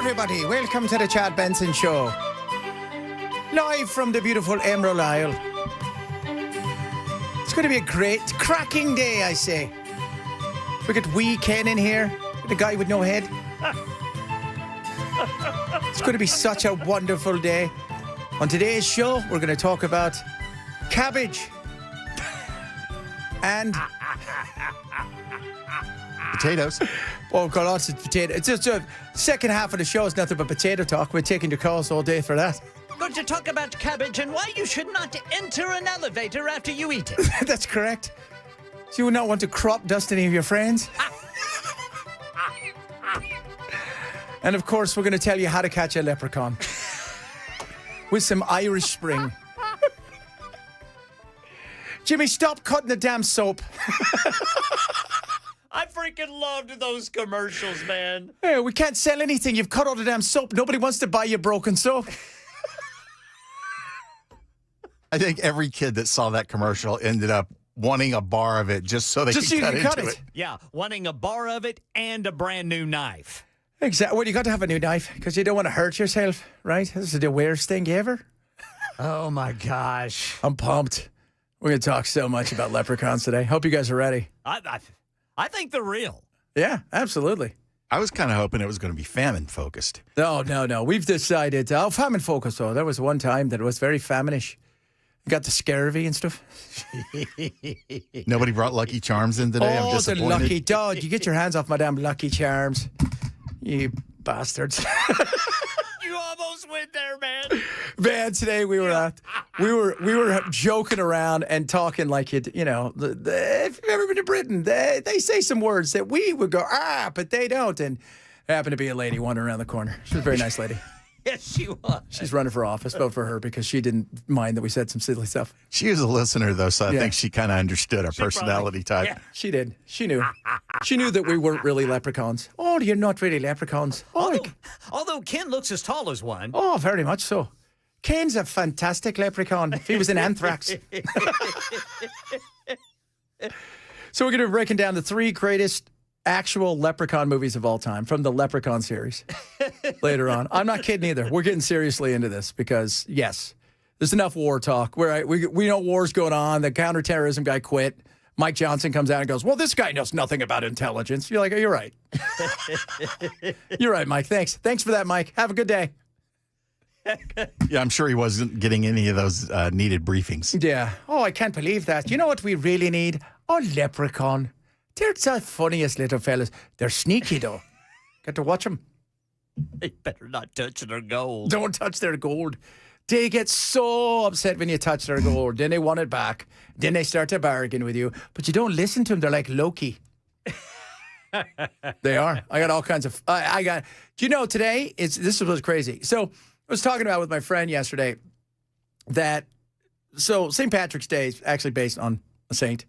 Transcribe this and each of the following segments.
everybody. Welcome to the Chad Benson Show. Live from the beautiful Emerald Isle. It's going to be a great, cracking day, I say. We got wee Ken in here, the guy with no head. It's going to be such a wonderful day. On today's show, we're going to talk about cabbage and potatoes. Oh, got lots of potatoes. It's just the second half of the show is nothing but potato talk. We're taking your calls all day for that. Going to talk about cabbage and why you should not enter an elevator after you eat it. That's correct. So you would not want to crop dust any of your friends. And of course, we're going to tell you how to catch a leprechaun with some Irish Spring. Jimmy, stop cutting the damn soap. I freaking loved those commercials, man. Hey, we can't sell anything. You've cut all the damn soap. Nobody wants to buy you broken soap. I think every kid that saw that commercial ended up wanting a bar of it just so they could cut into it. Yeah, wanting a bar of it and a brand new knife. Exactly. Well, you got to have a new knife because you don't want to hurt yourself, right? This is the worst thing ever. Oh, my gosh. I'm pumped. We're going to talk so much about leprechauns today. Hope you guys are ready. I think they're real. Yeah, absolutely. I was kind of hoping it was going to be famine focused. No. We've decided. Famine focus, though. There was one time that it was very famine-ish. You got the scurvy and stuff. Nobody brought Lucky Charms in today. I'm Oh, the disappointed. Lucky Dog. You get your hands off my damn Lucky Charms. You bastards. You almost went there, man. Man, today we were joking around and talking like if you've ever been to Britain, they say some words that we would go but they don't. And there happened to be a lady wandering around the corner. She was a very nice lady. Yes, she was. She's running for office. Vote for her because she didn't mind that we said some silly stuff. She was a listener, though, so I Yeah. think she kind of understood our personality type. Yeah. She did. She knew. She knew that we weren't really leprechauns. Oh, you're not really leprechauns. Although Ken looks as tall as one. Oh, very much so. Kane's a fantastic leprechaun. If he was in Anthrax. So we're going to be breaking down the 3 greatest actual leprechaun movies of all time from the Leprechaun series later on. I'm not kidding either. We're getting seriously into this because, yes, there's enough war talk. We know war's going on. The counterterrorism guy quit. Mike Johnson comes out and goes, well, this guy knows nothing about intelligence. You're like, oh, you're right. You're right, Mike. Thanks. Thanks for that, Mike. Have a good day. Yeah, I'm sure he wasn't getting any of those needed briefings. Yeah. Oh, I can't believe that. You know what we really need? A leprechaun. They're the funniest little fellas. They're sneaky, though. Got to watch them. They better not touch their gold. Don't touch their gold. They get so upset when you touch their gold. Then they want it back. Then they start to bargain with you. But you don't listen to them. They're like Loki. They are. I got all kinds of... Do you know, today, this was crazy. So I was talking about with my friend yesterday that... So St. Patrick's Day is actually based on a saint.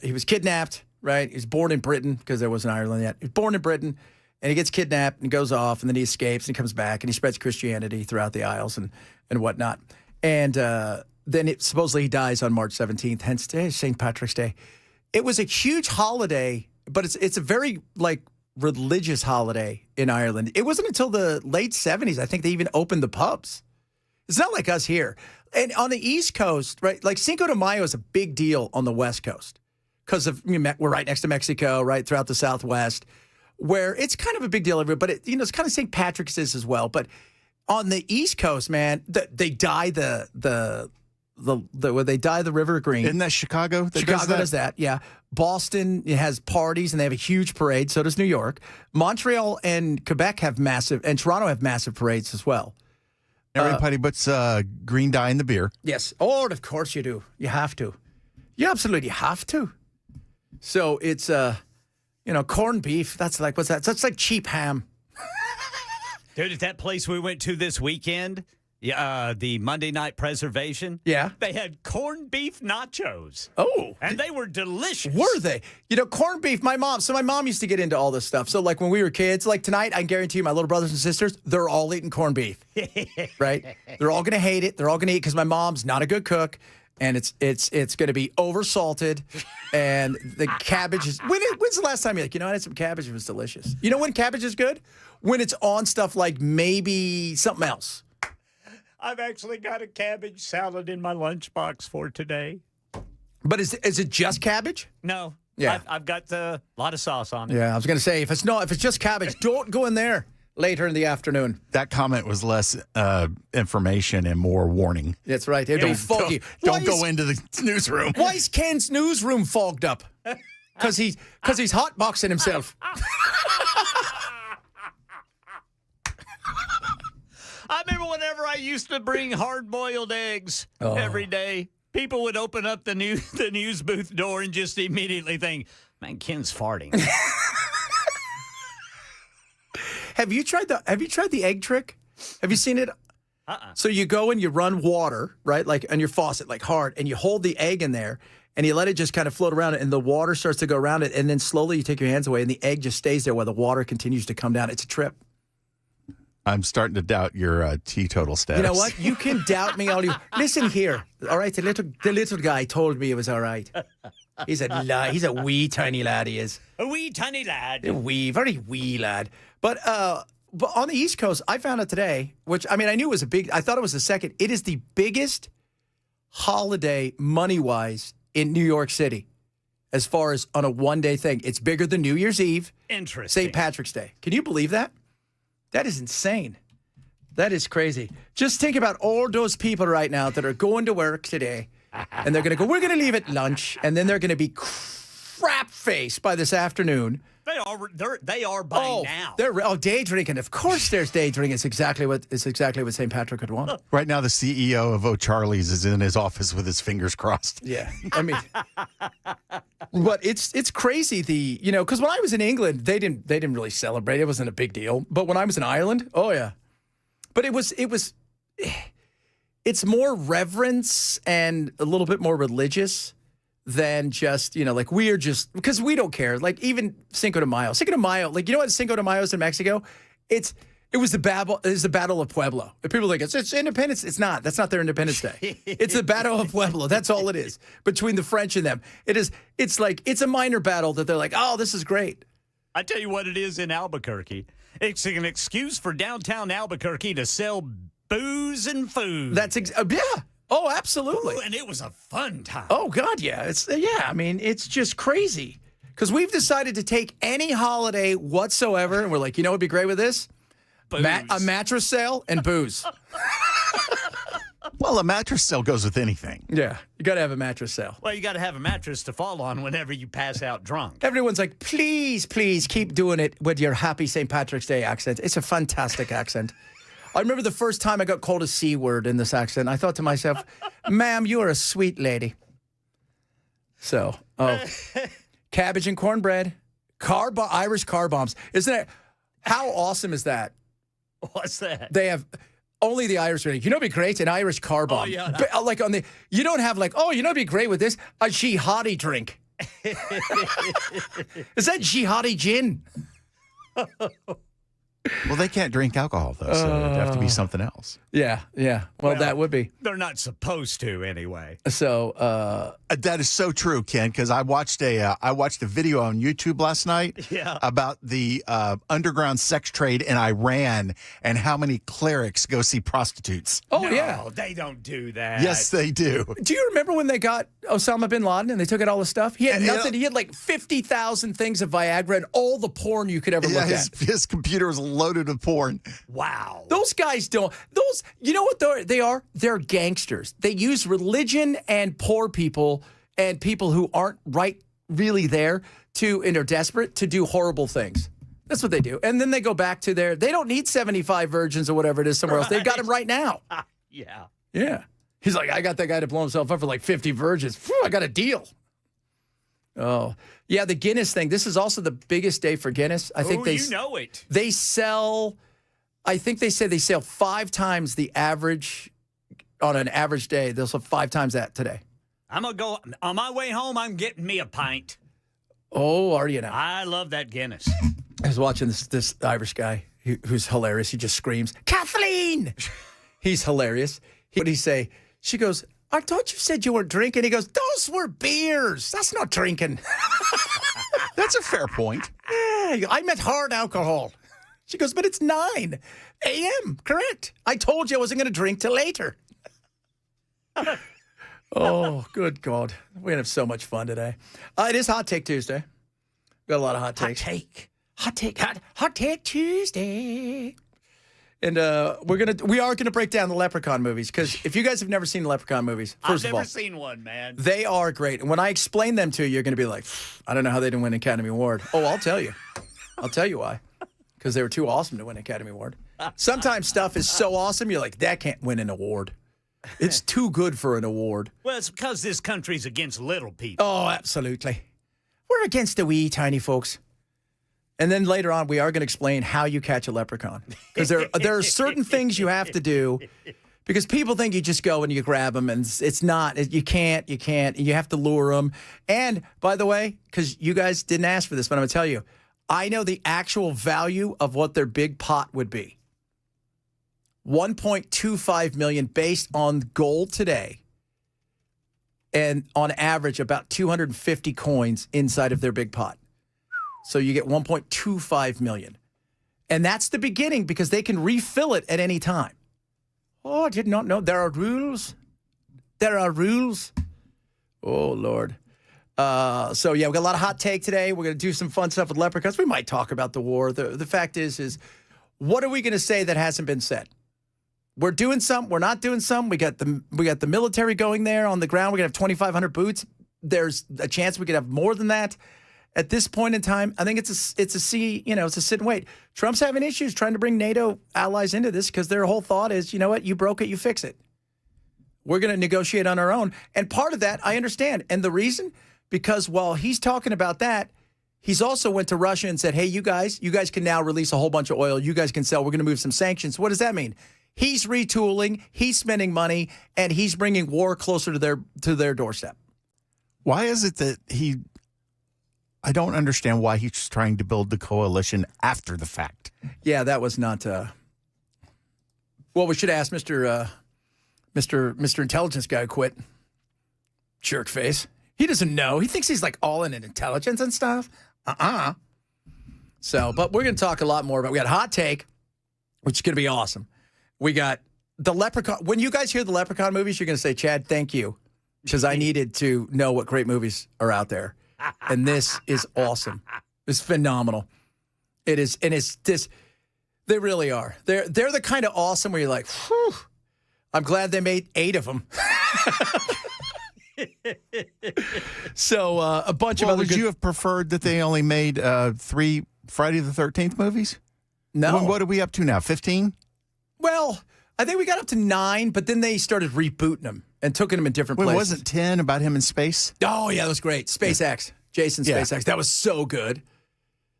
He was kidnapped, right? He was born in Britain because there wasn't Ireland yet. He was born in Britain, and he gets kidnapped and goes off, and then he escapes and he comes back and he spreads Christianity throughout the Isles and whatnot. And then supposedly he dies on March 17th, hence St. Patrick's Day. It was a huge holiday, but it's a very religious holiday in Ireland. It wasn't until the late 70s, I think, they even opened the pubs. It's not like us here. And on the East Coast, right, like Cinco de Mayo is a big deal on the West Coast because we're right next to Mexico, right, throughout the Southwest, where it's kind of a big deal everywhere. But, it's kind of St. Patrick's is as well. But on the East Coast, man, they dye the river green. Isn't that Chicago? Chicago does that, yeah. Boston has parties, and they have a huge parade. So does New York. Montreal and Quebec have massive, and Toronto have massive parades as well. Everybody puts green dye in the beer. Yes. Oh, of course you do. You have to. You absolutely have to. So it's, corned beef. That's like, what's that? That's like cheap ham. Dude, at that place we went to this weekend, the Monday Night Preservation. Yeah. They had corned beef nachos. Oh. And they were delicious. Were they? Corned beef, my mom used to get into all this stuff. So like when we were kids, like tonight, I guarantee you my little brothers and sisters, they're all eating corned beef. Right? They're all going to hate it. They're all going to eat because my mom's not a good cook. and it's going to be oversalted, and the cabbage is. When's the last time you're like, I had some cabbage, it was delicious. You know when cabbage is good? When it's on stuff like maybe something else. I've actually got a cabbage salad in my lunchbox for today. But is it just cabbage? No. Yeah. I've got a lot of sauce on it. Yeah, I was going to say if it's just cabbage, don't go in there later in the afternoon. That comment was less information and more warning. That's right. It'd be foggy. Don't go into the newsroom. Why is Ken's newsroom fogged up? Because he's hotboxing himself. I remember whenever I used to bring hard-boiled eggs every day, people would open up the news booth door and just immediately think, man, Ken's farting. Have you tried the egg trick? Have you seen it? So you go and you run water, right, like on your faucet, like hard, and you hold the egg in there, and you let it just kind of float around it, and the water starts to go around it, and then slowly you take your hands away, and the egg just stays there while the water continues to come down. It's a trip. I'm starting to doubt your teetotal status. You know what? You can doubt me all you. Listen here, all right. The little guy told me it was all right. He's a wee tiny lad. He is a wee tiny lad. A wee, very wee lad. But on the East Coast, I found out today, which I knew it was I thought it was the second. It is the biggest holiday money-wise in New York City, as far as on a one-day thing. It's bigger than New Year's Eve. Interesting. St. Patrick's Day. Can you believe that? That is insane. That is crazy. Just think about all those people right now that are going to work today, and they're going to go, we're going to leave at lunch, and then they're going to be crap-faced by this afternoon. They are by now. They're day drinking. Of course there's day drinking. It's exactly what St. Patrick would want. Right now, the CEO of O'Charlie's is in his office with his fingers crossed. Yeah. But it's crazy because when I was in England, they didn't really celebrate. It wasn't a big deal. But when I was in Ireland, oh yeah. But it's more reverence and a little bit more religious than just, like we are just, because we don't care. Like even Cinco de Mayo, like, you know what Cinco de Mayo is in Mexico? It was the Battle of Pueblo. If people are like, it's independence. It's not. That's not their Independence Day. It's the Battle of Pueblo. That's all it is between the French and them. It's like, it's a minor battle that they're like, oh, this is great. I tell you what it is in Albuquerque. It's an excuse for downtown Albuquerque to sell booze and food. Yeah. Oh, absolutely. Ooh, and it was a fun time. Oh, God, yeah. It's just crazy. Because we've decided to take any holiday whatsoever, and we're like, what'd be great with this? A mattress sale and booze. Well, a mattress sale goes with anything. Yeah, you got to have a mattress sale. Well, you got to have a mattress to fall on whenever you pass out drunk. Everyone's like, please keep doing it with your happy St. Patrick's Day accent. It's a fantastic accent. I remember the first time I got called a C word in this accent. I thought to myself, ma'am, you are a sweet lady. So, cabbage and cornbread, Irish car bombs. Isn't it? How awesome is that? What's that? They have only the Irish. It'd be great, an Irish car bomb. Oh, yeah. Like you don't have it'd be great with this, a jihadi drink. Is that jihadi gin? Well, they can't drink alcohol, though, so it'd have to be something else. Yeah. Well, that would be. They're not supposed to, anyway. So that is so true, Ken, because I watched a video on YouTube last night about the underground sex trade in Iran and how many clerics go see prostitutes. Oh, yeah. They don't do that. Yes, they do. Do you remember when they got Osama bin Laden and they took out all the stuff? He had nothing. He had like 50,000 things of Viagra and all the porn you could ever look at. His computer was loaded with porn. Wow. Those guys don't. You know what they are? They're gangsters. They use religion and poor people and people who aren't really there and are desperate to do horrible things. That's what they do. And then they go back to they don't need 75 virgins or whatever it is somewhere else. They've got them right now. Yeah. Yeah. He's like, I got that guy to blow himself up for like 50 virgins. Phew, I got a deal. Oh, yeah, the Guinness thing. This is also the biggest day for Guinness. I think you know it. They sell, I think they say they sell 5 times the average on an average day. They'll sell 5 times that today. I'm going to go, on my way home, I'm getting me a pint. Oh, are you now? I love that Guinness. I was watching this Irish guy who's hilarious. He just screams, Kathleen! He's hilarious. What did he say? She goes, I thought you said you weren't drinking. He goes, those were beers. That's not drinking. That's a fair point. Yeah, I meant hard alcohol. She goes, but it's 9 a.m. Correct. I told you I wasn't going to drink till later. Oh, good God. We're going to have so much fun today. It is Hot Take Tuesday. Got a lot of hot takes. Hot Take Tuesday. And we are gonna break down the Leprechaun movies, because if you guys have never seen the Leprechaun movies, first I've of all, never seen one, man. they are great. And when I explain them to you, you're gonna be like, I don't know how they didn't win an Academy Award. Oh, I'll tell you. I'll tell you why. Because they were too awesome to win an Academy Award. Sometimes stuff is so awesome, you're like, that can't win an award. It's too good for an award. Well, it's because this country's against little people. Oh, absolutely. We're against the wee tiny folks. And then later on, we are going to explain how you catch a leprechaun. Because there are certain things you have to do, because people think you just go and you grab them, and it's not. You can't. You have to lure them. And, by the way, because you guys didn't ask for this, but I'm going to tell you, I know the actual value of what their big pot would be. $1.25 million based on gold today. And on average, about 250 coins inside of their big pot. So you get 1.25 million. And that's the beginning, because they can refill it at any time. Oh, I did not know. There are rules. There are rules. Oh, Lord. So, yeah, we got a lot of hot take today. We're going to do some fun stuff with leprechauns. We might talk about the war. The fact is what are we going to say that hasn't been said? We're doing some. We're not doing some. We got the military going there on the ground. We're going to have 2,500 boots. There's a chance we could have more than that. At this point in time, I think it's a sit and wait. Trump's having issues trying to bring NATO allies into this, because their whole thought is, you know what, you broke it, you fix it. We're going to negotiate on our own. And part of that, I understand. And the reason, because while he's talking about that, he's also went to Russia and said, hey, you guys can now release a whole bunch of oil. You guys can sell. We're going to move some sanctions. What does that mean? He's retooling, he's spending money, and he's bringing war closer to their doorstep. Why is it that I don't understand why he's trying to build the coalition after the fact. Yeah, that was not. Well, we should ask Mr. Intelligence guy who quit. Jerk face. He doesn't know. He thinks he's like all in intelligence and stuff. So, but we're going to talk a lot more about. We got Hot Take, which is going to be awesome. We got the Leprechaun. When you guys hear the Leprechaun movies, you're going to say, Chad, thank you, because I needed to know what great movies are out there. And this is awesome. It's phenomenal. It is, and it's this. They really are. They're the kind of awesome where you're like, whew, I'm glad they made 8 of them. So a bunch of other. Would you have preferred that they only made 3 Friday the 13th movies? No. What are we up to now? 15? Well, I think we got up to 9, but then they started rebooting them and took them in different places. Wasn't 10 about him in space? Oh, yeah, that was great. SpaceX. Jason SpaceX. That was so good.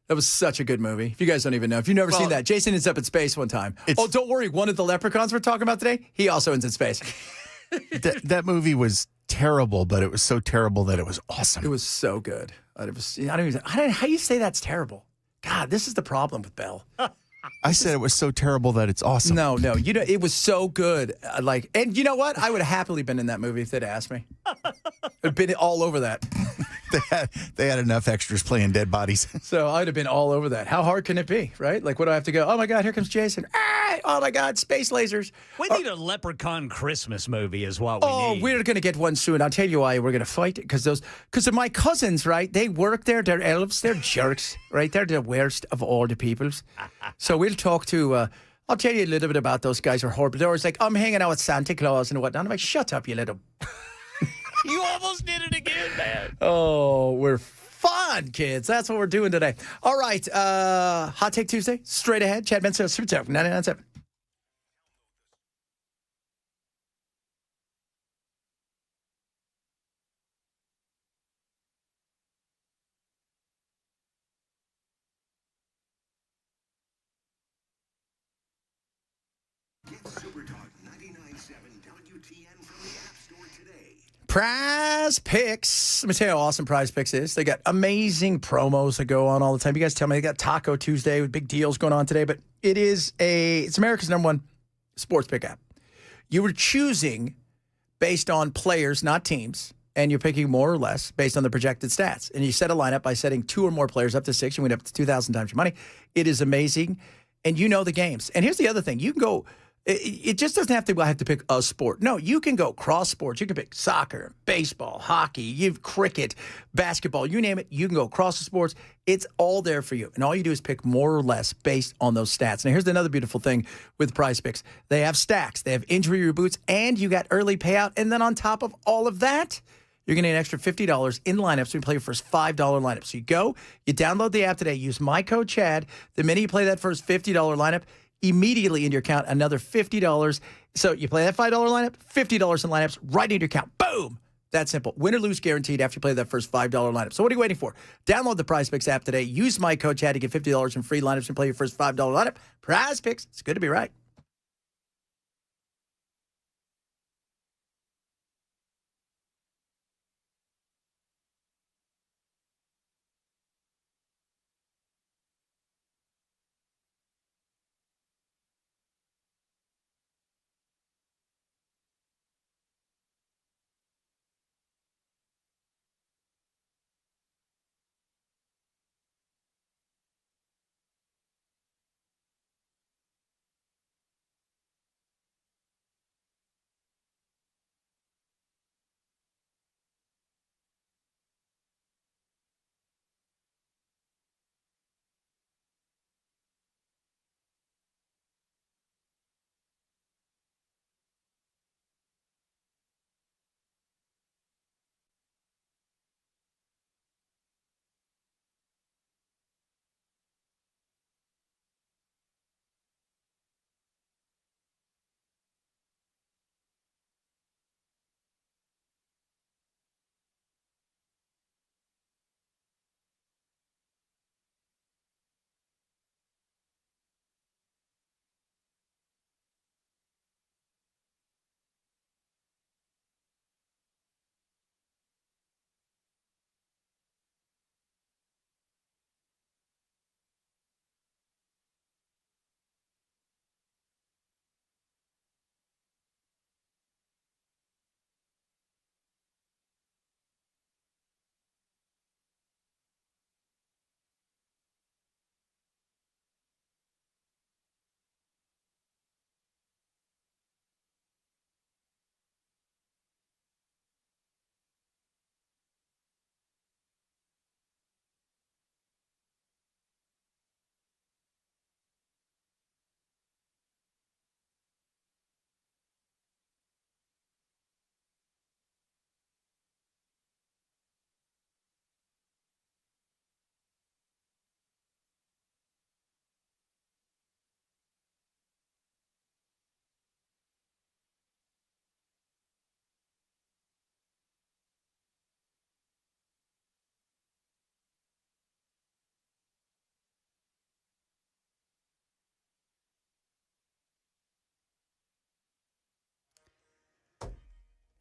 That was such a good movie. If you guys don't even know. If you've never seen that, Jason ends up in space one time. Oh, don't worry. One of the leprechauns we're talking about today, he also ends in space. That movie was terrible, but it was so terrible that it was awesome. It was so good. How do you say that's terrible? God, this is the problem with Bell. I said it was so terrible that it's awesome. No, it was so good. And you know what? I would have happily been in that movie if they'd asked me. I'd been all over that. They had enough extras playing dead bodies. So I'd have been all over that. How hard can it be, right? Like, what do I have to go? Oh, my God, here comes Jason. Oh, my God, space lasers. We need a Leprechaun Christmas movie is what we need. Oh, we're going to get one soon. I'll tell you why we're going to fight it. Because of my cousins, right? They work there. They're elves. They're jerks, right? They're the worst of all the peoples. So we'll talk to... I'll tell you a little bit about those guys. Are horrible. They're always like, I'm hanging out with Santa Claus and whatnot. I'm like, shut up, you little... You almost did it again, man. Oh, we're fun, kids. That's what we're doing today. All right. Hot Take Tuesday, straight ahead. Chad Benson, Super Talk 99.7. Get Super Talk 99.7 WTN from the App Store today. Prize Picks. Let me tell you how awesome Prize Picks is. They got amazing promos that go on all the time. You guys tell me they got Taco Tuesday with big deals going on today, but it's America's #1 sports pick app. You were choosing based on players, not teams. And you're picking more or less based on the projected stats. And you set a lineup by setting 2 or more players up to 6. You win up to 2,000 times your money. It is amazing. And you know the games. And here's the other thing. You can go, it just doesn't have to pick a sport. No, you can go cross sports. You can pick soccer, baseball, hockey, cricket, basketball, you name it. You can go across the sports. It's all there for you. And all you do is pick more or less based on those stats. Now, here's another beautiful thing with Prize Picks. They have stacks. They have injury reboots. And you got early payout. And then on top of all of that, you're going to get an extra $50 in lineups when you play your first $5 lineup. So you download the app today, use my code Chad. The minute you play that first $50 lineup, immediately in your account, another $50. So you play that $5 lineup, $50 in lineups right in your account. Boom! That simple. Win or lose guaranteed after you play that first $5 lineup. So what are you waiting for? Download the Prize Picks app today. Use my code Chad to get $50 in free lineups and play your first $5 lineup. Prize Picks. It's good to be right.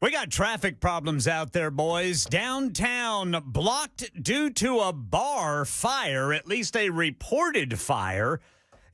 We got traffic problems out there, boys. Downtown blocked due to a bar fire, at least a reported fire.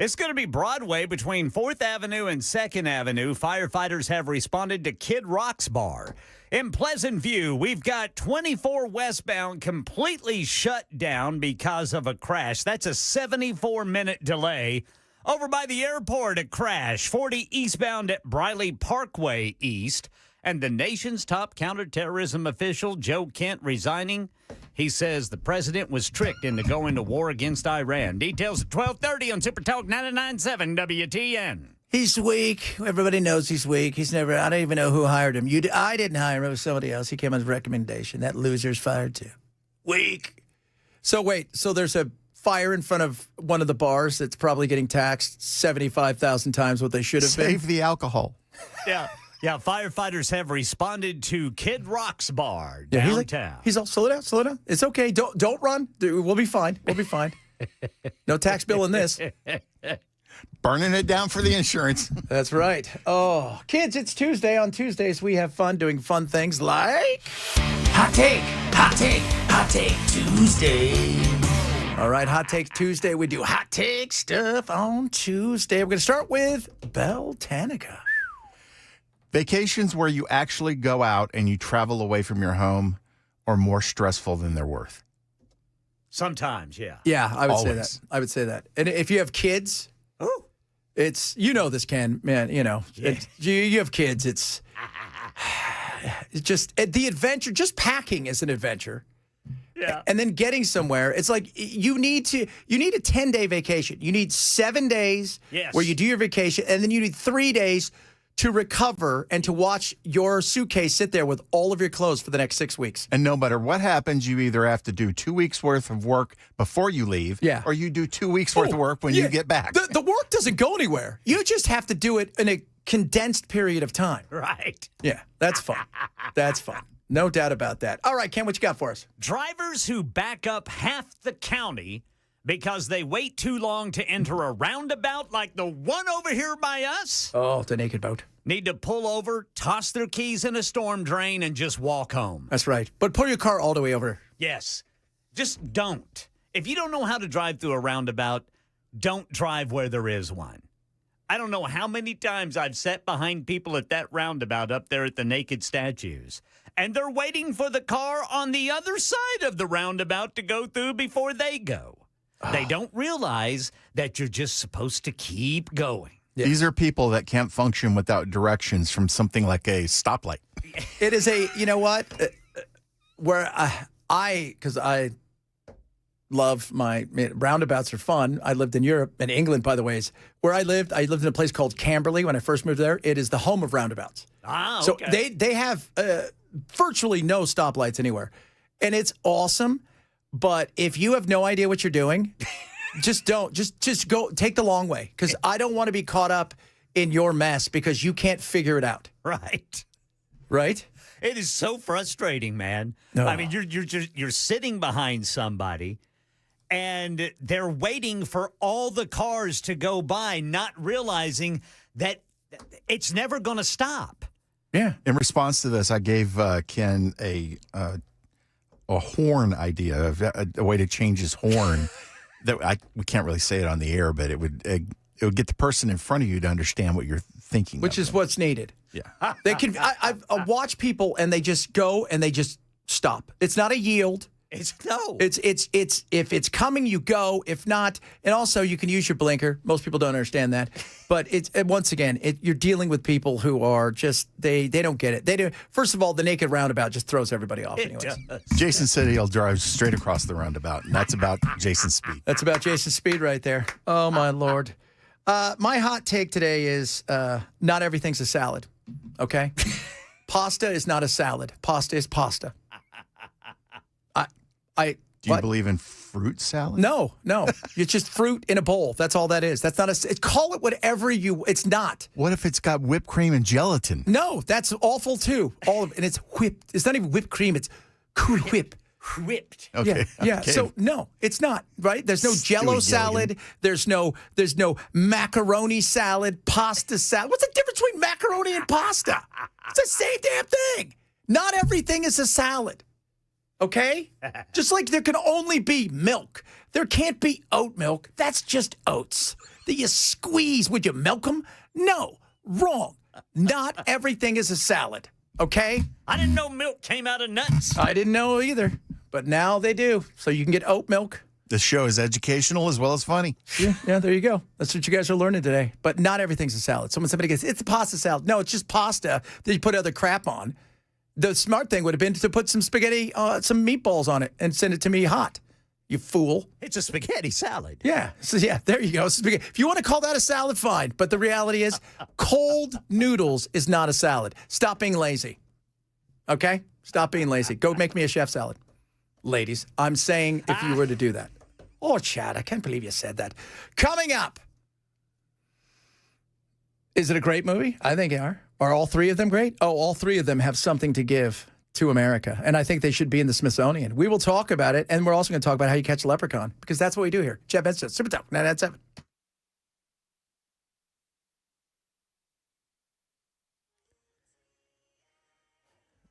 It's going to be Broadway between 4th Avenue and 2nd Avenue. Firefighters have responded to Kid Rock's bar. In Pleasant View, we've got 24 westbound completely shut down because of a crash. That's a 74-minute delay. Over by the airport, a crash. 40 eastbound at Briley Parkway East. And the nation's top counterterrorism official, Joe Kent, resigning. He says the president was tricked into going to war against Iran. Details at 12:30 on Super Talk 99.7 WTN. He's weak. Everybody knows he's weak. I don't even know who hired him. I didn't hire him. It was somebody else. He came on his recommendation. That loser's fired too. Weak. So there's a fire in front of one of the bars that's probably getting taxed 75,000 times what they should have been. Save the alcohol. Yeah. Yeah, firefighters have responded to Kid Rock's bar Yeah, downtown. he's all, slow down. It's okay. Don't run. We'll be fine. No tax bill in this. Burning it down for the insurance. That's right. Oh, kids, it's Tuesday. On Tuesdays, we have fun doing fun things like Hot Take Tuesday. All right, Hot Take Tuesday. We do hot take stuff on Tuesday. We're going to start with Beltanica. Vacations where you actually go out and you travel away from your home are more stressful than they're worth. Sometimes, yeah. Yeah, I would say Always. that. I would say that. And if you have kids, it's, this, Ken, man, Yeah. you have kids, it's just the adventure, just packing is an adventure. Yeah. And then getting somewhere, it's like you need a 10-day vacation. You need 7 days Yes. where you do your vacation, and then you need 3 days to recover and to watch your suitcase sit there with all of your clothes for the next 6 weeks. And no matter what happens, you either have to do 2 weeks worth of work before you leave, or you do 2 weeks worth of work when you get back. The work doesn't go anywhere. You just have to do it in a condensed period of time. Right. Yeah, that's fun. That's fun. No doubt about that. All right, Ken, what you got for us? Drivers who back up half the county because they wait too long to enter a roundabout like the one over here by us Oh, the naked boat. need to pull over, toss their keys in a storm drain, and just walk home. That's right. But pull your car all the way over. Yes. Just don't. If you don't know how to drive through a roundabout, don't drive where there is one. I don't know how many times I've sat behind people at that roundabout up there at the naked statues, and they're waiting for the car on the other side of the roundabout to go through before they go. They don't realize that you're just supposed to keep going. Yeah. These are people that can't function without directions from something like a stoplight. It is you know what? Where because I love roundabouts are fun. I lived in Europe and England, by the way, is where I lived. I lived in a place called Camberley when I first moved there. It is the home of roundabouts. Ah, So okay. they have virtually no stoplights anywhere. And it's awesome. But if you have no idea what you're doing, just don't. Just go take the long way, because I don't want to be caught up in your mess because you can't figure it out. Right. Right? It is so frustrating, man. No. I mean, you're sitting behind somebody, and they're waiting for all the cars to go by, not realizing that it's never going to stop. Yeah. In response to this, I gave Ken a horn idea, a way to change his horn. We can't really say it on the air, but it would get the person in front of you to understand what you're thinking. Which is what's needed. Yeah. They can. I've watched people and they just go and they just stop. It's not a yield. It's if it's coming, you go. If not, and also you can use your blinker. Most people don't understand that, but once again, you're dealing with people who are just they don't get it. They do. First of all, the naked roundabout just throws everybody off. Anyways, Jason said he'll drive straight across the roundabout, and that's about Jason's speed. that's about Jason's speed right there. Oh my Lord. My hot take today is not everything's a salad. Okay, pasta is not a salad. Pasta is pasta. Do you believe in fruit salad? No. It's just fruit in a bowl. That's all that is. That's not call it whatever it's not. What if it's got whipped cream and gelatin? No, that's awful too. And it's whipped. It's not even whipped cream. It's Cool Whip. Whipped. Okay. Yeah. Okay. So no, it's not, right? There's no Jell-O salad. There's no macaroni salad, pasta salad. What's the difference between macaroni and pasta? It's the same damn thing. Not everything is a salad. Okay? Just like there can only be milk. There can't be oat milk. That's just oats that you squeeze. Would you milk them? No. Wrong. Not everything is a salad. Okay? I didn't know milk came out of nuts. I didn't know either, but now they do. So you can get oat milk. This show is educational as well as funny. Yeah, there you go. That's what you guys are learning today. But not everything's a salad. Somebody gets, it's a pasta salad. No, it's just pasta that you put other crap on. The smart thing would have been to put some spaghetti, some meatballs on it and send it to me hot. You fool. It's a spaghetti salad. Yeah. So, yeah, there you go. Spaghetti. If you want to call that a salad, fine. But the reality is cold noodles is not a salad. Stop being lazy. Okay? Stop being lazy. Go make me a chef salad. Ladies, I'm saying if you were to do that. Oh, Chad, I can't believe you said that. Coming up. Is it a great movie? I think they are. Are all three of them great? Oh, all three of them have something to give to America. And I think they should be in the Smithsonian. We will talk about it. And we're also going to talk about how you catch a leprechaun. Because that's what we do here. Chad Benson, Super Talk 997.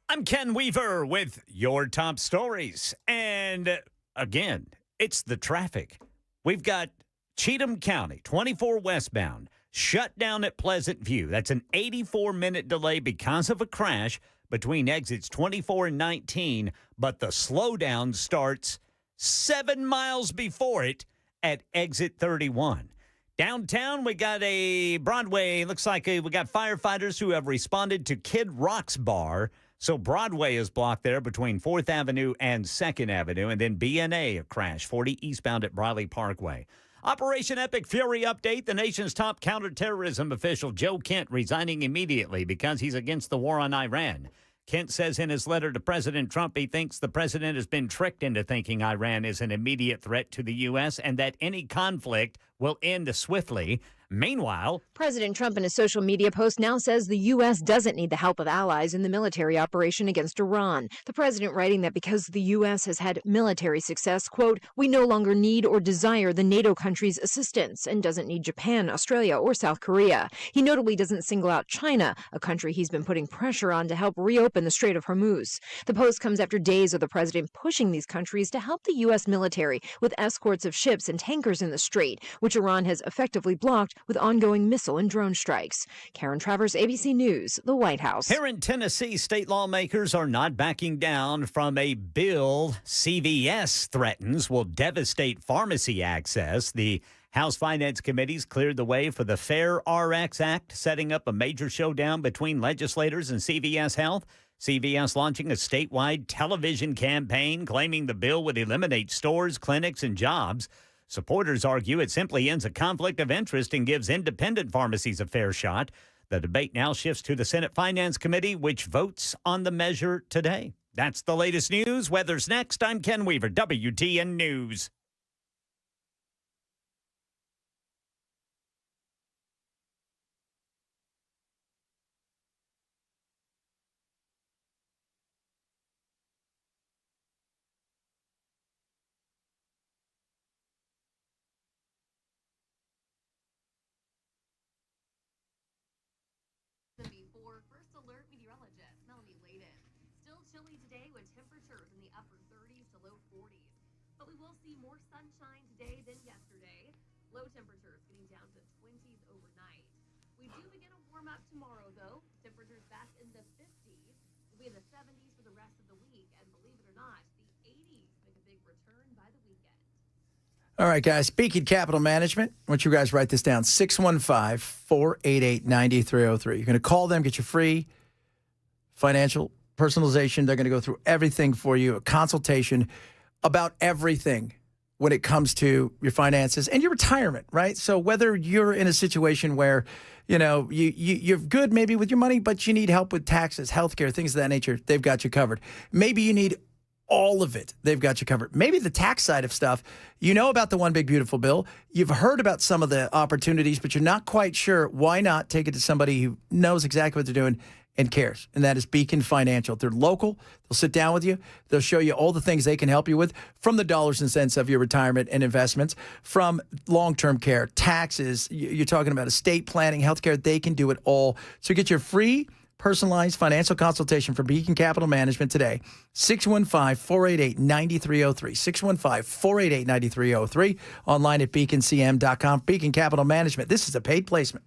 I'm Ken Weaver with your top stories. And again, it's the traffic. We've got Cheatham County, 24 westbound, shut down at Pleasant View. That's an 84-minute delay because of a crash between exits 24 and 19, but the slowdown starts 7 miles before it at exit 31. Downtown, we got a Broadway. Looks like we got firefighters who have responded to Kid Rock's bar. So Broadway is blocked there between 4th Avenue and 2nd Avenue. And then BNA, a crash, 40 eastbound at Briley Parkway. Operation Epic Fury update. The nation's top counterterrorism official, Joe Kent, resigning immediately because he's against the war on Iran. Kent says in his letter to President Trump he thinks the president has been tricked into thinking Iran is an immediate threat to the U.S. and that any conflict will end swiftly. Meanwhile, President Trump in a social media post now says the U.S. doesn't need the help of allies in the military operation against Iran. The president writing that because the U.S. has had military success, quote, we no longer need or desire the NATO countries' assistance and doesn't need Japan, Australia, or South Korea. He notably doesn't single out China, a country he's been putting pressure on to help reopen the Strait of Hormuz. The post comes after days of the president pushing these countries to help the U.S. military with escorts of ships and tankers in the strait, which Iran has effectively blocked with ongoing missile and drone strikes. Karen Travers, ABC News, the White House. Here in Tennessee, state lawmakers are not backing down from a bill CVS threatens will devastate pharmacy access. The House Finance Committee's cleared the way for the Fair RX Act, setting up a major showdown between legislators and CVS Health. CVS launching a statewide television campaign claiming the bill would eliminate stores, clinics, and jobs. Supporters argue it simply ends a conflict of interest and gives independent pharmacies a fair shot. The debate now shifts to the Senate Finance Committee, which votes on the measure today. That's the latest news. Weather's next. I'm Ken Weaver, WTN News. Before First Alert meteorologist Melanie Layden. Still chilly today with temperatures in the upper 30s to low 40s. But we will see more sunshine today than yesterday. Low temperatures getting down to 20s overnight. We do begin a warm up tomorrow, though. Temperatures back in the 50s. We'll be in the 70s for the rest of the week. And believe it or not, the 80s make a big return by the weekend. All right, guys. Speaking capital management, I want you guys to write this down. 615-488-9303. You're going to call them, get your free financial personalization. They're going to go through everything for you, a consultation about everything when it comes to your finances and your retirement, right? So whether you're in a situation where, you know, you're good maybe with your money, but you need help with taxes, healthcare, things of that nature, they've got you covered. Maybe you need all of it. They've got you covered. Maybe the tax side of stuff, you know about the One Big Beautiful Bill. You've heard about some of the opportunities, but you're not quite sure. Why not take it to somebody who knows exactly what they're doing and cares? And that is Beacon Financial. They're local. They'll sit down with you. They'll show you all the things they can help you with, from the dollars and cents of your retirement and investments, from long-term care, taxes. You're talking about estate planning, healthcare. They can do it all. So get your free personalized financial consultation for Beacon Capital Management today. 615-488-9303. 615-488-9303. Online at beaconcm.com. Beacon Capital Management. This is a paid placement.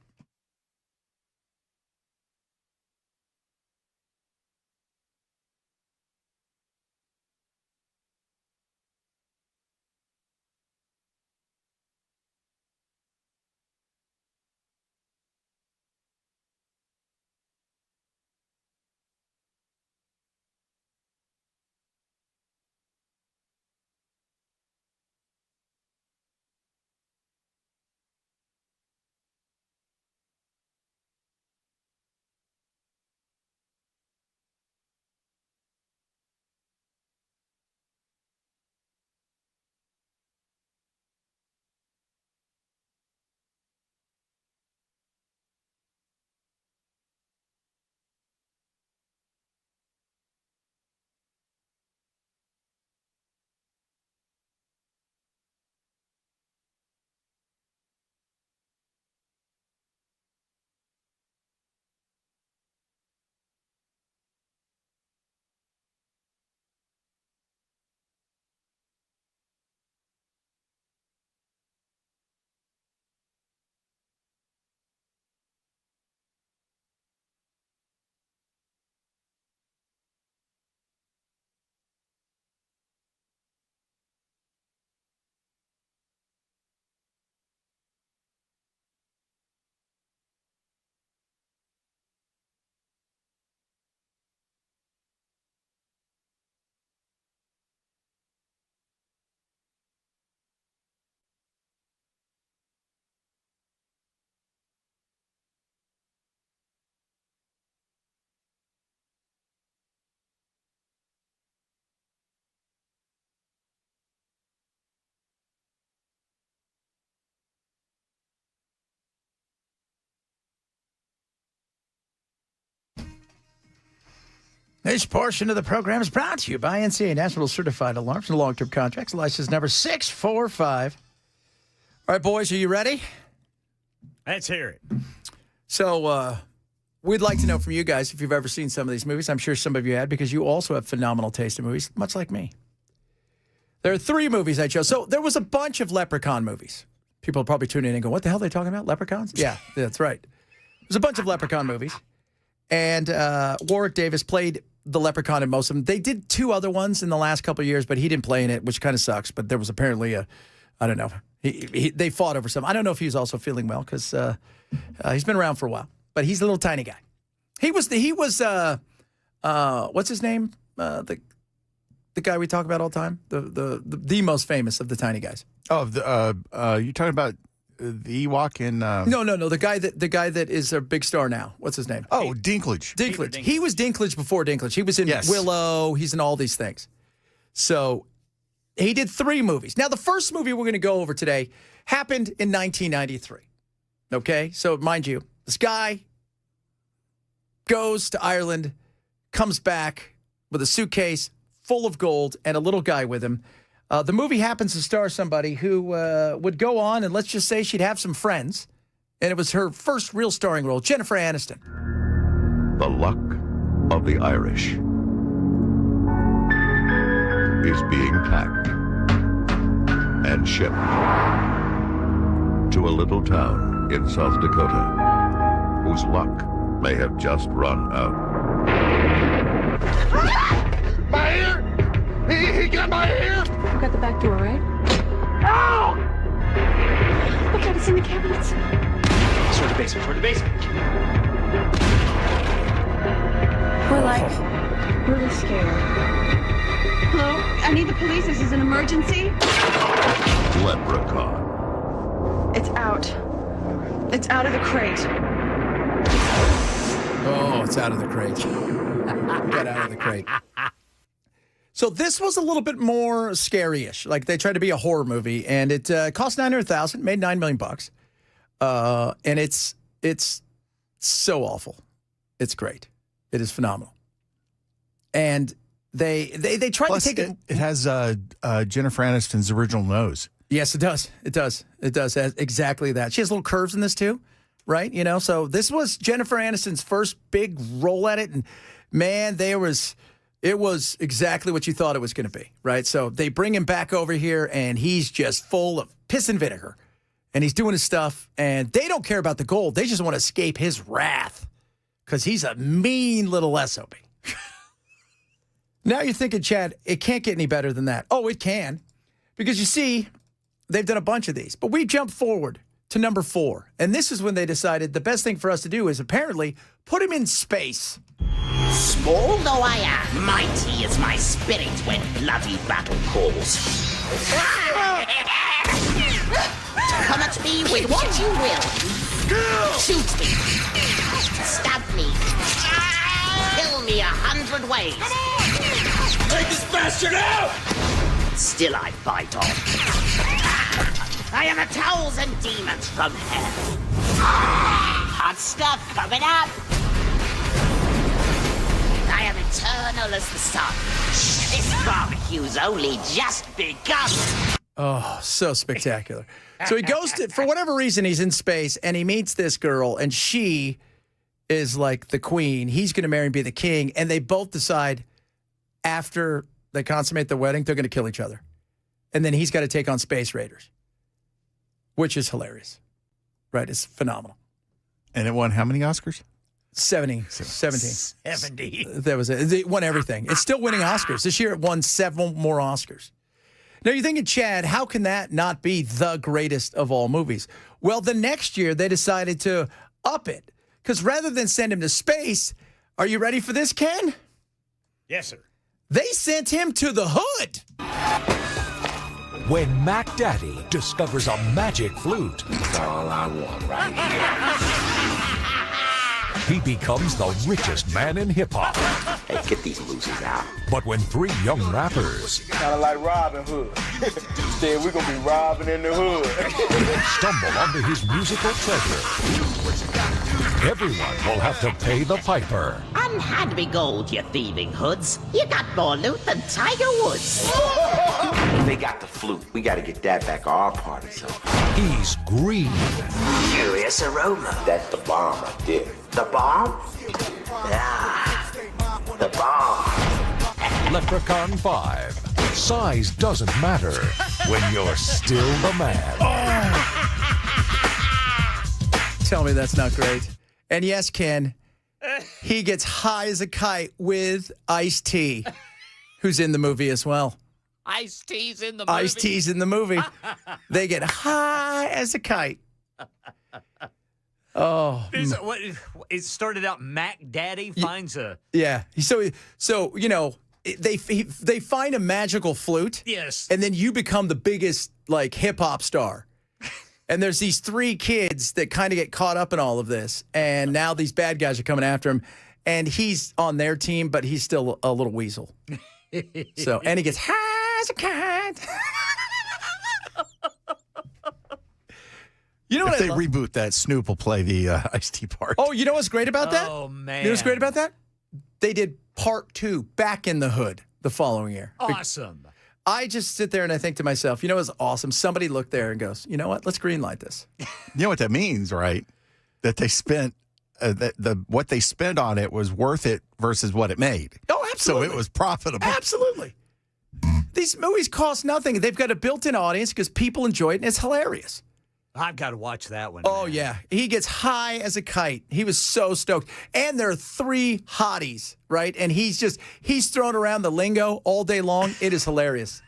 This portion of the program is brought to you by NCA National Certified Alarms and Long-Term Contracts, license number 645. All right, boys, are you ready? Let's hear it. So, we'd like to know from you guys if you've ever seen some of these movies. I'm sure some of you had because you also have phenomenal taste in movies, much like me. There are 3 movies I chose. So, there was a bunch of Leprechaun movies. People probably tune in and go, what the hell are they talking about? Leprechauns? Yeah, that's right. There's a bunch of Leprechaun movies. And Warwick Davis played the Leprechaun in most of them. They did 2 other ones in the last couple of years, but he didn't play in it, which kind of sucks. But there was apparently I don't know. They fought over something. I don't know if he was also feeling well because he's been around for a while. But he's a little tiny guy. He was what's his name? The guy we talk about all the time. The most famous of the tiny guys. Oh, you're talking about the Ewok in... No. The guy that is a big star now. What's his name? Oh, Dinklage. Dinklage. He was Dinklage before Dinklage. He was in Willow. He's in all these things. So he did 3 movies. Now, the first movie we're going to go over today happened in 1993. Okay? So, mind you, this guy goes to Ireland, comes back with a suitcase full of gold and a little guy with him. The movie happens to star somebody who would go on, and let's just say she'd have some friends. And it was her first real starring role, Jennifer Aniston. The luck of the Irish is being packed and shipped to a little town in South Dakota whose luck may have just run out. My ear! He got my ear! You got the back door, right? Ow! Look out, it's in the cabinets. Toward the basement. We're like really scared. Hello? I need the police. This is an emergency. Leprechaun. It's out. It's out of the crate. Oh, it's out of the crate. Get out of the crate. So this was a little bit more scary-ish. Like they tried to be a horror movie, and it cost $900,000, made $9 million bucks, and it's so awful. It's great. It is phenomenal, and they tried Plus, to take it. It has Jennifer Aniston's original nose. Yes, it does. It does. It does. It has exactly that. She has little curves in this too, right? You know, so this was Jennifer Aniston's first big role at it, and man, it was exactly what you thought it was going to be, right? So they bring him back over here, and he's just full of piss and vinegar, and he's doing his stuff, and they don't care about the gold. They just want to escape his wrath because he's a mean little SOB. Now you're thinking, Chad, it can't get any better than that. Oh, it can, because you see, they've done a bunch of these, but we jump forward to number 4, and this is when they decided the best thing for us to do is apparently put him in space. Small though I am, mighty is my spirit when bloody battle calls. Come at me with what you will. Shoot me. Stab me. Kill me 100 ways. Take this bastard out! Still I fight on. I am 1,000 demons from hell. Hot stuff coming up. I am eternal as the sun. This barbecue's only just begun. Oh, so spectacular. So he goes to, for whatever reason, he's in space, and he meets this girl, and she is like the queen. He's going to marry and be the king, and they both decide after they consummate the wedding, they're going to kill each other. And then he's got to take on space raiders, which is hilarious. Right? It's phenomenal. And it won how many Oscars? 17. 70. That was it. It won everything. It's still winning Oscars. This year it won 7 more Oscars. Now you're thinking, Chad, how can that not be the greatest of all movies? Well, the next year they decided to up it. Because rather than send him to space, are you ready for this, Ken? Yes, sir. They sent him to the hood. When Mac Daddy discovers a magic flute, That's all I want right here. he becomes the richest man in hip-hop. Hey, get these losers out. But when 3 young rappers Kind of like Robin Hood. Instead, we're going to be robbing in the hood. stumble onto his musical treasure, Everyone will have to pay the piper. Unhand me gold, you thieving hoods. You got more loot than Tiger Woods. They got the flute. We gotta get that back our party, so. He's green. Curious aroma. That's the bomb right there. The bomb? Yeah. The bomb. Leprechaun 5. Size doesn't matter when you're still the man. Tell me that's not great. And yes, Ken, he gets high as a kite with Ice-T, who's in the movie as well. Ice-T's in the movie. Ice-T's in the movie. They get high as a kite. Oh. It started out Mac Daddy finds a... Yeah. So you know, they find a magical flute. Yes. And then you become the biggest, like, hip-hop star. And there's these 3 kids that kind of get caught up in all of this. And now these bad guys are coming after him. And he's on their team, but he's still a little weasel. So, and he gets high as a kite. You know if what they reboot that, Snoop will play the Ice-T part. Oh, you know what's great about that? Oh, man. You know what's great about that? They did part 2, Back in the Hood, the following year. Awesome. I just sit there and I think to myself, you know what's awesome? Somebody looked there and goes, you know what? Let's greenlight this. You know what that means, right? That they spent what they spent on it was worth it versus what it made. Oh, absolutely. So it was profitable. Absolutely. These movies cost nothing. They've got a built-in audience because people enjoy it and it's hilarious. I've got to watch that one. Oh, man. yeah. He gets high as a kite. He was so stoked. And there are 3 hotties, right? And he's throwing around the lingo all day long. It is hilarious.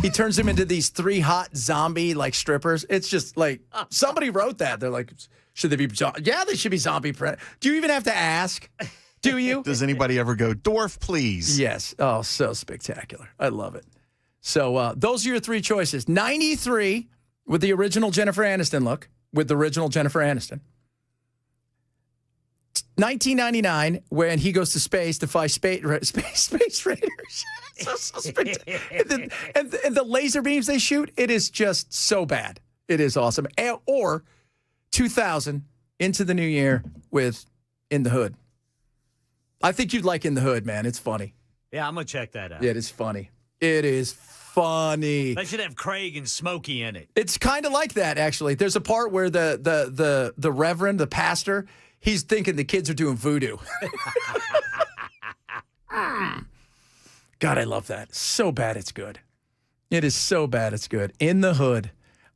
He turns them into these 3 hot zombie, like, strippers. It's just like, somebody wrote that. They're like, should they be, yeah, they should be zombie. Do you even have to ask? Do you? Does anybody ever go, dwarf, please? Yes. Oh, so spectacular. I love it. So those are your 3 choices. 93 with the original Jennifer Aniston look, with the original Jennifer Aniston. 1999, when he goes to space to fight space raiders. so spectacular. And the laser beams they shoot, it is just so bad. It is awesome. Or 2000, into the new year with In the Hood. I think you'd like In the Hood, man. It's funny. Yeah, I'm going to check that out. Yeah, it is funny. It is funny. They should have Craig and Smokey in it. It's kind of like that, actually. There's a part where the reverend, the pastor, he's thinking the kids are doing voodoo. God, I love that. So bad it's good. It is so bad it's good. In the Hood.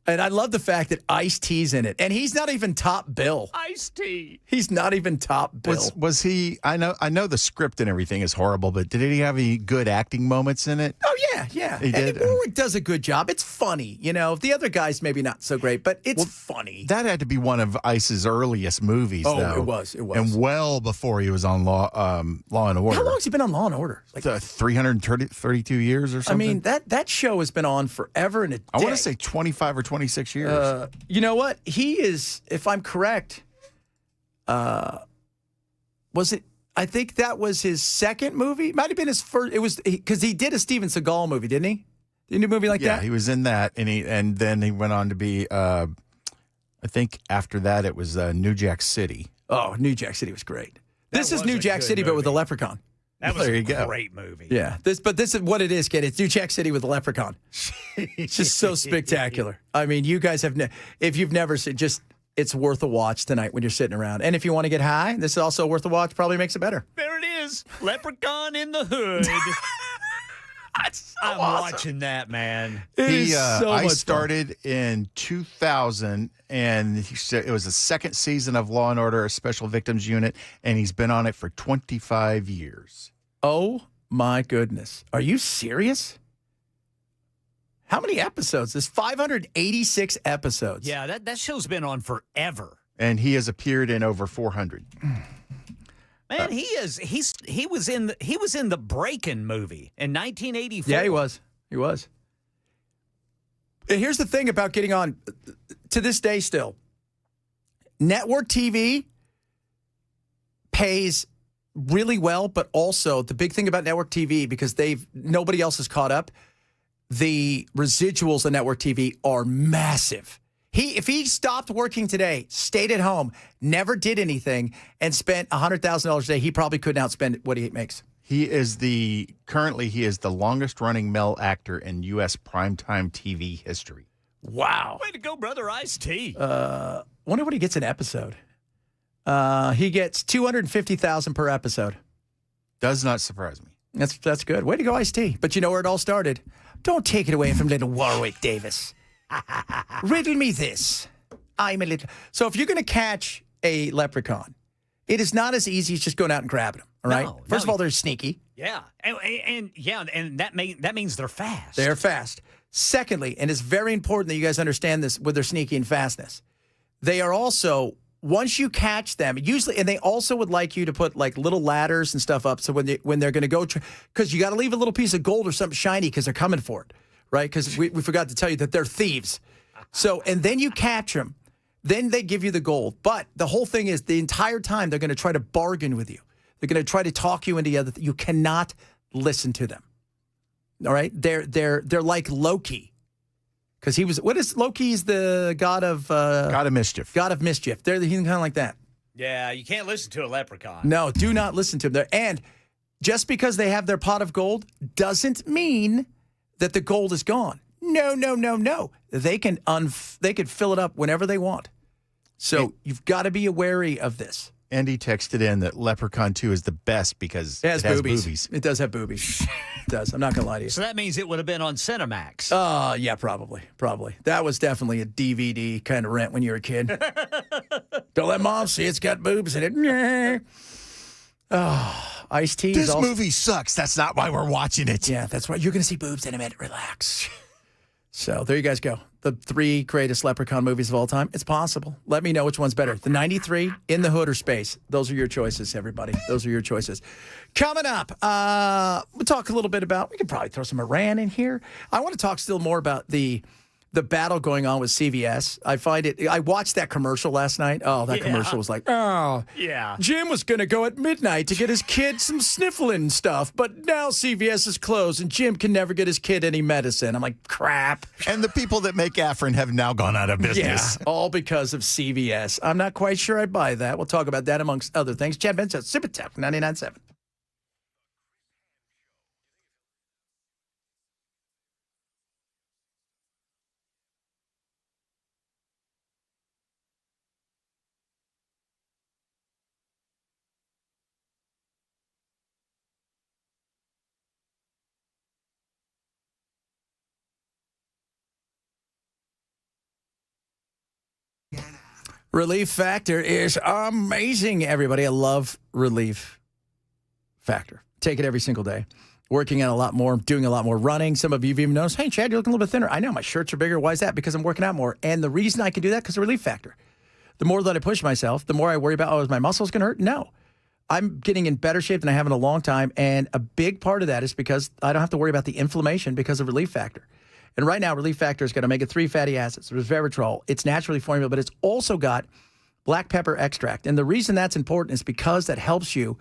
And I love the fact that Ice-T's in it. And he's not even top bill. Ice-T. He's not even top bill. Was he, I know the script and everything is horrible, but did he have any good acting moments in it? Oh, yeah. He did? And Warwick does a good job. It's funny. You know, the other guys maybe not so great, but it's funny. That had to be one of Ice's earliest movies, though. Oh, it was. And well before he was on Law and Order. How long has he been on Law and Order? Like 332 years or something? I mean, that show has been on forever and a day. I want to say 25 or 26 years. You know what? He is, if I'm correct, was it? I think that was his second movie. Might have been his first. It was because he did a Steven Seagal movie, didn't he? Did he do a movie like that? Yeah, he was in that, and then he went on to be. I think after that it was New Jack City. Oh, New Jack City was great. This is was New a Jack good City, but with a movie. leprechaun. That was There a you go. great movie. Yeah, this is what it is, kid. It's New Jack City with a leprechaun. It's just so spectacular. I mean, you guys have, if you've never seen, it's worth a watch tonight when you're sitting around. And if you want to get high, this is also worth a watch. Probably makes it better. There it is. Leprechaun in the Hood. I'm watching that, man. It is so I much started in 2000, and he said it was the second season of Law and Order, a Special Victims Unit, and he's been on it for 25 years. Oh my goodness. Are you serious? How many episodes? There's 586 episodes. Yeah, that show's been on forever. And he has appeared in over 400. Man, he was in the Breakin' movie in 1984. Yeah, he was. He was. And here's the thing about getting on to this day still. Network TV pays really well, but also the big thing about network TV, because nobody else has caught up, the residuals on network TV are massive. If he stopped working today, stayed at home, never did anything, and spent $100,000 a day, he probably couldn't outspend what he makes. Currently he is the longest running male actor in U.S. primetime TV history. Wow. Way to go, brother Ice-T. Wonder what he gets an episode. He gets $250,000 per episode. Does not surprise me. That's good. Way to go, Ice-T. But you know where it all started? Don't take it away from little Warwick Davis. Riddle me this. I'm a little... So if you're going to catch a leprechaun, it is not as easy as just going out and grabbing them, all right? First of all, they're sneaky. Yeah. And that means they're fast. They're fast. Secondly, and it's very important that you guys understand this with their sneaky and fastness, they are also... Once you catch them, usually, and they also would like you to put like little ladders and stuff up. So when they're going to go, because you got to leave a little piece of gold or something shiny because they're coming for it, right? Because we forgot to tell you that they're thieves. So, and then you capture them, then they give you the gold. But the whole thing is the entire time they're going to try to bargain with you. They're going to try to talk you into the other. You cannot listen to them. All right, they're like Loki. Because what is Loki? He's the god of mischief. God of mischief. He's kind of like that. Yeah, you can't listen to a leprechaun. No, do not listen to them. And just because they have their pot of gold doesn't mean that the gold is gone. No. They can fill it up whenever they want. So you've got to be wary of this. Andy texted in that Leprechaun 2 is the best because it has boobies. It does have boobies. It does. I'm not going to lie to you. So that means it would have been on Cinemax. Yeah, probably. That was definitely a DVD kind of rent when you were a kid. Don't let mom see it's got boobs in it. Ice-T. This movie sucks. That's not why we're watching it. Yeah, that's right. You're going to see boobs in a minute. Relax. So there you guys go. The 3 greatest Leprechaun movies of all time. It's possible. Let me know which one's better. The 93, In the Hood, or Space. Those are your choices, everybody. Those are your choices. Coming up, we'll talk a little bit about, we could probably throw some Iran in here. I want to talk still more about the battle going on with CVS. I watched that commercial last night. Oh, that commercial was like, yeah. Jim was going to go at midnight to get his kid some sniffling stuff, but now CVS is closed and Jim can never get his kid any medicine. I'm like, crap. And the people that make Afrin have now gone out of business. Yeah, all because of CVS. I'm not quite sure I buy that. We'll talk about that amongst other things. Chad Benson, Sip It Tap, 99.7. Relief Factor is amazing, everybody. I love Relief Factor. Take it every single day. Working out a lot more, doing a lot more running. Some of you have even noticed, hey, Chad, you're looking a little bit thinner. I know, my shirts are bigger. Why is that? Because I'm working out more. And the reason I can do that, because of Relief Factor. The more that I push myself, the more I worry about, is my muscles going to hurt? No. I'm getting in better shape than I have in a long time. And a big part of that is because I don't have to worry about the inflammation because of Relief Factor. And right now, Relief Factor is going to make it 3 fatty acids. There's resveratrol. It's naturally formulated, but it's also got black pepper extract. And the reason that's important is because that helps you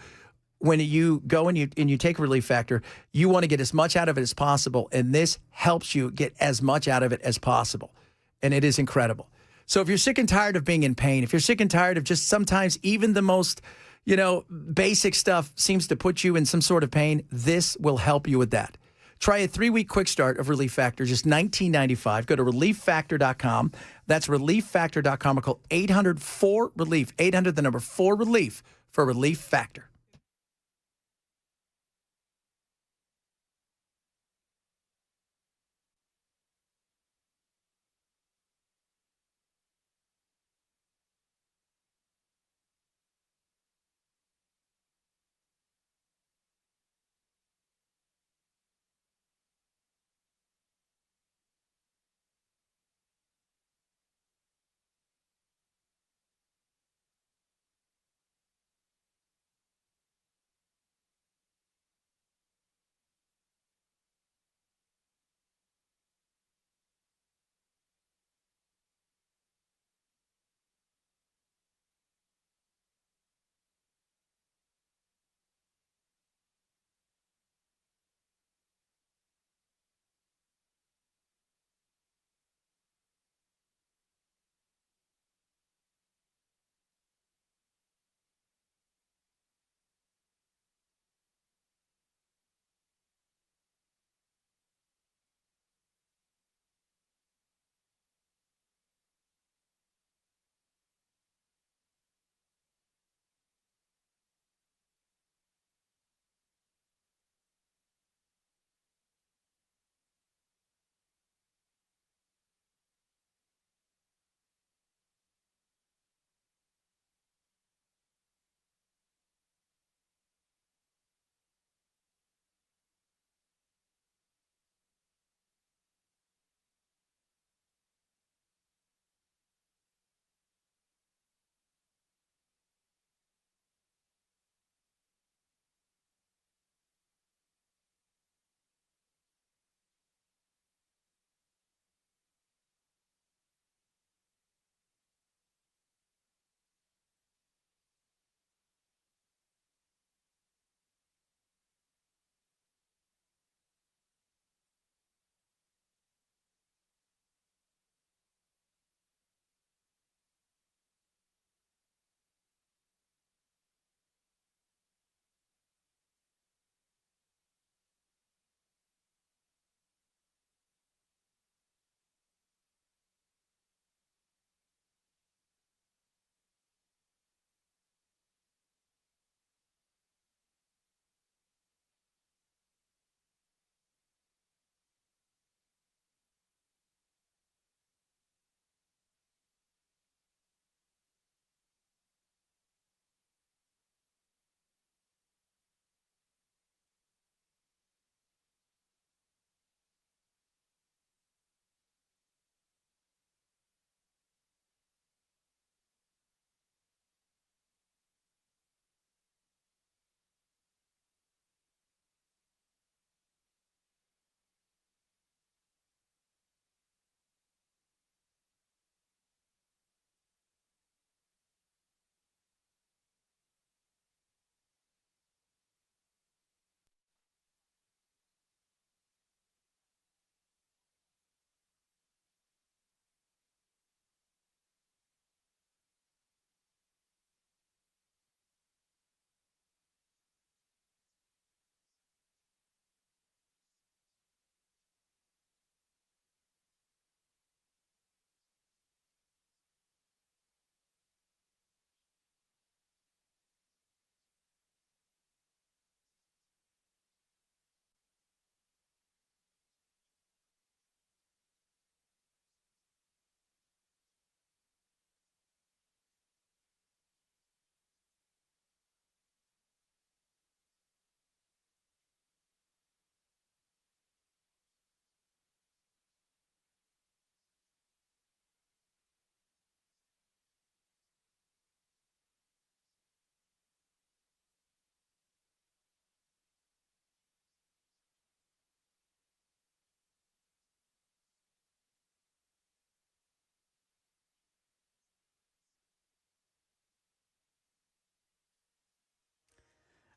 when you go and you take Relief Factor. You want to get as much out of it as possible, and this helps you get as much out of it as possible. And it is incredible. So if you're sick and tired of being in pain, if you're sick and tired of just sometimes even the most, basic stuff seems to put you in some sort of pain, this will help you with that. Try a 3-week quick start of Relief Factor, just $19.95. Go to ReliefFactor.com. That's ReliefFactor.com. Or call 800-4-RELIEF. 800, the number 4-RELIEF for Relief Factor.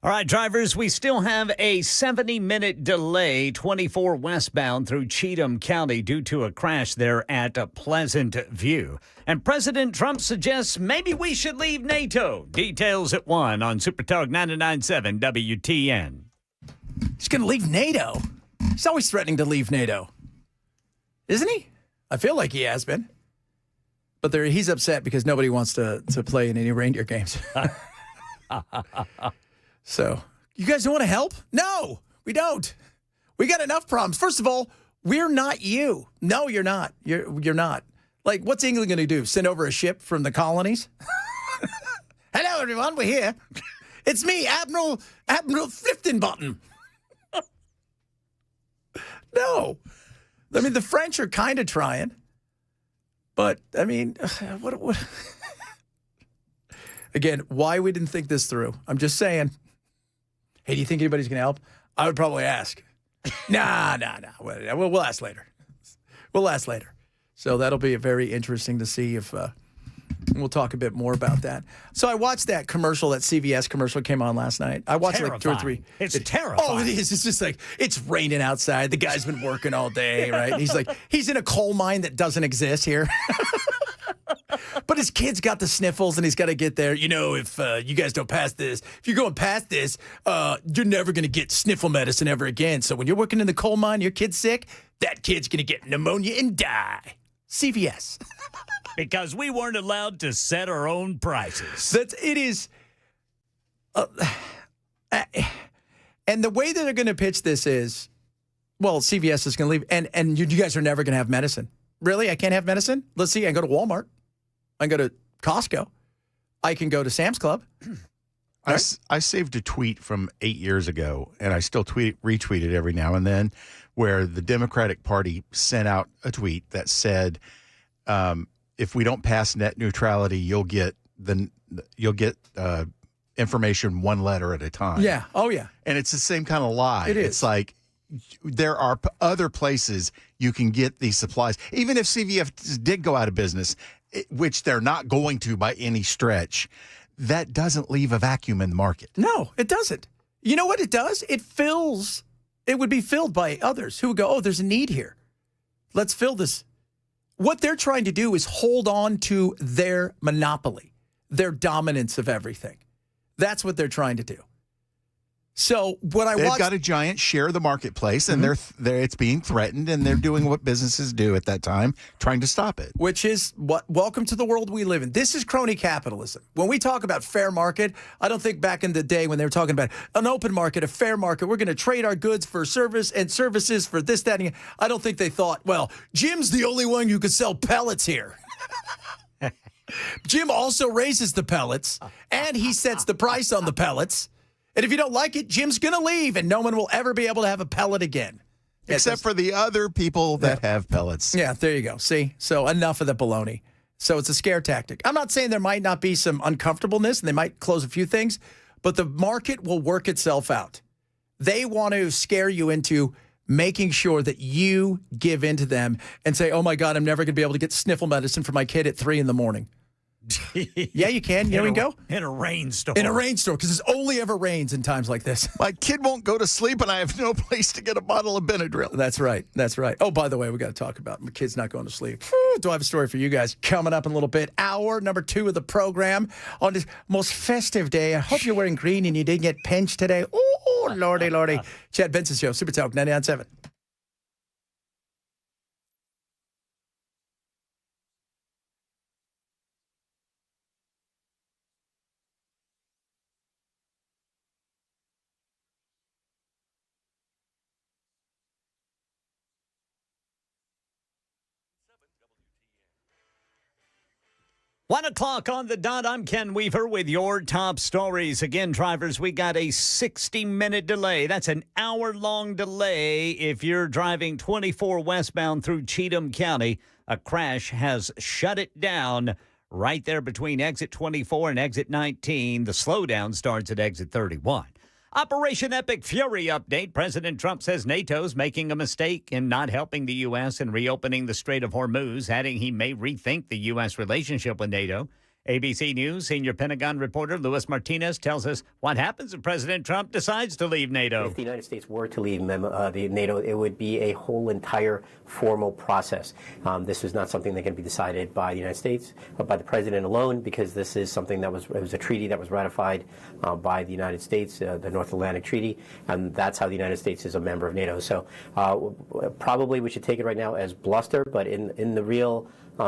All right, drivers, we still have a 70-minute delay, 24 westbound through Cheatham County due to a crash there at Pleasant View. And President Trump suggests maybe we should leave NATO. Details at 1 on Super Talk 99.7 WTN. He's going to leave NATO. He's always threatening to leave NATO. Isn't he? I feel like he has been. But he's upset because nobody wants to play in any reindeer games. So, you guys don't want to help? No, we don't. We got enough problems. First of all, we're not you. No, you're not. You're not. Like, what's England going to do? Send over a ship from the colonies? Hello, everyone. We're here. It's me, Admiral Fliftonbottom. No. I mean, the French are kind of trying. But, I mean, what? Again, why we didn't think this through. I'm just saying. Hey, do you think anybody's going to help? I would probably ask. Nah. We'll ask later. We'll ask later. So that'll be very interesting to see if we'll talk a bit more about that. So I watched that commercial, that CVS commercial came on last night. I watched like 2 or 3. It's terrifying. Oh, it is. It's just like, it's raining outside. The guy's been working all day, right? And he's in a coal mine that doesn't exist here. But his kid's got the sniffles, and he's got to get there. You know, if you guys don't pass this, if you're going past this, you're never going to get sniffle medicine ever again. So when you're working in the coal mine, your kid's sick, that kid's going to get pneumonia and die. CVS. Because we weren't allowed to set our own prices. It is. And the way that they're going to pitch this is, well, CVS is going to leave, and you guys are never going to have medicine. Really? I can't have medicine? Let's see. I can go to Walmart. I can go to Costco. I can go to Sam's Club. I saved a tweet from 8 years ago, and I still retweet it every now and then, where the Democratic Party sent out a tweet that said, if we don't pass net neutrality, you'll get information one letter at a time. Yeah. Oh, yeah. And it's the same kind of lie. It is. It's like there are other places you can get these supplies. Even if CVS did go out of business, which they're not going to by any stretch, that doesn't leave a vacuum in the market. No, it doesn't. You know what it does? It would be filled by others who would go, oh, there's a need here. Let's fill this. What they're trying to do is hold on to their monopoly, their dominance of everything. That's what they're trying to do. So what I watched, they've got a giant share of the marketplace, and it's being threatened, and they're doing what businesses do at that time, trying to stop it. Which is welcome to the world we live in. This is crony capitalism. When we talk about fair market, I don't think back in the day when they were talking about an open market, a fair market, we're going to trade our goods for service and services for this, that, and I don't think they thought, well, Jim's the only one who could sell pellets here. Jim also raises the pellets, and he sets the price on the pellets. And if you don't like it, Jim's going to leave, and no one will ever be able to have a pellet again. Except for the other people that have pellets. Yeah, there you go. See? So enough of the baloney. So it's a scare tactic. I'm not saying there might not be some uncomfortableness, and they might close a few things, but the market will work itself out. They want to scare you into making sure that you give in to them and say, oh, my God, I'm never going to be able to get sniffle medicine for my kid at 3 a.m. Yeah, you can. You know, we can go. In a rainstorm. In a rainstorm, because it only ever rains in times like this. My kid won't go to sleep, and I have no place to get a bottle of Benadryl. That's right. That's right. Oh, by the way, we got to talk about my kid's not going to sleep. Do I have a story for you guys coming up in a little bit? Hour number 2 of the program on this most festive day. I hope you're wearing green and you didn't get pinched today. Oh, lordy, lordy. Chad Benson Show, Super Talk 99.7. One o'clock on the dot. I'm Ken Weaver with your top stories. Again, drivers, we got a 60-minute delay. That's an hour-long delay if you're driving 24 westbound through Cheatham County. A crash has shut it down right there between exit 24 and exit 19. The slowdown starts at exit 31. Operation Epic Fury update. President Trump says NATO's making a mistake in not helping the U.S. in reopening the Strait of Hormuz, adding he may rethink the U.S. relationship with NATO ABC News senior Pentagon reporter Luis Martinez tells us what happens if President Trump decides to leave NATO. If the United States were to leave the NATO, it would be a whole entire formal process. This is not something that can be decided by the United States, but by the president alone, because this is something that was a treaty that was ratified by the United States, the North Atlantic Treaty, and that's how the United States is a member of NATO. So probably we should take it right now as bluster, but in the real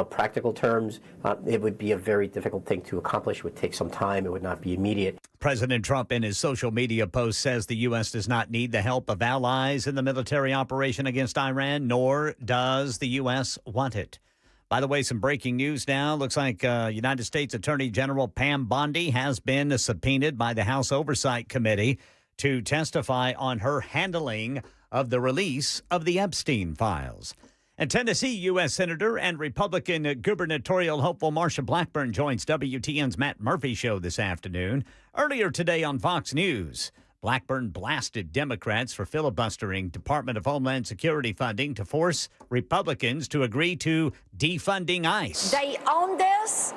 practical terms, it would be a very difficult thing to accomplish. It would take some time. It would not be immediate. President Trump in his social media post says the U.S. does not need the help of allies in the military operation against Iran, nor does the U.S. want it. By the way, some breaking news now. Looks like United States Attorney General Pam Bondi has been subpoenaed by the House Oversight Committee to testify on her handling of the release of the Epstein files. And Tennessee U.S. Senator and Republican gubernatorial hopeful Marsha Blackburn joins WTN's Matt Murphy show this afternoon. Earlier today on Fox News, Blackburn blasted Democrats for filibustering Department of Homeland Security funding to force Republicans to agree to defunding ICE. They own this.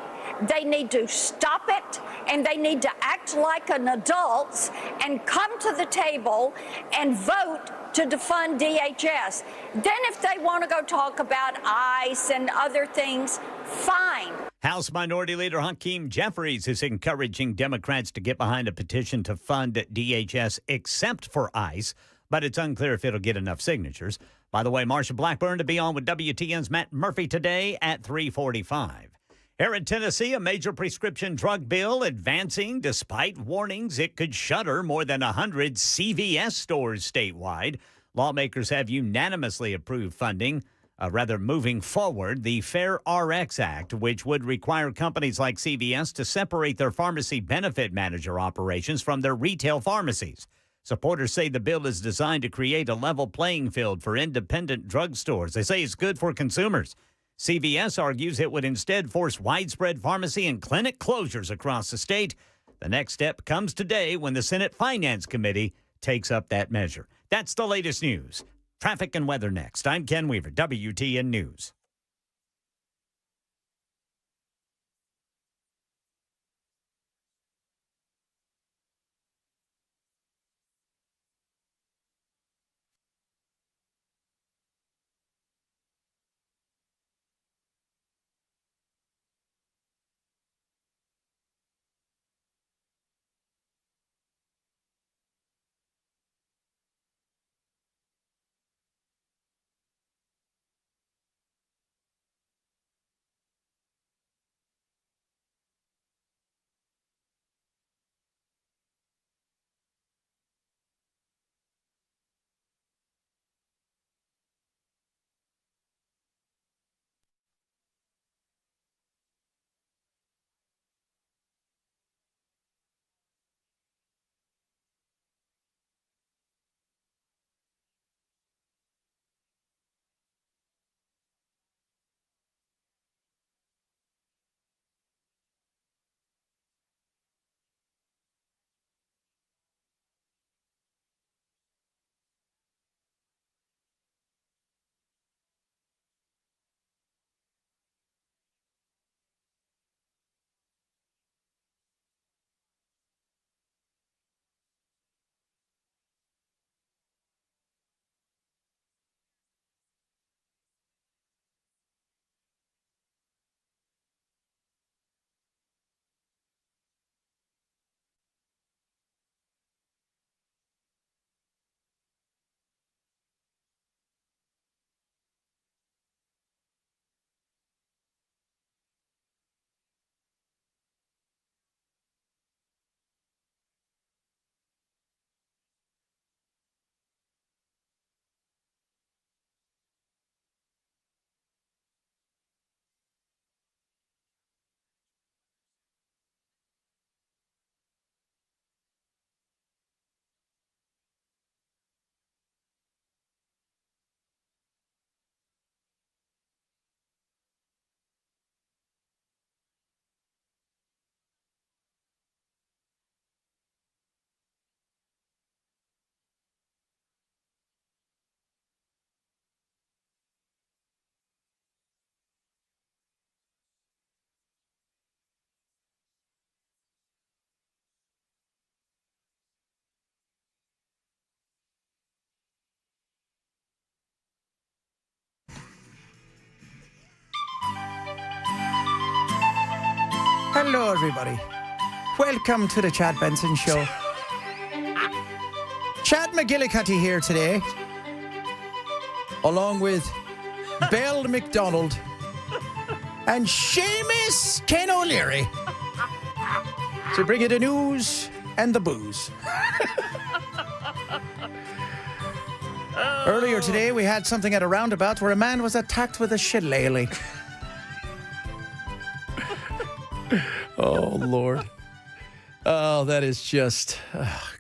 They need to stop it, and they need to act like an adult and come to the table and vote to defund DHS. Then if they want to go talk about ICE and other things, fine. House Minority Leader Hakeem Jeffries is encouraging Democrats to get behind a petition to fund DHS except for ICE, but it's unclear if it'll get enough signatures. By the way, Marsha Blackburn to be on with WTN's Matt Murphy today at 3:45. Here in Tennessee, a major prescription drug bill advancing despite warnings it could shutter more than 100 CVS stores statewide. Lawmakers have unanimously approved funding, moving forward, the Fair RX Act, which would require companies like CVS to separate their pharmacy benefit manager operations from their retail pharmacies. Supporters say the bill is designed to create a level playing field for independent drugstores. They say it's good for consumers. CVS argues it would instead force widespread pharmacy and clinic closures across the state. The next step comes today when the Senate Finance Committee takes up that measure. That's the latest news. Traffic and weather next. I'm Ken Weaver, WTN News. Hello, everybody. Welcome to the Chad Benson Show. Chad McGillicuddy here today, along with Belle McDonald and Seamus Ken O'Leary, to bring you the news and the booze. Earlier today, we had something at a roundabout where a man was attacked with a shillelagh. Oh, Lord. Oh, that is just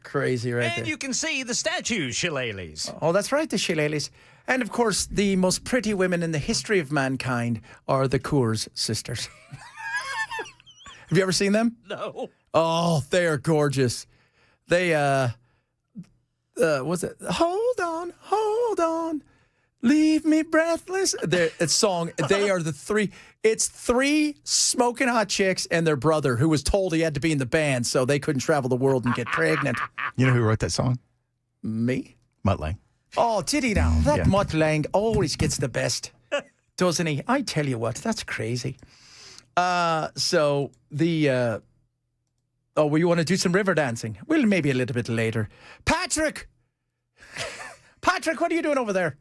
crazy right there. And you can see the statues, shillelaghs. Oh, that's right, the shillelaghs. And, of course, the most pretty women in the history of mankind are the Coors sisters. Have you ever seen them? No. Oh, they are gorgeous. They, what's it? Hold on, leave me breathless. It's song. They are the three. It's three smoking hot chicks and their brother, who was told he had to be in the band so they couldn't travel the world and get pregnant. You know who wrote that song? Me? Mutt Lange. Oh, did he now? That Mutt Lange always gets the best, doesn't he? I tell you what, that's crazy. So the. Oh, well, you want to do some river dancing? Well, maybe a little bit later. Patrick! Patrick, what are you doing over there?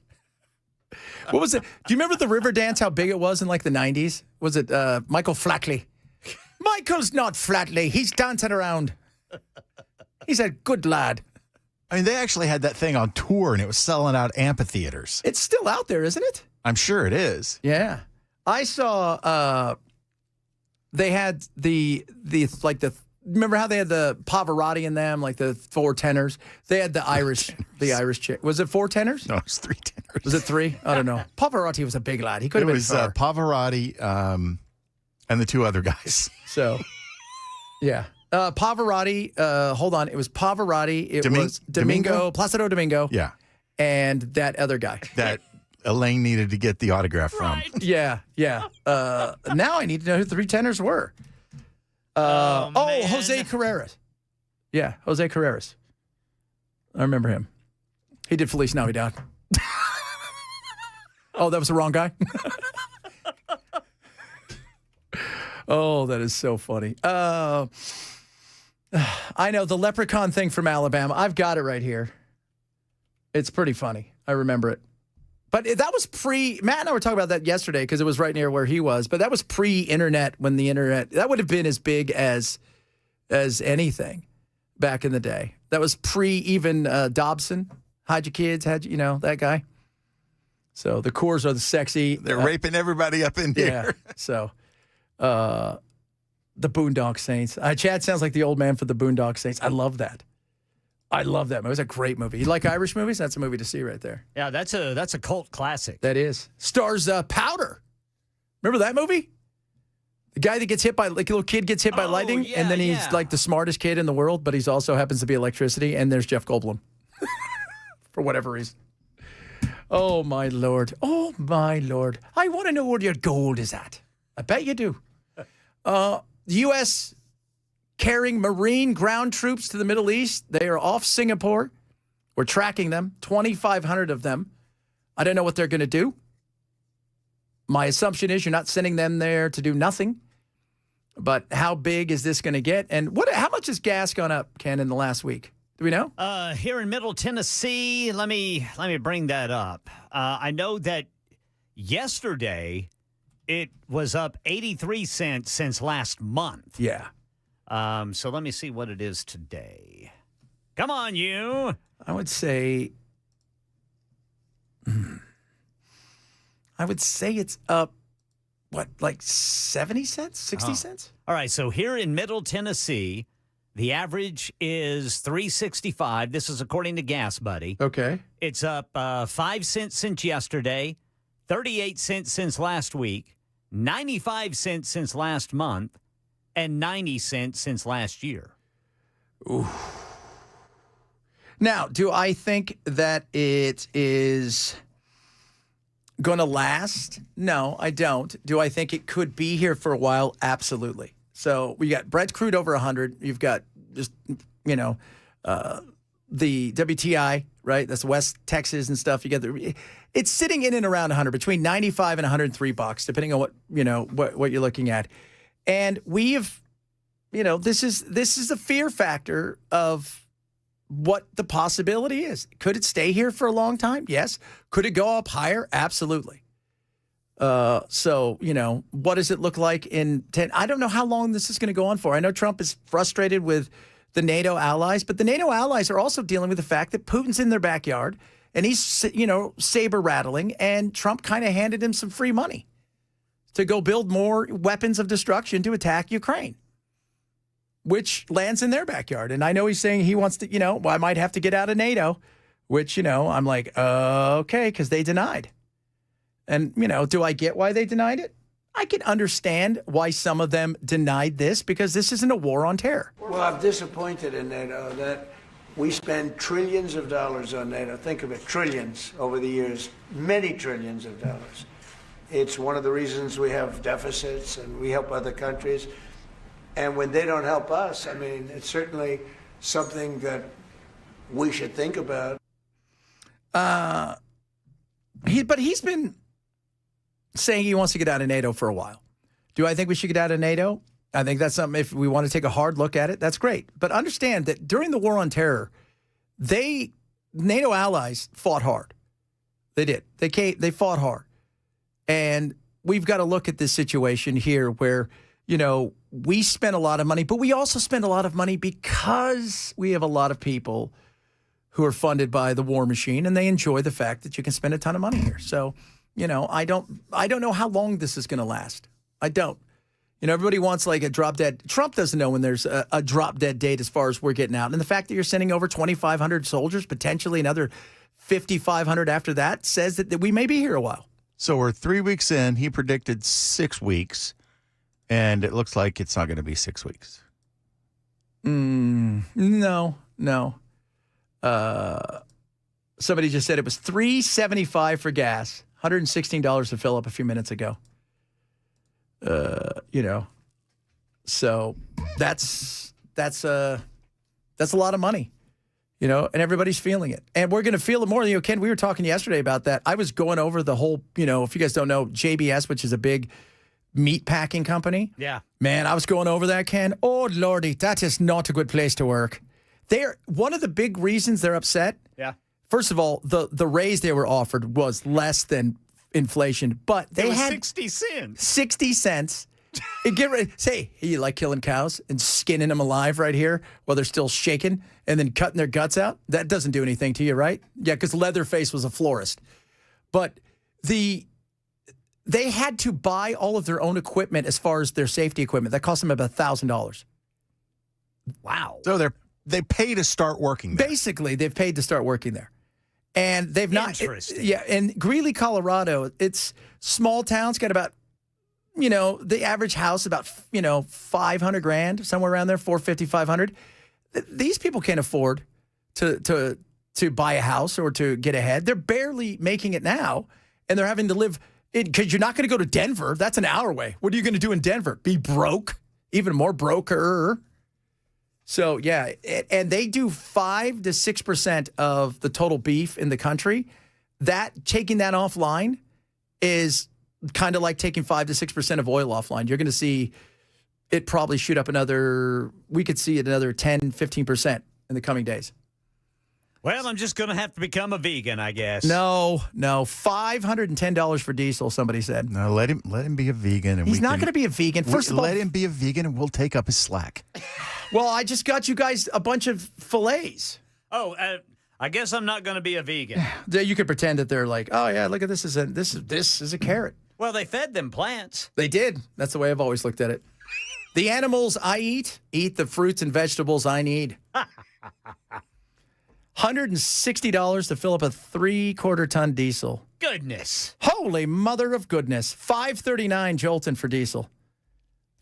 What was it? Do you remember the river dance, how big it was in like the 90s? Was it Michael Flatley? Michael's not Flatley. He's dancing around. He's a good lad. I mean, they actually had that thing on tour, and it was selling out amphitheaters. It's still out there, isn't it? I'm sure it is. Yeah. I saw they had remember how they had the Pavarotti in them, like the four tenors? They had the Irish chick. Was it four tenors? No, it was three tenors. Was it three? I don't know. Pavarotti was a big lad. He could have been far. Pavarotti and the two other guys. So, yeah. Pavarotti, hold on. It was Pavarotti. It was Domingo, Placido Domingo. Yeah. And that other guy. That Elaine needed to get the autograph from. Yeah, yeah. Now I need to know who the three tenors were. Jose Carreras. Yeah, Jose Carreras. I remember him. He did Feliz Navidad. Oh, that was the wrong guy? Oh, that is so funny. I know, the leprechaun thing from Alabama. I've got it right here. It's pretty funny. I remember it. But that was Matt and I were talking about that yesterday because it was right near where he was. But that was pre-internet, when the internet, that would have been as big as anything back in the day. That was even Dobson. Hide your kids, that guy. So the Coors are the sexy. They're raping everybody up in here. Yeah. So the Boondock Saints. Chad sounds like the old man for the Boondock Saints. I love that. I love that movie. It's a great movie. You like Irish movies? That's a movie to see right there. Yeah, that's a cult classic. That is. Stars Powder. Remember that movie? The guy that gets hit by, like a little kid gets hit by lightning, and then he's like the smartest kid in the world, but he's also happens to be electricity, and there's Jeff Goldblum. For whatever reason. Oh, my Lord. Oh, my Lord. I want to know where your gold is at. I bet you do. The U.S. carrying Marine ground troops to the Middle East. They are off Singapore. We're tracking them, 2,500 of them. I don't know what they're going to do. My assumption is you're not sending them there to do nothing. But how big is this going to get? And how much has gas gone up, Ken, in the last week? Do we know? Here in Middle Tennessee, let me bring that up. I know that yesterday it was up 83 cents since last month. Yeah. So let me see what it is today. Come on, you. I would say it's up, like 70 cents, 60 cents? All right, so here in Middle Tennessee, the average is $3.65. This is according to Gas Buddy. Okay. It's up 5 cents since yesterday, 38 cents since last week, 95 cents since last month, and 90 cents since last year. Ooh. Now, do I think that it is going to last? No, I don't. Do I think it could be here for a while? Absolutely. So we got Brent crude over 100. You've got just, the WTI, right? That's West Texas and stuff. You get it's sitting in and around 100, between 95 and $103, depending on what you're looking at. And we've this is a fear factor of what the possibility is. Could it stay here for a long time? Yes. Could it go up higher? Absolutely. So, what does it look like in 10? I don't know how long this is going to go on for. I know Trump is frustrated with the NATO allies, but the NATO allies are also dealing with the fact that Putin's in their backyard and he's, saber rattling, and Trump kind of handed him some free money to go build more weapons of destruction to attack Ukraine, which lands in their backyard. And I know he's saying he wants to, I might have to get out of NATO, which, I'm like, okay, because they denied. And, do I get why they denied it? I can understand why some of them denied this, because this isn't a war on terror. Well, I'm disappointed in NATO that we spend trillions of dollars on NATO. Think of it, trillions over the years, many trillions of dollars. It's one of the reasons we have deficits and we help other countries. And when they don't help us, it's certainly something that we should think about. But he's been saying he wants to get out of NATO for a while. Do I think we should get out of NATO? I think that's something, if we want to take a hard look at it, that's great. But understand that during the war on terror, NATO allies fought hard. They did. They fought hard. And we've got to look at this situation here where, we spend a lot of money, but we also spend a lot of money because we have a lot of people who are funded by the war machine, and they enjoy the fact that you can spend a ton of money here. So, I don't know how long this is going to last. I don't. Everybody wants like a drop dead. Trump doesn't know when there's a drop dead date as far as we're getting out. And the fact that you're sending over 2,500 soldiers, potentially another 5,500 after that, says that we may be here a while. So we're 3 weeks in. He predicted 6 weeks, and it looks like it's not going to be 6 weeks. No. Somebody just said it was $3.75 for gas, $116 to fill up a few minutes ago. So that's a lot of money, and everybody's feeling it, and we're going to feel it more. Ken, we were talking yesterday about that. I was going over the whole, if you guys don't know, JBS, which is a big meat packing company. Yeah, man, I was going over that, Ken. Oh Lordy, that is not a good place to work. They're one of the big reasons they're upset. Yeah. First of all, the raise they were offered was less than inflation, but they had 60 cents. 60 cents. And get ready. Say, hey, you like killing cows and skinning them alive right here while they're still shaking and then cutting their guts out? That doesn't do anything to you, right? Yeah, because Leatherface was a florist. But they had to buy all of their own equipment as far as their safety equipment. That cost them about $1,000. Wow. So they pay to start working there. Basically, they've paid to start working there. And they've not. Interesting. In Greeley, Colorado, it's small town. It's got about, the average house about, $500,000, somewhere around there, $450,000, $500,000. These people can't afford to buy a house or to get ahead. They're barely making it now, and they're having to live because you're not going to go to Denver. That's an hour away. What are you going to do in Denver? Be broke? Even more broker. So, yeah, and they do 5 to 6% of the total beef in the country. Taking that offline is kind of like taking 5 to 6% of oil offline. You're going to see it probably shoot up we could see it another 10, 15% in the coming days. Well, I'm just going to have to become a vegan, I guess. No, $510 for diesel, somebody said. No, let him be a vegan. And He's not going to be a vegan. First of all, let him be a vegan, and we'll take up his slack. Well, I just got you guys a bunch of fillets. Oh, I guess I'm not going to be a vegan. You could pretend that they're like, oh yeah, look at this. This is a carrot. Well, they fed them plants. They did. That's the way I've always looked at it. The animals I eat the fruits and vegetables I need. $160 to fill up a 3/4 ton diesel. Goodness. Holy mother of goodness. $5.39 Jolton for diesel.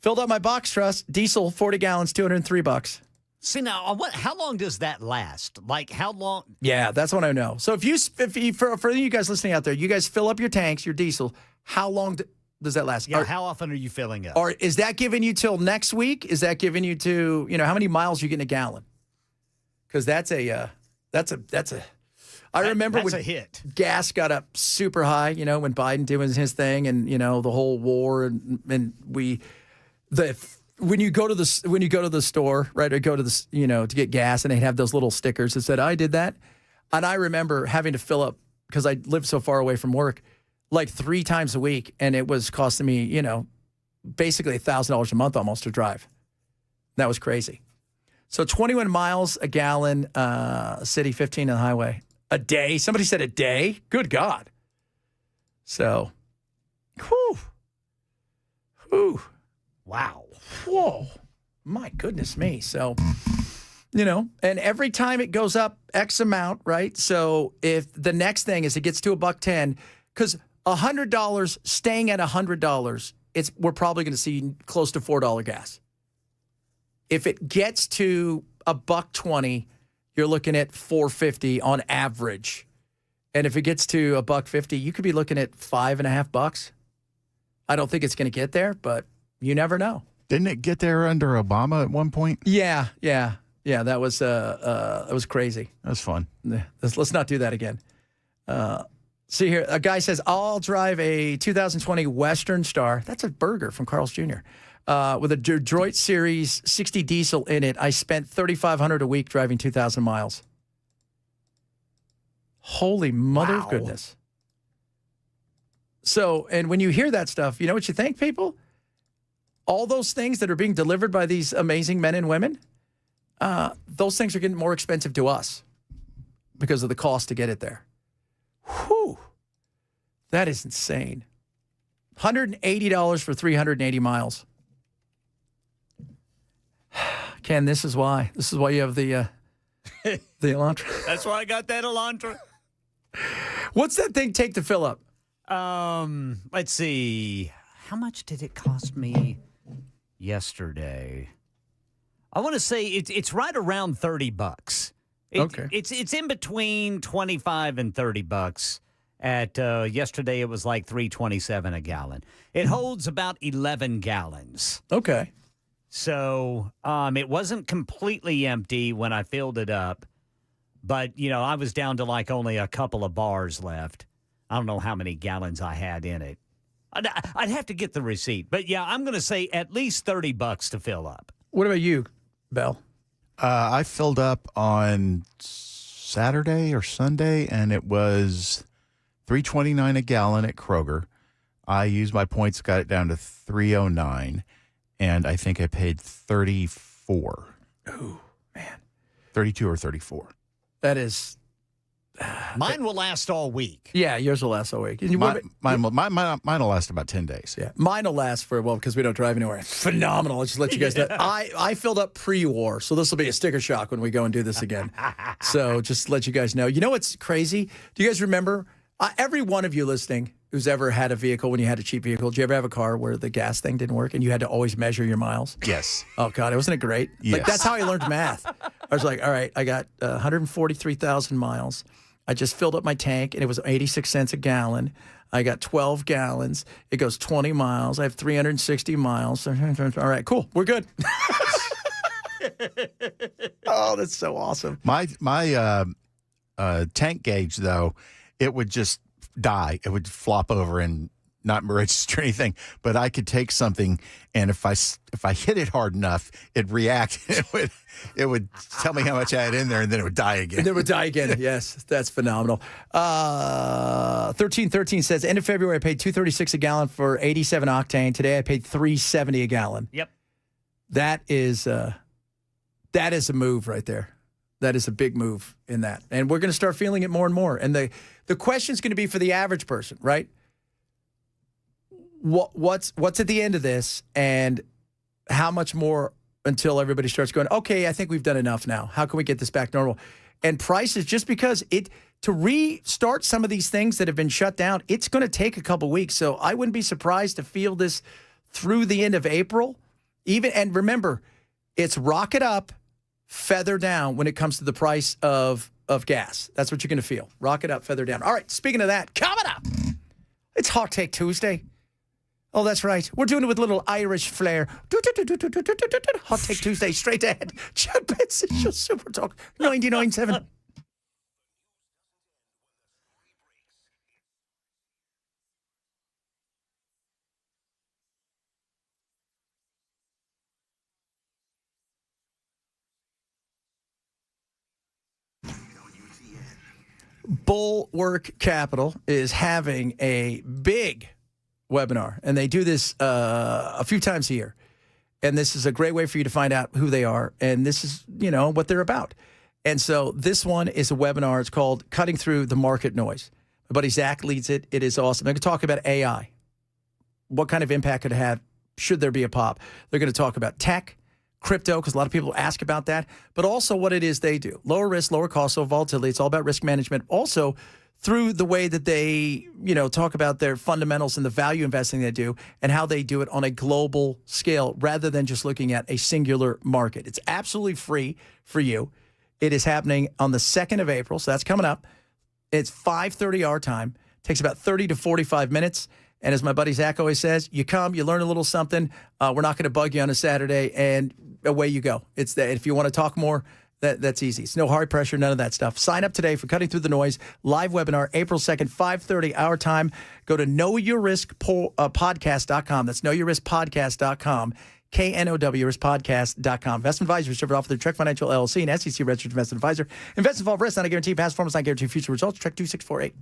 Filled up my box truss. Diesel, 40 gallons, $203. See, now, how long does that last? Like, how long? Yeah, that's what I know. So if you for you guys listening out there, you guys fill up your tanks, your diesel, how long does that last? Yeah, how often are you filling up? Or is that giving you till next week? Is that giving you to, how many miles you get in a gallon? Because that's a I remember that's when a hit. Gas got up super high, when Biden doing his thing and, the whole war and when you go to the store, right, or go to the, to get gas, and they have those little stickers that said, I did that. And I remember having to fill up, because I lived so far away from work, like 3 times a week. And it was costing me, basically $1,000 a month almost to drive. That was crazy. So 21 miles a gallon, city, 15 on the highway. A day. Somebody said a day. Good God. So, whew. Wow. Whoa. My goodness me. So, and every time it goes up X amount, right? So if the next thing is it gets to $1.10, because $100 staying at $100, we're probably going to see close to $4 gas. If it gets to $1.20, you're looking at $4.50 on average. And if it gets to $1.50, you could be looking at $5.50. I don't think it's going to get there, but you never know. Didn't it get there under Obama at one point? Yeah. That was crazy. That was fun. Let's not do that again. See here, a guy says, I'll drive a 2020 Western Star. That's a burger from Carl's Jr. With a Detroit Series 60 diesel in it. I spent $3,500 a week driving 2,000 miles. Holy mother of goodness. So, and when you hear that stuff, you know what you think, people? All those things that are being delivered by these amazing men and women, those things are getting more expensive to us because of the cost to get it there. Whew. That is insane. $180 for 380 miles. Ken, this is why. This is why you have the Elantra. That's why I got that Elantra. What's that thing take to fill up? Let's see. How much did it cost me yesterday? I want to say it's right around $30. Okay. It's in between $25 and $30. At yesterday, it was like $3.27 a gallon. It holds about 11 gallons. Okay. So it wasn't completely empty when I filled it up, but I was down to like only a couple of bars left. I don't know how many gallons I had in it. I'd have to get the receipt, but yeah, I'm going to say at least $30 to fill up. What about you, Bell? I filled up on Saturday or Sunday, and it was $3.29 a gallon at Kroger. I used my points, got it down to $3.09, and I think I paid $34. Oh man, 32 or 34. That is. Mine will last all week. Yeah, yours will last all week. Mine will last about 10 days. Yeah, mine will last for, because we don't drive anywhere. Phenomenal. I'll just let you guys know. I filled up pre-war, so this will be a sticker shock when we go and do this again. So just let you guys know. You know what's crazy? Do you guys remember, every one of you listening who's ever had a vehicle, when you had a cheap vehicle, did you ever have a car where the gas thing didn't work and you had to always measure your miles? Yes. Oh, God, wasn't it great? Yes. Like, that's how I learned math. I was like, all right, I got 143,000 miles. I just filled up my tank, and it was 86 cents a gallon. I got 12 gallons. It goes 20 miles. I have 360 miles. All right, cool. We're good. Oh, that's so awesome. My tank gauge, though, it would just die. It would flop over and not register anything. But I could take something, and if I hit it hard enough, it'd react. It would tell me how much I had in there, and then it would die again. And then it would die again. Yes, that's phenomenal. 1313 says, end of February, I paid $2.36 a gallon for 87 octane. Today, I paid $3.70 a gallon. Yep. That is a move right there. That is a big move in that. And we're going to start feeling it more and more. And the question's going to be for the average person, right? What's at the end of this, and how much more until everybody starts going, okay, I think we've done enough now. How can we get this back normal? And prices, just because to restart some of these things that have been shut down, it's going to take a couple weeks. So I wouldn't be surprised to feel this through the end of April. And remember, it's rocket up, feather down when it comes to the price of gas. That's what you're going to feel. Rocket up, feather down. All right, speaking of that, coming up, it's Hot Take Tuesday. Oh, that's right. We're doing it with a little Irish flair. Hot Take Tuesday, straight ahead. Chad Benson, Show Super Talk 99.7. Bulwark Capital is having a big webinar, and they do this a few times a year. And this is a great way for you to find out who they are, and this is, what they're about. And so this one is a webinar. It's called Cutting Through the Market Noise. My buddy Zach leads it. It is awesome. They're going to talk about AI. What kind of impact could it have? Should there be a pop? They're going to talk about tech, crypto, because a lot of people ask about that, but also what it is they do. Lower risk, lower cost, so volatility. It's all about risk management. Also, through the way that they, talk about their fundamentals and the value investing they do and how they do it on a global scale rather than just looking at a singular market. It's absolutely free for you. It is happening on the 2nd of April, so that's coming up. It's 5:30 our time. Takes about 30 to 45 minutes. And as my buddy Zach always says, you come, you learn a little something. We're not going to bug you on a Saturday, and away you go. It's that. If you want to talk more, that's easy. It's no hard pressure, none of that stuff. Sign up today for Cutting Through the Noise live webinar, April 2nd, 5:30 our time. Go to knowyourriskpodcast.com. That's knowyourriskpodcast.com. KNOW-riskpodcast.com. Investment advisors served off through Trek Financial LLC, an SEC registered investment advisor. Investments involve risk, not a guarantee. Past performance, not guarantee future results. Trek 2648.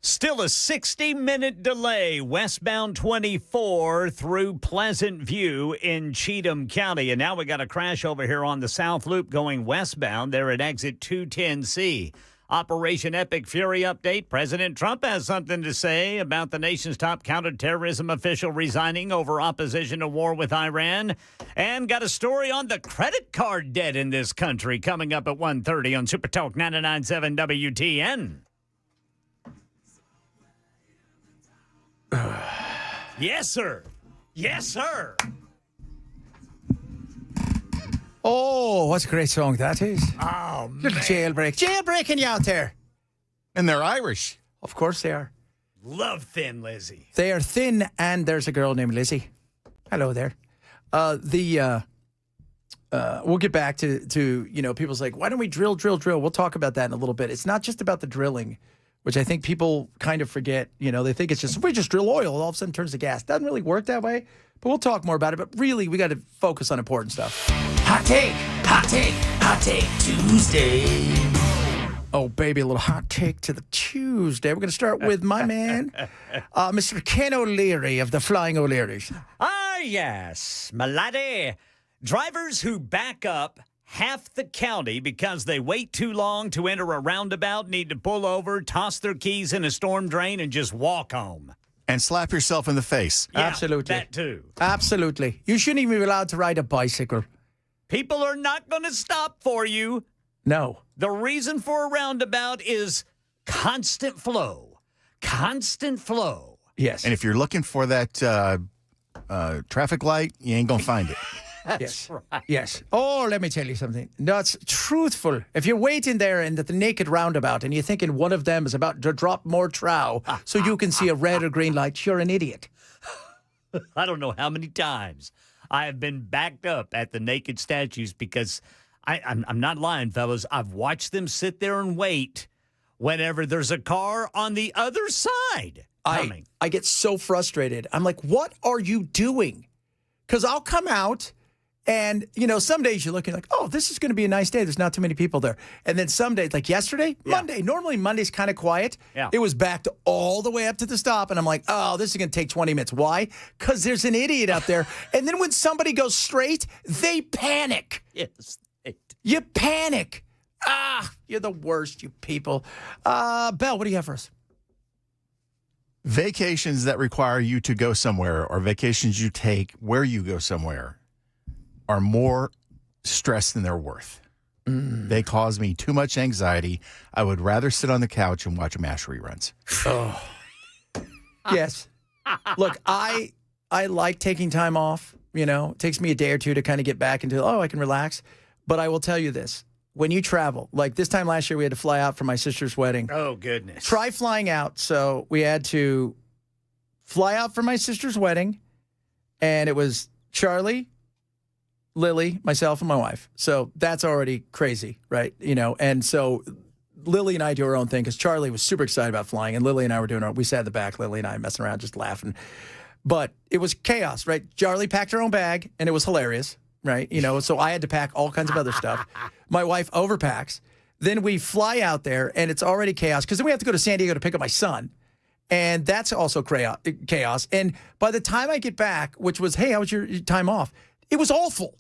Still a 60-minute delay westbound 24 through Pleasant View in Cheatham County. And now we got a crash over here on the South Loop going westbound there at exit 210C. Operation Epic Fury update. President Trump has something to say about the nation's top counterterrorism official resigning over opposition to war with Iran. And got a story on the credit card debt in this country coming up at 1:30 on Super Talk 99.7 WTN. Yes, sir. Yes, sir. Oh, what a great song that is. Oh, man. Little jailbreak. Jailbreaking you out there. And they're Irish. Of course they are. Love Thin Lizzy. They are thin, and there's a girl named Lizzie. Hello there. We'll get back to people's like, why don't we drill? We'll talk about that in a little bit. It's not just about the drilling, which I think people kind of forget. They think it's just, if we just drill oil, all of a sudden turns to gas. Doesn't really work that way, but we'll talk more about it. But really, we got to focus on important stuff. Hot take Tuesday. Oh, baby, a little hot take to the Tuesday. We're going to start with my man, Mr. Ken O'Leary of the Flying O'Learys. Ah, yes, my laddie. Drivers who back up half the county because they wait too long to enter a roundabout need to pull over, toss their keys in a storm drain, and just walk home. And slap yourself in the face. Yeah, Absolutely. that too. Absolutely. You shouldn't even be allowed to ride a bicycle. People are not going to stop for you. No. The reason for a roundabout is constant flow. Constant flow. Yes. And if you're looking for that traffic light, you ain't going to find it. Yes. Right. Yes. Oh, let me tell you something. That's truthful. If you're waiting there in the naked roundabout and you're thinking one of them is about to drop more trow so you can see a red or green light, you're an idiot. I don't know how many times I have been backed up at the naked statues because I'm not lying, fellas. I've watched them sit there and wait whenever there's a car on the other side coming. I get so frustrated. I'm like, what are you doing? Because I'll come out. And, some days you're looking like, oh, this is going to be a nice day. There's not too many people there. And then some days, like yesterday, Monday. Normally Monday's kind of quiet. Yeah. It was backed all the way up to the stop. And I'm like, oh, this is going to take 20 minutes. Why? Because there's an idiot out there. And then when somebody goes straight, they panic. Yes. You panic. You're the worst, you people. Belle, what do you have for us? Vacations that require you to go somewhere or vacations you take where you go somewhere are more stress than they're worth. They cause me too much anxiety. I would rather sit on the couch and watch MASH reruns. Oh. Yes. Look, I like taking time off. It takes me a day or two to kind of get back into, I can relax. But I will tell you this. When you travel, like this time last year, we had to fly out for my sister's wedding. Oh, goodness. Try flying out. So we had to fly out for my sister's wedding. And it was Charlie, Lily, myself, and my wife. So that's already crazy, right? And so Lily and I do our own thing because Charlie was super excited about flying, and Lily and I were doing we sat in the back, Lily and I messing around, just laughing. But it was chaos, right? Charlie packed her own bag, and it was hilarious, right? So I had to pack all kinds of other stuff. My wife overpacks. Then we fly out there, and it's already chaos because then we have to go to San Diego to pick up my son. And that's also chaos. And by the time I get back, which was, hey, how was your time off? It was awful.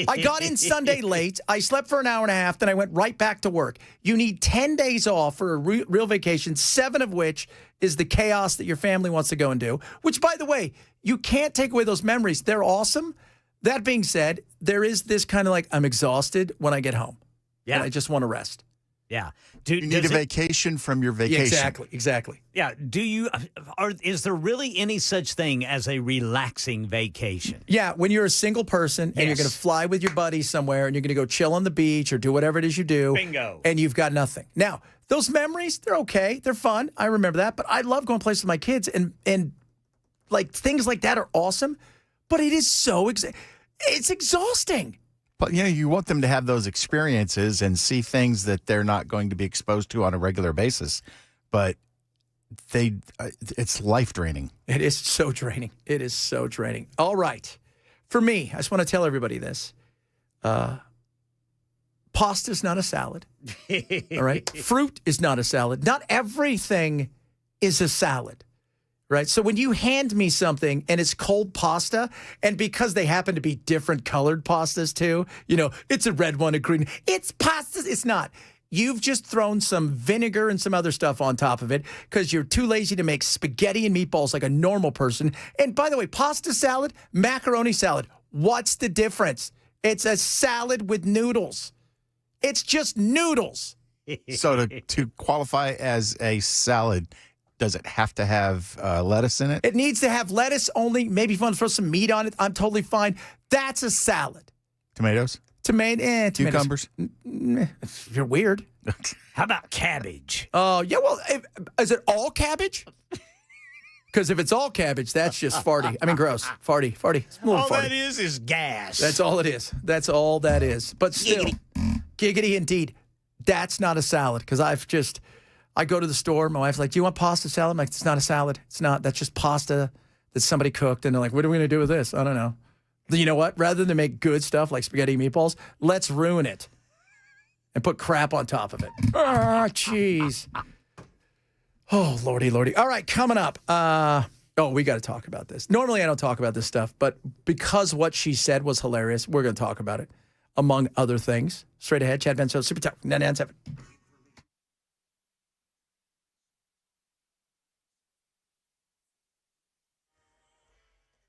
I got in Sunday late. I slept for an hour and a half. Then I went right back to work. You need 10 days off for a real vacation, 7 of which is the chaos that your family wants to go and do, which, by the way, you can't take away those memories. They're awesome. That being said, there is this kind of like, I'm exhausted when I get home. Yeah. And I just want to rest. Yeah. You need a vacation from your vacation. Yeah, exactly. Yeah. Is there really any such thing as a relaxing vacation? Yeah. When you're a single person and you're going to fly with your buddies somewhere and you're going to go chill on the beach or do whatever it is you do. Bingo. And you've got nothing. Now, those memories, they're okay. They're fun. I remember that. But I love going places with my kids. And like things like that are awesome. But it is it's exhausting. But, you want them to have those experiences and see things that they're not going to be exposed to on a regular basis. But it's life draining. It is so draining. It is so draining. All right. For me, I just want to tell everybody this. Pasta's not a salad. All right. Fruit is not a salad. Not everything is a salad. Right. So when you hand me something and it's cold pasta, and because they happen to be different colored pastas too, it's a red one, a green, it's pasta. It's not. You've just thrown some vinegar and some other stuff on top of it because you're too lazy to make spaghetti and meatballs like a normal person. And by the way, pasta salad, macaroni salad, what's the difference? It's a salad with noodles. It's just noodles. So to qualify as a salad, does it have to have lettuce in it? It needs to have lettuce only. Maybe if you want to throw some meat on it, I'm totally fine. That's a salad. Tomatoes? Tomatoes. Cucumbers? You're weird. How about cabbage? Oh, yeah, well, is it all cabbage? Because if it's all cabbage, that's just farty. I mean, gross. Farty. It's a little all farty. that is gas. That's all it is. That's all that is. But still, giggity indeed. That's not a salad because I go to the store. My wife's like, do you want pasta salad? I'm like, it's not a salad. It's not. That's just pasta that somebody cooked. And they're like, what are we going to do with this? I don't know. You know what? Rather than make good stuff like spaghetti and meatballs, let's ruin it. and put crap on top of it. Ah, jeez. Oh, lordy, lordy. All right, coming up. We got to talk about this. Normally, I don't talk about this stuff, but because what she said was hilarious, we're going to talk about it, among other things. Straight ahead, Chad BENSON, Super Talk 997.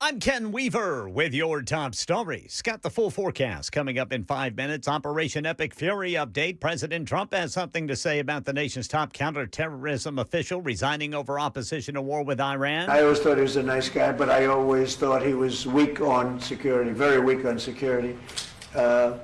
I'm Ken Weaver with your top stories. Got the full forecast coming up in 5 minutes. Operation Epic Fury update. President Trump has something to say about the nation's top counterterrorism official resigning over opposition to war with Iran. I always thought he was a nice guy, but I always thought he was weak on security, very weak on security. I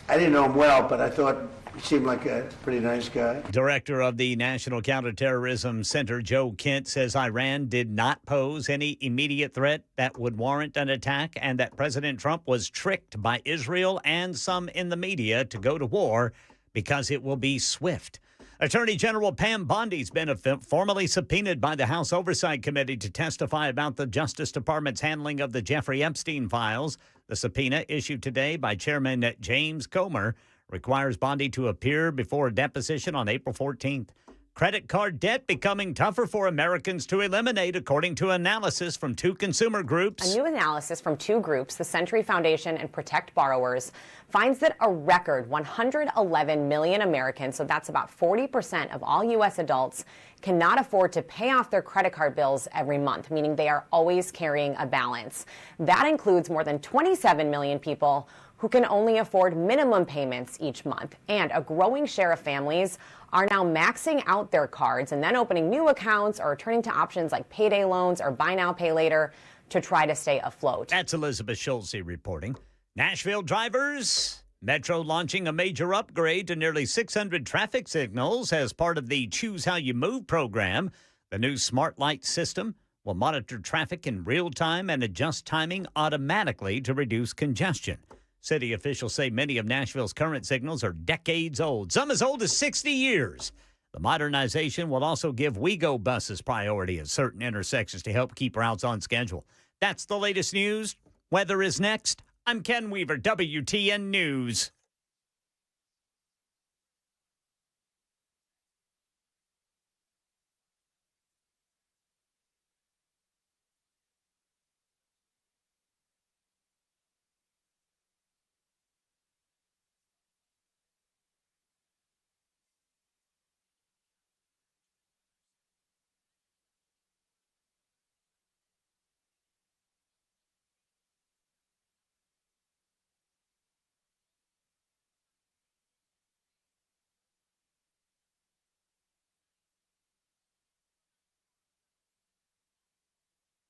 didn't know him well, but I thought he seemed like a pretty nice guy. Director of the National Counterterrorism Center, Joe Kent, says Iran did not pose any immediate threat that would warrant an attack and that President Trump was tricked by Israel and some in the media to go to war because it will be swift. Attorney General Pam Bondi's been formally subpoenaed by the House Oversight Committee to testify about the Justice Department's handling of the Jeffrey Epstein files. The subpoena, issued today by Chairman James Comer, requires Bondi to appear before a deposition on April 14th. Credit card debt becoming tougher for Americans to eliminate, according to analysis from two consumer groups. A new analysis from two groups, the Century Foundation and Protect Borrowers, finds that a record 111 million Americans, so that's about 40% of all U.S. adults, cannot afford to pay off their credit card bills every month, meaning they are always carrying a balance. That includes more than 27 million people who can only afford minimum payments each month. And a growing share of families are now maxing out their cards and then opening new accounts or turning to options like payday loans or buy now, pay later to try to stay afloat. That's Elizabeth Schulze reporting. Nashville drivers, Metro launching a major upgrade to nearly 600 traffic signals as part of the Choose How You Move program. The new smart light system will monitor traffic in real time and adjust timing automatically to reduce congestion. City officials say many of Nashville's current signals are decades old, some as old as 60 years. The modernization will also give WeGo buses priority at certain intersections to help keep routes on schedule. That's the latest news. Weather is next. I'm Ken Weaver, WTN News.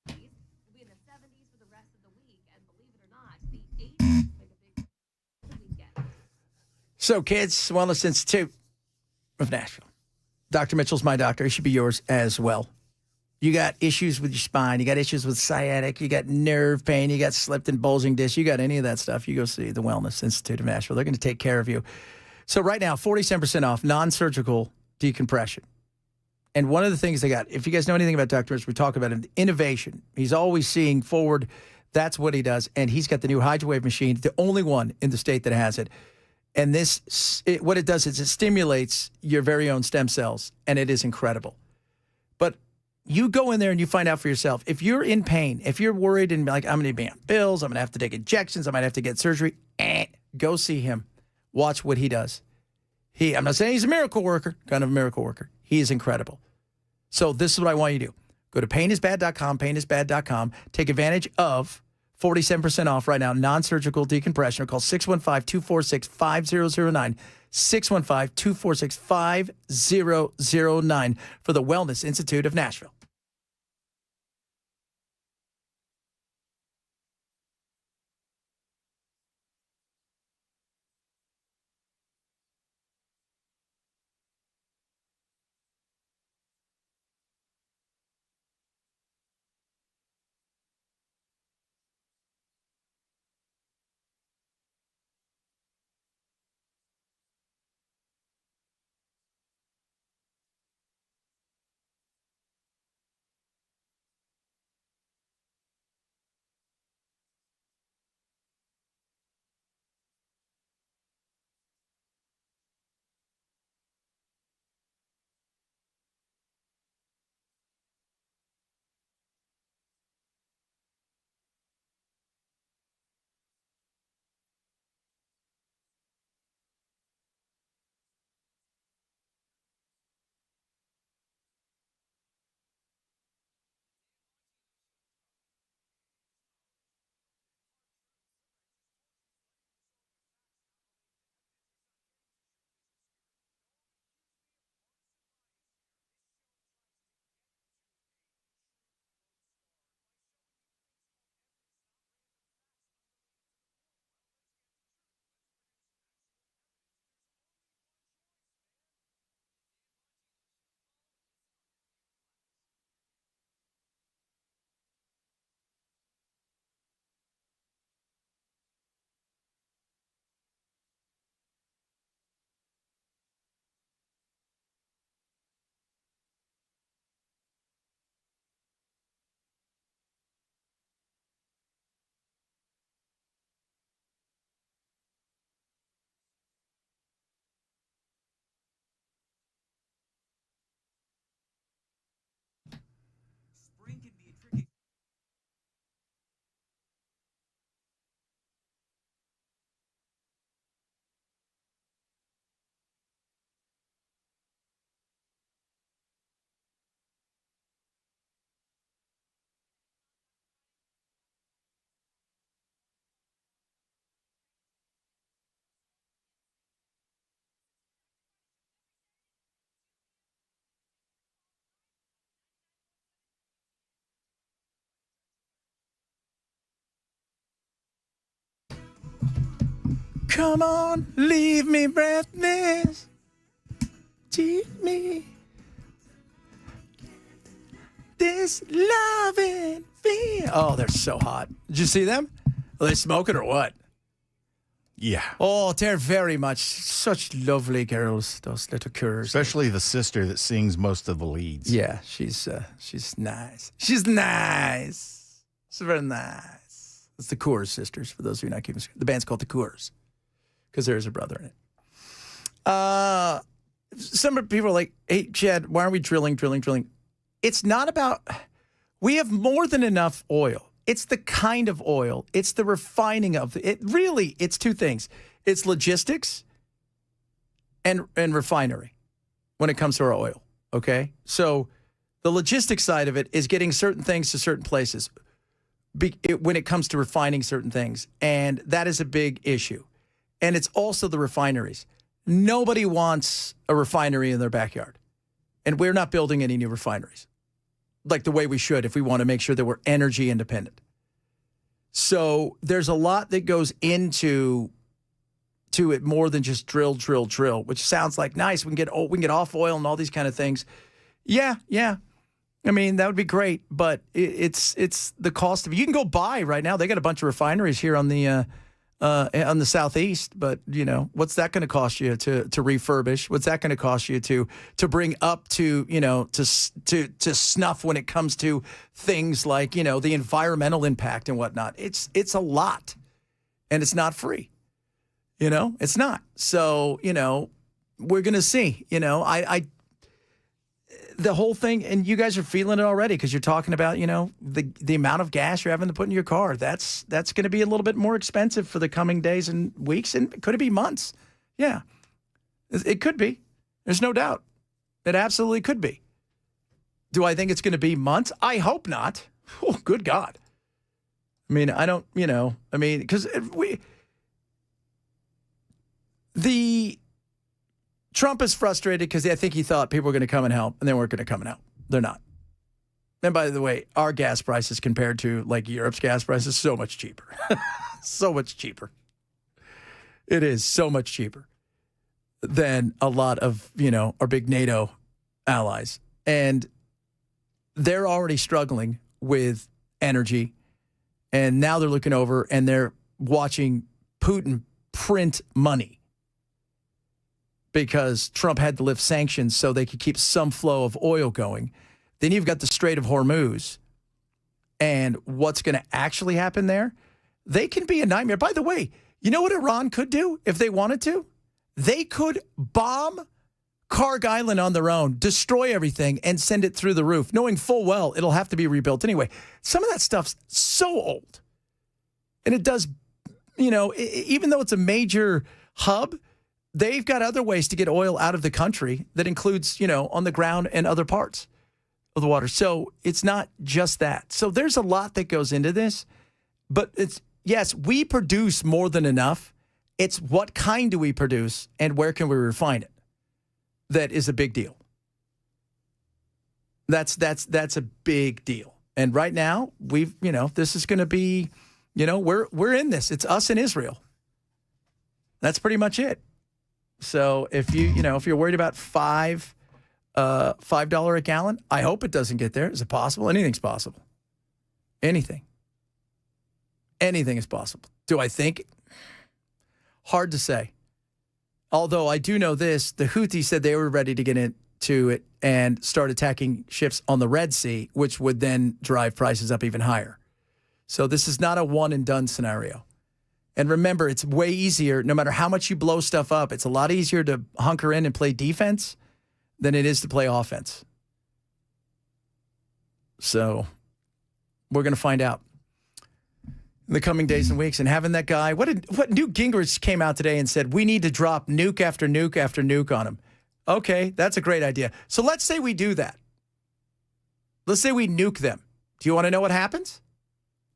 It'll be in the 70s for the rest of the week, and believe it or not, the 80s make a big weekend. So, kids, Wellness Institute of Nashville. Dr. Mitchell's my doctor. He should be yours as well. You got issues with your spine. You got issues with sciatic. You got nerve pain. You got slipped and bulging disc. You got any of that stuff, you go see the Wellness Institute of Nashville. They're going to take care of you. So right now, 47% off non-surgical decompression. And one of the things they got, if you guys know anything about Dr. Mitchell, we talk about him, innovation. He's always seeing forward. That's what he does. And he's got the new HydroWave machine, the only one in the state that has it. And what it does is it stimulates your very own stem cells, and it is incredible. But you go in there and you find out for yourself. If you're in pain, if you're worried and like, I'm going to be on pills, I'm going to have to take injections, I might have to get surgery, go see him. Watch what he does. I'm not saying he's a miracle worker, kind of a miracle worker. He is incredible. So this is what I want you to do. Go to painisbad.com, painisbad.com. Take advantage of 47% off right now, non-surgical decompression. Call 615-246-5009, 615-246-5009 for the Wellness Institute of Nashville. Come on, leave me breathless. Teach me this loving feel. Oh, they're so hot. Did you see them? Are they smoking or what? Yeah. Oh, they're very much such lovely girls, those little curs. Especially the sister that sings most of the leads. Yeah, she's nice. She's nice. She's very nice. It's the Coors sisters, for those of you not keeping score. The band's called the Coors because there is a brother in it. Some people are like, hey, Chad, why aren't we drilling? It's not about, we have more than enough oil. It's the kind of oil. It's the refining of it. Really, it's two things. It's logistics and refinery when it comes to our oil, okay? So the logistics side of it is getting certain things to certain places when it comes to refining certain things, and that is a big issue. And it's also the refineries. Nobody wants a refinery in their backyard, and we're not building any new refineries like the way we should if we want to make sure that we're energy independent. So there's a lot that goes into it more than just drill, which sounds like nice. We can get off oil and all these kind of things. Yeah. I mean, that would be great, but it's the cost of it. You can go buy right now. They got a bunch of refineries here on the southeast, but you know, what's that going to cost you to refurbish? What's that going to cost you to bring up to, you know, to snuff when it comes to things like, you know, the environmental impact and whatnot? It's a lot, and it's not free. You know, it's not. So, you know, we're going to see, you know, the whole thing, and you guys are feeling it already because you're talking about, you know, the amount of gas you're having to put in your car. That's going to be a little bit more expensive for the coming days and weeks, and could it be months? Yeah, it could be. There's no doubt. It absolutely could be. Do I think it's going to be months? I hope not. Oh, good God. I mean, I don't, you know, I mean, because Trump is frustrated because I think he thought people were going to come and help, and they weren't going to come and help. They're not. And by the way, our gas prices compared to like Europe's gas prices, so much cheaper. So much cheaper. It is so much cheaper than a lot of, you know, our big NATO allies. And they're already struggling with energy. And now they're looking over and they're watching Putin print money, because Trump had to lift sanctions so they could keep some flow of oil going. Then you've got the Strait of Hormuz. And what's going to actually happen there? They can be a nightmare. By the way, you know what Iran could do if they wanted to? They could bomb Karg Island on their own, destroy everything, and send it through the roof, knowing full well it'll have to be rebuilt anyway. Some of that stuff's so old. And it does, you know, even though it's a major hub, they've got other ways to get oil out of the country that includes, you know, on the ground and other parts of the water. So it's not just that. So there's a lot that goes into this. But it's, yes, we produce more than enough. It's what kind do we produce and where can we refine it? That is a big deal. That's a big deal. And right now, we've, you know, this is going to be, you know, we're in this. It's us and Israel. That's pretty much it. So if you're worried about $5 a gallon, I hope it doesn't get there. Is it possible? Anything's possible. Anything is possible. Do I think? Hard to say. Although I do know this, the Houthis said they were ready to get into it and start attacking ships on the Red Sea, which would then drive prices up even higher. So this is not a one and done scenario. And remember, it's way easier, no matter how much you blow stuff up, it's a lot easier to hunker in and play defense than it is to play offense. So we're going to find out in the coming days and weeks. And having that guy, what Newt Gingrich came out today and said, we need to drop nuke after nuke after nuke on him. Okay, that's a great idea. So let's say we do that. Let's say we nuke them. Do you want to know what happens?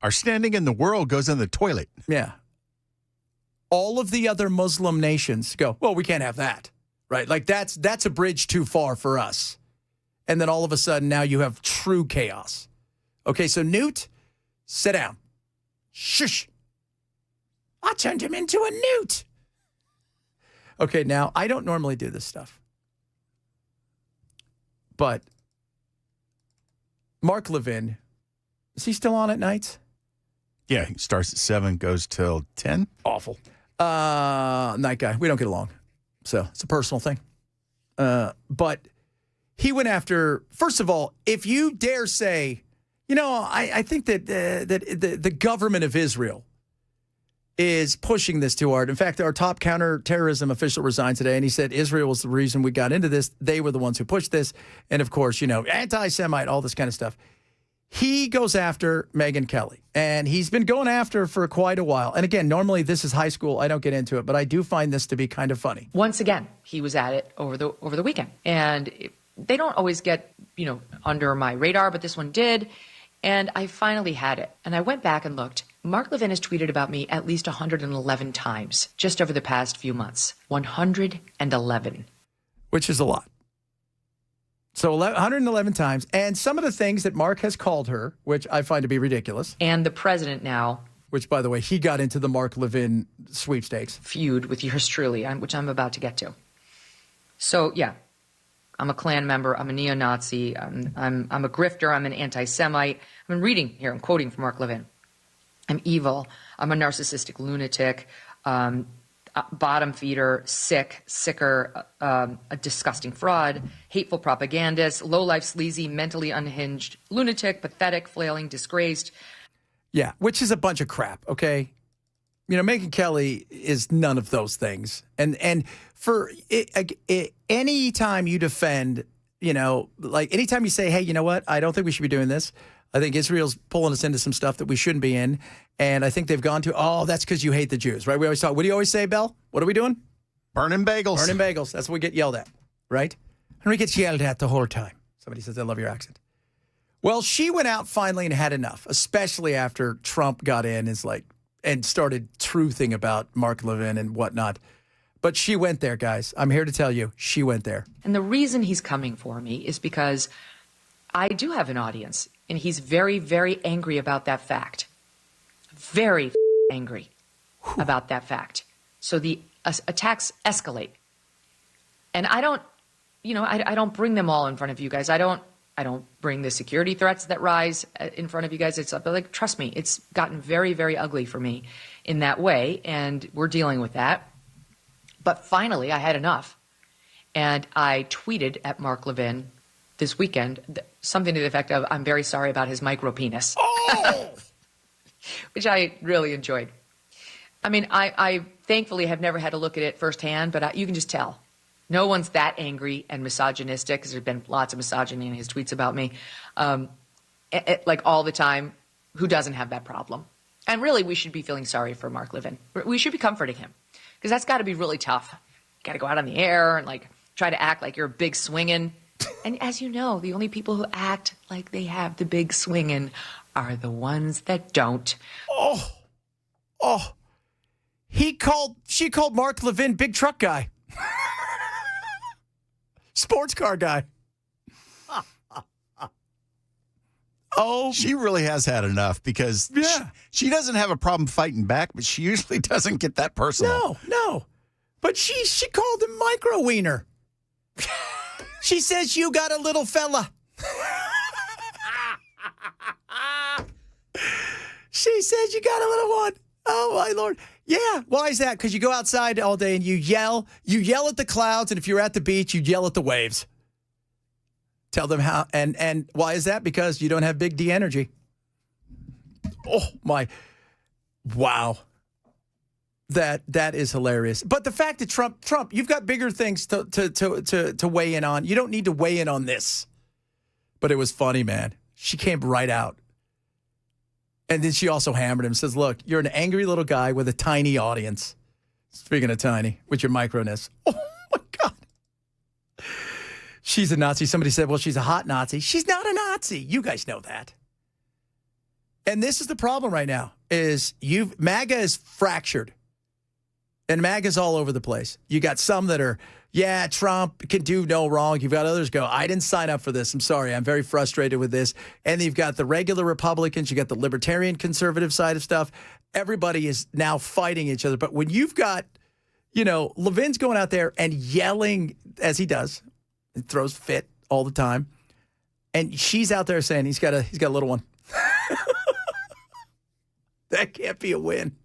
Our standing in the world goes in the toilet. Yeah. All of the other Muslim nations go, well, we can't have that, right? Like that's a bridge too far for us. And then all of a sudden now you have true chaos. Okay, so Newt, sit down. Shush. I turned him into a newt. Okay, now I don't normally do this stuff. But Mark Levin, is he still on at nights? Yeah, he starts at 7, goes till 10. Awful. Night guy. We don't get along. So it's a personal thing. But he went after, first of all, if you dare say, I think that the government of Israel is pushing this too hard. In fact, our top counterterrorism official resigned today, and he said Israel was the reason we got into this. They were the ones who pushed this. And, of course, anti-Semite, all this kind of stuff. He goes after Megyn Kelly, and he's been going after her for quite a while. And, again, normally this is high school. I don't get into it, but I do find this to be kind of funny. Once again, he was at it over the weekend. And they don't always get, under my radar, but this one did. And I finally had it. And I went back and looked. Mark Levin has tweeted about me at least 111 times just over the past few months. 111. Which is a lot. So 111 times. And some of the things that Mark has called her, which I find to be ridiculous. And the president now. Which, by the way, he got into the Mark Levin sweepstakes. Feud with yours truly, which I'm about to get to. So, yeah. I'm a Klan member. I'm a neo-Nazi. I'm a grifter. I'm an anti-Semite. I'm reading here. I'm quoting from Mark Levin. I'm evil. I'm a narcissistic lunatic, bottom feeder, sicker, a disgusting fraud, hateful propagandist, low-life, sleazy, mentally unhinged, lunatic, pathetic, flailing, disgraced. Yeah, which is a bunch of crap, okay? Megyn Kelly is none of those things. And for any time you defend, anytime you say, hey, you know what? I don't think we should be doing this. I think Israel's pulling us into some stuff that we shouldn't be in. And I think they've gone to, that's because you hate the Jews, right? We always talk, what do you always say, Bell? What are we doing? Burning bagels. Burning bagels. That's what we get yelled at, right? And we get yelled at the whole time. Somebody says, I love your accent. Well, she went out finally and had enough, especially after Trump got in and started truthing about Mark Levin and whatnot. But she went there, guys. I'm here to tell you, she went there. And the reason he's coming for me is because I do have an audience, and he's very, very angry about that fact. Very angry about that fact. So the attacks escalate. And I don't, I don't bring them all in front of you guys. I don't bring the security threats that rise in front of you guys. But trust me, it's gotten very, very ugly for me in that way, and we're dealing with that. But finally, I had enough, and I tweeted at Mark Levin this weekend something to the effect of, I'm very sorry about his micro penis. Oh! Which I really enjoyed. I mean, I thankfully have never had to look at it firsthand, but you can just tell. No one's that angry and misogynistic, because there's been lots of misogyny in his tweets about me, all the time, who doesn't have that problem. And really, we should be feeling sorry for Mark Levin. We should be comforting him, because that's got to be really tough. You got to go out on the air and try to act like you're a big swinging. And as you know, the only people who act like they have the big swinging are the ones that don't. She called Mark Levin big truck guy. Sports car guy. She really has had enough, because she doesn't have a problem fighting back, but she usually doesn't get that personal. No. But she called him micro wiener. She says, you got a little fella. She says you got a little one. Oh, my Lord. Yeah. Why is that? Because you go outside all day and you yell at the clouds. And if you're at the beach, you yell at the waves. Tell them how. And why is that? Because you don't have big D energy. Oh, my. Wow. That is hilarious. But the fact that Trump, you've got bigger things to weigh in on. You don't need to weigh in on this. But it was funny, man. She came right out. And then she also hammered him, says, look, you're an angry little guy with a tiny audience. Speaking of tiny, with your microness. Oh, my God. She's a Nazi. Somebody said, well, she's a hot Nazi. She's not a Nazi. You guys know that. And this is the problem right now, is MAGA is fractured. And MAGA's all over the place. You got some that are, yeah, Trump can do no wrong. You've got others go, I didn't sign up for this. I'm sorry. I'm very frustrated with this. And you've got the regular Republicans. You got the libertarian conservative side of stuff. Everybody is now fighting each other. But when you've got, Levin's going out there and yelling, as he does, he throws fit all the time. And she's out there saying he's got a little one. That can't be a win.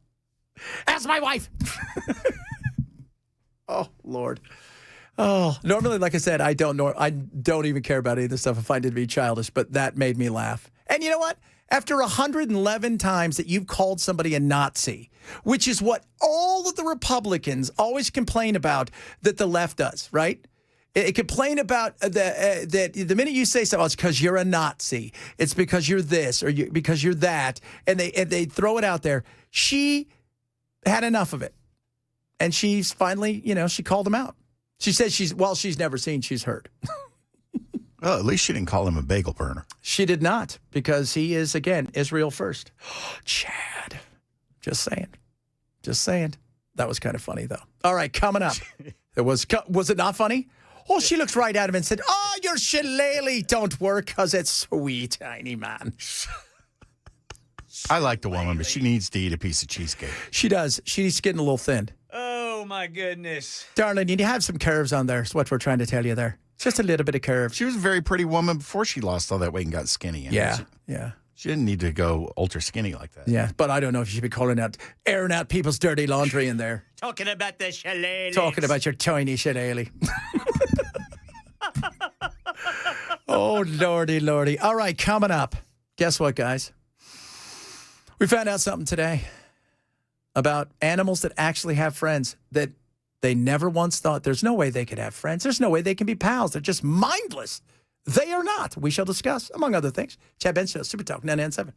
That's my wife. Oh, Lord. Oh, normally, like I said, I don't even care about any of this stuff. I find it to be childish, but that made me laugh. And you know what? After 111 times that you've called somebody a Nazi, which is what all of the Republicans always complain about that the left does, right? It complain about that the minute you say something, it's because you're a Nazi. It's because you're this or because you're that. And they throw it out there. She had enough of it. And she's finally, she called him out. She says she's never seen, she's heard. Well, at least she didn't call him a bagel burner. She did not, because he is, again, Israel first. Chad. Just saying. That was kind of funny, though. All right, coming up. Was it not funny? Oh, she looked right at him and said, oh, your shillelagh don't work because it's sweet, tiny man. I like the woman, but she needs to eat a piece of cheesecake. She does. She's getting a little thin. Oh, my goodness. Darling, you have some curves on there. Is what we're trying to tell you there. Just a little bit of curve. She was a very pretty woman before she lost all that weight and got skinny. Yeah. She didn't need to go ultra skinny like that. Yeah, but I don't know if you should be airing out people's dirty laundry in there. Talking about the shillelagh. Talking about your tiny shillelagh. Oh, lordy. All right, coming up. Guess what, guys? We found out something today about animals that actually have friends that they never once thought there's no way they could have friends. There's no way they can be pals. They're just mindless. They are not. We shall discuss, among other things. Chad Ben Show, Super Talk 997.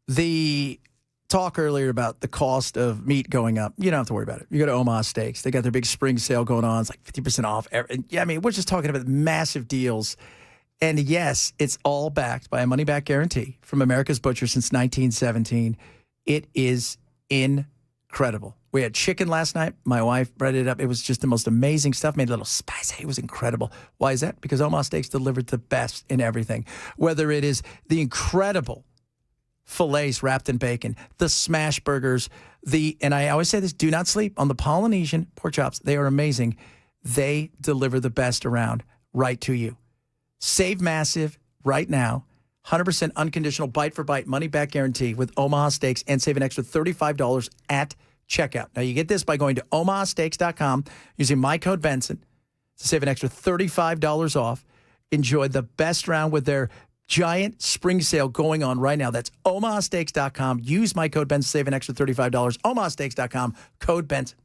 The talk earlier about the cost of meat going up, you don't have to worry about it. You go to Omaha Steaks. They got their big spring sale going on. It's like 50% off. We're just talking about massive deals. And yes, it's all backed by a money-back guarantee from America's Butcher since 1917. It is incredible. We had chicken last night. My wife breaded it up. It was just the most amazing stuff. Made a little spicy. It was incredible. Why is that? Because Omaha Steaks delivered the best in everything. Whether it is the incredible fillets wrapped in bacon, the smash burgers, and I always say this, do not sleep on the Polynesian pork chops. They are amazing. They deliver the best around right to you. Save massive right now. 100% unconditional bite-for-bite money-back guarantee with Omaha Steaks and save an extra $35 at checkout. Now, you get this by going to omahasteaks.com using my code Benson to save an extra $35 off. Enjoy the best round with their giant spring sale going on right now. That's omahasteaks.com. Use my code Benson to save an extra $35. omahasteaks.com, code Benson.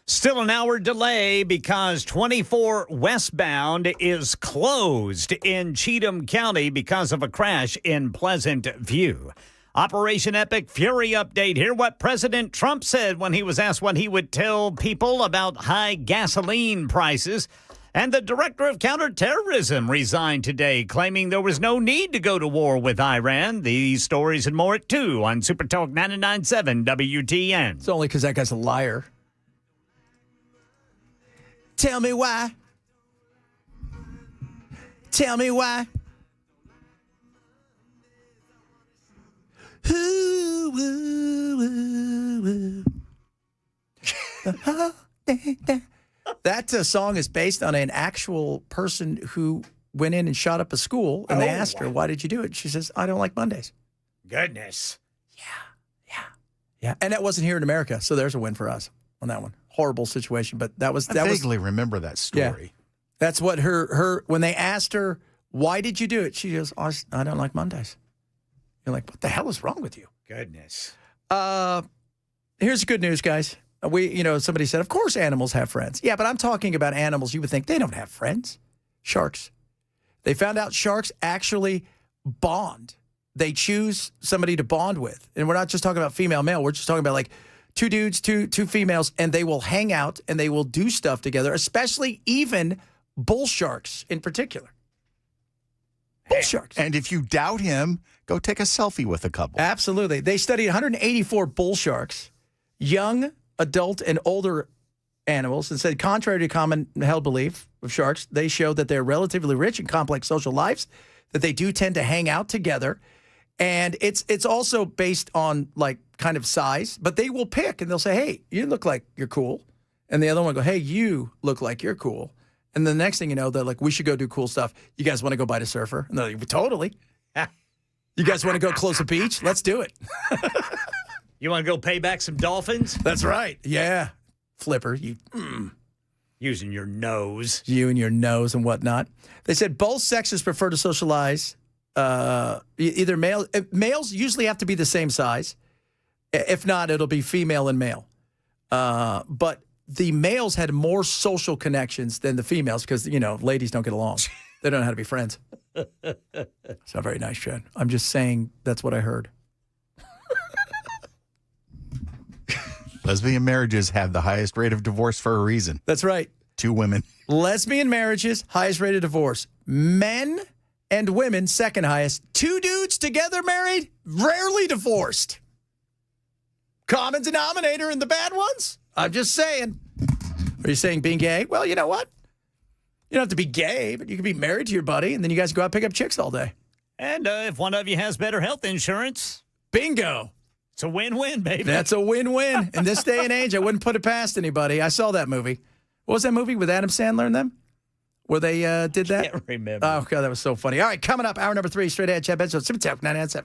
Still an hour delay because 24 westbound is closed in Cheatham County because of a crash in Pleasant View. Operation Epic Fury update. Hear what President Trump said when he was asked what he would tell people about high gasoline prices. And the director of counterterrorism resigned today, claiming there was no need to go to war with Iran. These stories and more at 2 on Super Talk 99.7 WTN. It's only because that guy's a liar. Tell me why. Tell me why. Ooh, ooh, ooh, ooh. That song is based on an actual person who went in and shot up a school, and they asked her, why did you do it? She says, I don't like Mondays. Goodness. Yeah. And that wasn't here in America, so there's a win for us on that one. Horrible situation, but that was... I vaguely remember that story. Yeah. That's what her when they asked her, why did you do it? She goes, I don't like Mondays. You're like, what the hell is wrong with you? Goodness. Here's the good news, guys. Somebody said, of course animals have friends. Yeah, but I'm talking about animals you would think they don't have friends. Sharks. They found out sharks actually bond. They choose somebody to bond with. And we're not just talking about female-male. We're just talking about like two dudes, two females, and they will hang out and they will do stuff together, especially even bull sharks in particular. Bull sharks. And if you doubt him, go take a selfie with a couple. Absolutely. They studied 184 bull sharks, young, adult, and older animals, and said, contrary to common held belief of sharks, they show that they're relatively rich and complex social lives, that they do tend to hang out together. And it's also based on like kind of size, but they will pick and they'll say, hey, you look like you're cool. And the other one will go, hey, you look like you're cool. And the next thing you know, they're like, we should go do cool stuff. You guys want to go bite a surfer? And they're like, totally. You guys want to go close a beach? Let's do it. You want to go pay back some dolphins? That's right. Yeah. Flipper, you. Using your nose. You and your nose and whatnot. They said both sexes prefer to socialize. Either males usually have to be the same size. If not, it'll be female and male. But the males had more social connections than the females because, ladies don't get along. They don't know how to be friends. It's not very nice, Chad. I'm just saying that's what I heard. Lesbian marriages have the highest rate of divorce for a reason. That's right. 2 women. Lesbian marriages, highest rate of divorce. Men and women, second highest. 2 dudes together married, rarely divorced. Common denominator in the bad ones? I'm just saying. Are you saying being gay? Well, you know what? You don't have to be gay, but you can be married to your buddy, and then you guys go out and pick up chicks all day. And if one of you has better health insurance, bingo. It's a win-win, baby. That's a win-win. In this day and age, I wouldn't put it past anybody. I saw that movie. What was that movie with Adam Sandler and them? Where they did that? I can't remember. Oh, God, that was so funny. All right, coming up, hour number 3, straight ahead, Chad Benson, Super Talk 99.7.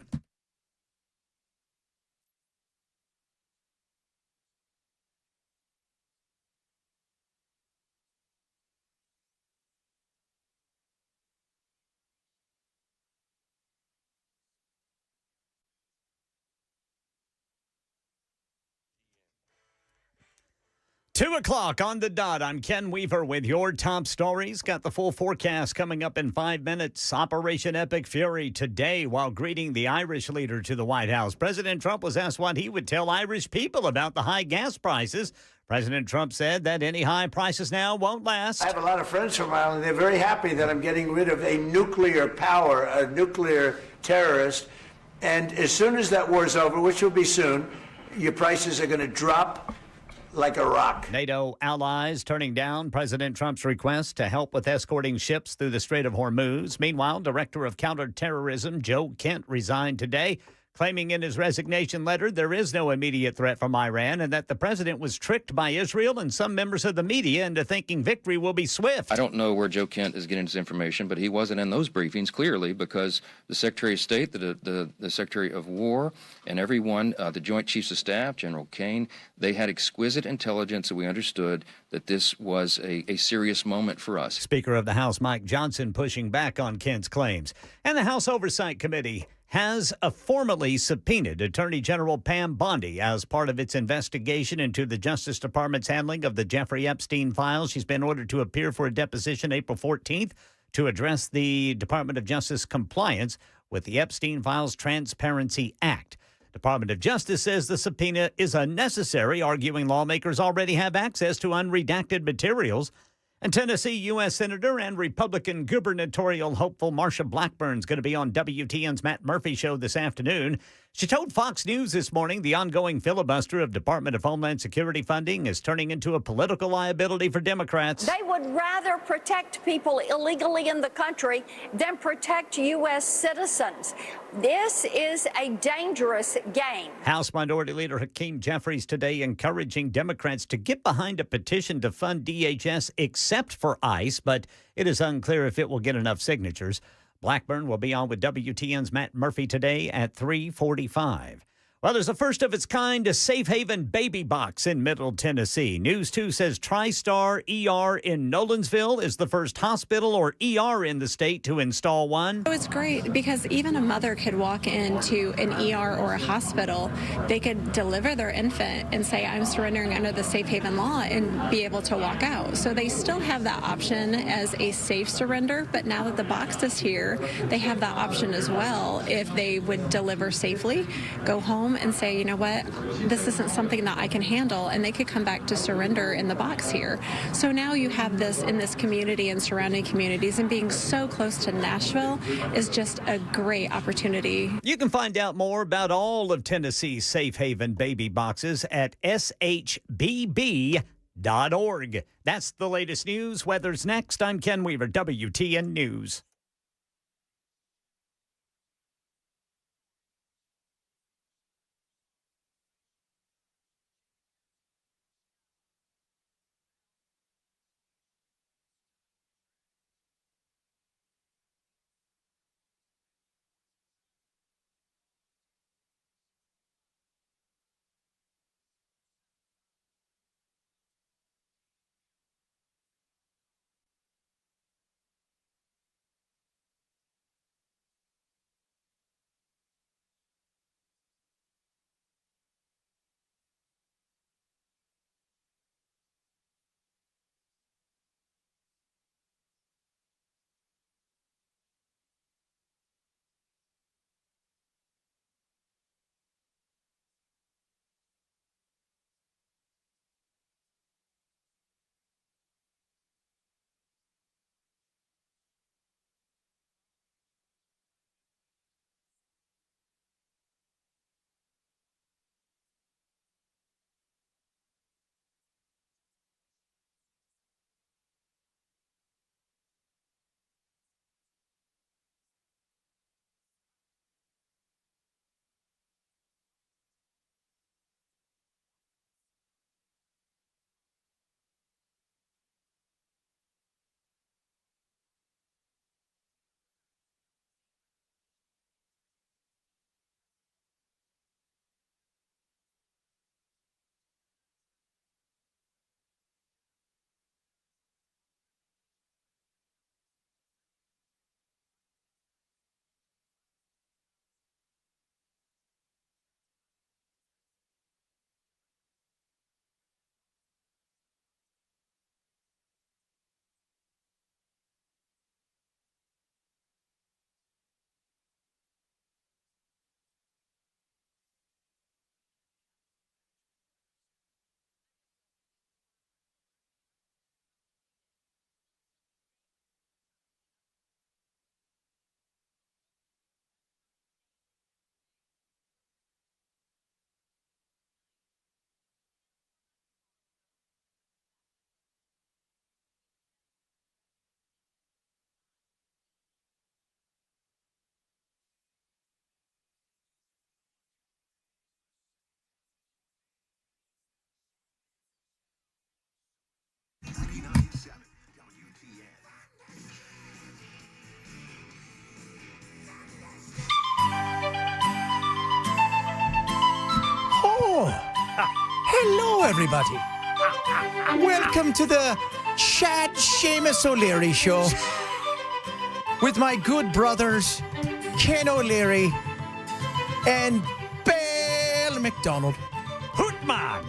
Two o'clock on the dot. I'm Ken Weaver with your top stories. Got the full forecast coming up in 5 minutes. Operation Epic Fury today while greeting the Irish leader to the White House. President Trump was asked what he would tell Irish people about the high gas prices. President Trump said that any high prices now won't last. I have a lot of friends from Ireland. They're very happy that I'm getting rid of a nuclear power, a nuclear terrorist. And as soon as that war's over, which will be soon, your prices are going to drop like a rock. NATO allies turning down President Trump's request to help with escorting ships through the Strait of Hormuz. Meanwhile, Director of Counterterrorism Joe Kent resigned today, claiming in his resignation letter there is no immediate threat from Iran and that the president was tricked by Israel and some members of the media into thinking victory will be swift. I don't know where Joe Kent is getting his information, but he wasn't in those briefings clearly because the Secretary of State, the Secretary of War, and everyone, the Joint Chiefs of Staff, General Kane, they had exquisite intelligence, and we understood that this was a serious moment for us. Speaker of the House Mike Johnson pushing back on Kent's claims. And the House Oversight Committee has formally subpoenaed Attorney General Pam Bondi as part of its investigation into the Justice Department's handling of the Jeffrey Epstein files. She's been ordered to appear for a deposition April 14th to address the Department of Justice compliance with the Epstein Files Transparency Act. Department of Justice says the subpoena is unnecessary, arguing lawmakers already have access to unredacted materials. And Tennessee U.S. Senator and Republican gubernatorial hopeful Marsha Blackburn's going to be on WTN's Matt Murphy show this afternoon. She told Fox News this morning the ongoing filibuster of Department of Homeland Security funding is turning into a political liability for Democrats. They would rather protect people illegally in the country than protect U.S. citizens. This is a dangerous game. House Minority Leader Hakeem Jeffries today encouraging Democrats to get behind a petition to fund DHS except for ICE, but it is unclear if it will get enough signatures. Blackburn will be on with WTN's Matt Murphy today at 3:45. Well, there's a first-of-its-kind safe haven baby box in Middle Tennessee. News 2 says TriStar ER in Nolensville is the first hospital or ER in the state to install one. It's great because even a mother could walk into an ER or a hospital. They could deliver their infant and say, I'm surrendering under the safe haven law, and be able to walk out. So they still have that option as a safe surrender, but now that the box is here, they have that option as well if they would deliver safely, go home and say, you know what, this isn't something that I can handle, and they could come back to surrender in the box here. So now you have this in this community and surrounding communities, and being so close to Nashville is just a great opportunity. You can find out more about all of Tennessee's safe haven baby boxes at shbb.org. That's the latest news. Weather's next. I'm Ken Weaver, WTN News. Hello, everybody. Welcome to the Chad Seamus O'Leary Show with my good brothers, Ken O'Leary and Bill McDonald. Hootman!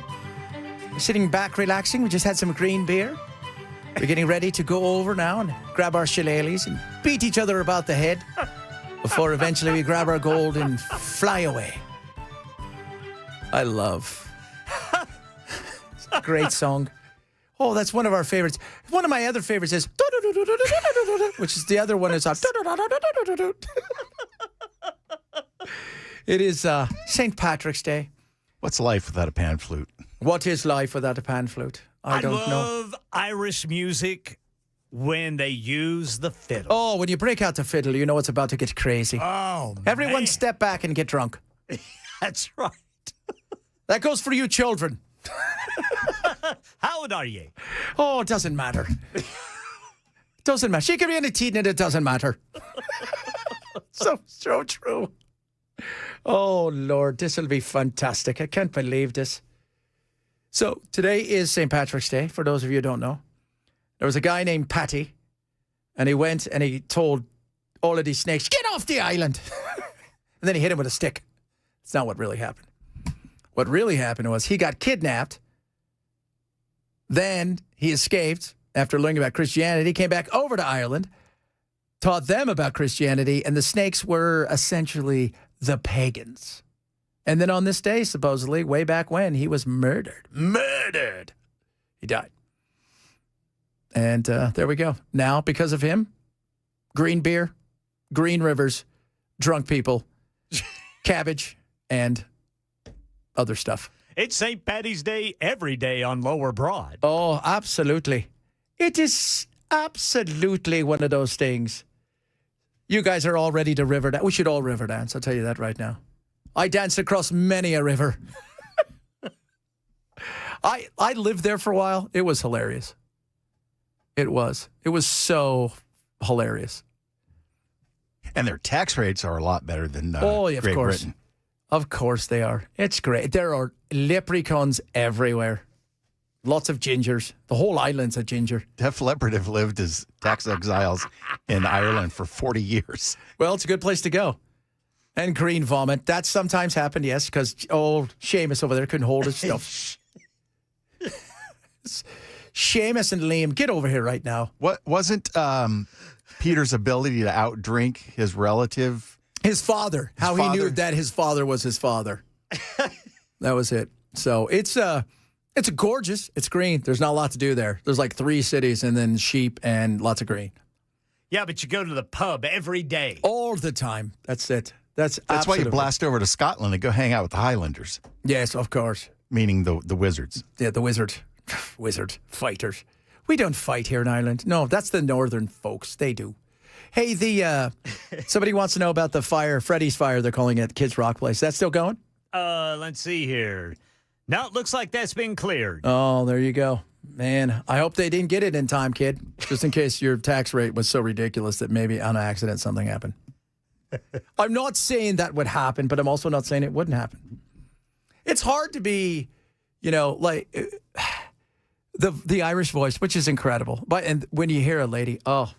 Sitting back, relaxing. We just had some green beer. We're getting ready to go over now and grab our shillelaghs and beat each other about the head before eventually we grab our gold and fly away. I love. It's a great song. Oh, that's one of our favorites. One of my other favorites is, which is the other one is, it is St. Patrick's Day. What's life without a pan flute? What is life without a pan flute? I don't know. I love Irish music when they use the fiddle. Oh, when you break out the fiddle, you know it's about to get crazy. Oh, Everyone man. step back and get drunk. That's right. That goes for you children. How old are you? Oh, it doesn't matter. Doesn't matter. She can be in a teen and it doesn't matter. So true. Oh, Lord, this will be fantastic. I can't believe this. So today is St. Patrick's Day, for those of you who don't know. There was a guy named Patty, and he went and he told all of these snakes, get off the island. And then he hit him with a stick. It's not what really happened. What really happened was he got kidnapped. Then he escaped after learning about Christianity, came back over to Ireland, taught them about Christianity, and the snakes were essentially the pagans. And then on this day, supposedly, way back when, he was murdered. Murdered! He died. And there we go. Now, because of him, green beer, green rivers, drunk people, cabbage, and other stuff. It's St. Paddy's Day every day on Lower Broad. Oh, absolutely. It is absolutely one of those things. You guys are all ready to river dance. We should all river dance. I'll tell you that right now. I danced across many a river. I lived there for a while. It was hilarious. It was. It was so hilarious. And their tax rates are a lot better than of Great course. Britain. Of course they are. It's great. There are leprechauns everywhere. Lots of gingers. The whole island's a ginger. Def Leppard have lived as tax exiles in Ireland for 40 years. Well, it's a good place to go. And green vomit. That sometimes happened, yes, because old Seamus over there couldn't hold his stuff. Seamus and Liam, get over here right now. What wasn't Peter's ability to outdrink his relative? His father. How he knew that his father was his father. That was it. So it's gorgeous. It's green. There's not a lot to do there. There's like 3 cities and then sheep and lots of green. Yeah, but you go to the pub every day. All the time. That's it. That's why you blast over to Scotland and go hang out with the Highlanders. Yes, of course. Meaning the wizards. Yeah, the wizard fighters. We don't fight here in Ireland. No, that's the northern folks. They do. Hey, somebody wants to know about the fire, Freddy's fire, they're calling it, Kids Rock Place. That's still going? Let's see here. Now it looks like that's been cleared. Oh, there you go. Man, I hope they didn't get it in time, kid. Just in case your tax rate was so ridiculous that maybe on accident something happened. I'm not saying that would happen, but I'm also not saying it wouldn't happen. It's hard to be, like the Irish voice, which is incredible. And when you hear a lady, oh.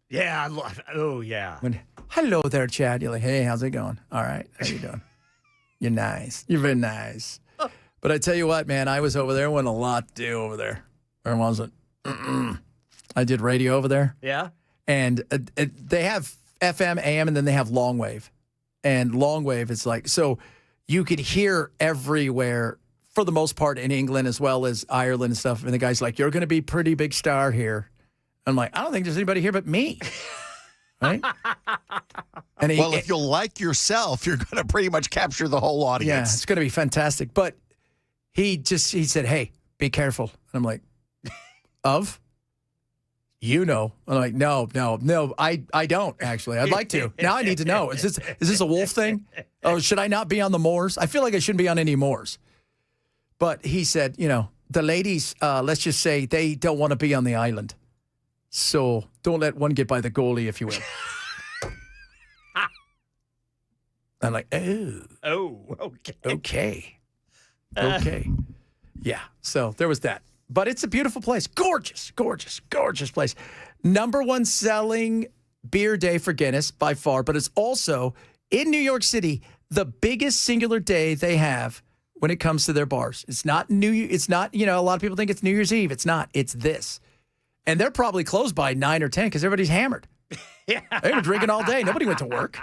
Yeah, I love it. Oh, yeah. Hello there, Chad. You're like, hey, how's it going? All right, how you doing? You're nice. You're very nice. But I tell you what, man, I was over there. Went a lot to do over there. Or was it? I did radio over there. Yeah. And they have FM, AM, and then they have long wave. And long wave is like, so you could hear everywhere for the most part in England as well as Ireland and stuff. And the guy's like, you're going to be a pretty big star here. I'm like, I don't think there's anybody here but me. Right? And if you'll like yourself, you're going to pretty much capture the whole audience. Yeah, it's going to be fantastic. But he said, hey, be careful. And I'm like, of? I'm like, no, I don't, actually. I'd like to. Now I need to know. Is this a wolf thing? Oh, should I not be on the moors? I feel like I shouldn't be on any moors. But he said, the ladies, let's just say they don't want to be on the island. So don't let one get by the goalie, if you will. I'm like, oh. Oh, okay. Okay. Yeah, so there was that. But it's a beautiful place. Gorgeous, gorgeous, gorgeous place. Number 1 selling beer day for Guinness by far, but it's also in New York City, the biggest singular day they have when it comes to their bars. It's not it's not, a lot of people think it's New Year's Eve. It's not. It's this. And they're probably closed by 9 or 10 because everybody's hammered. Yeah. They've been drinking all day. Nobody went to work.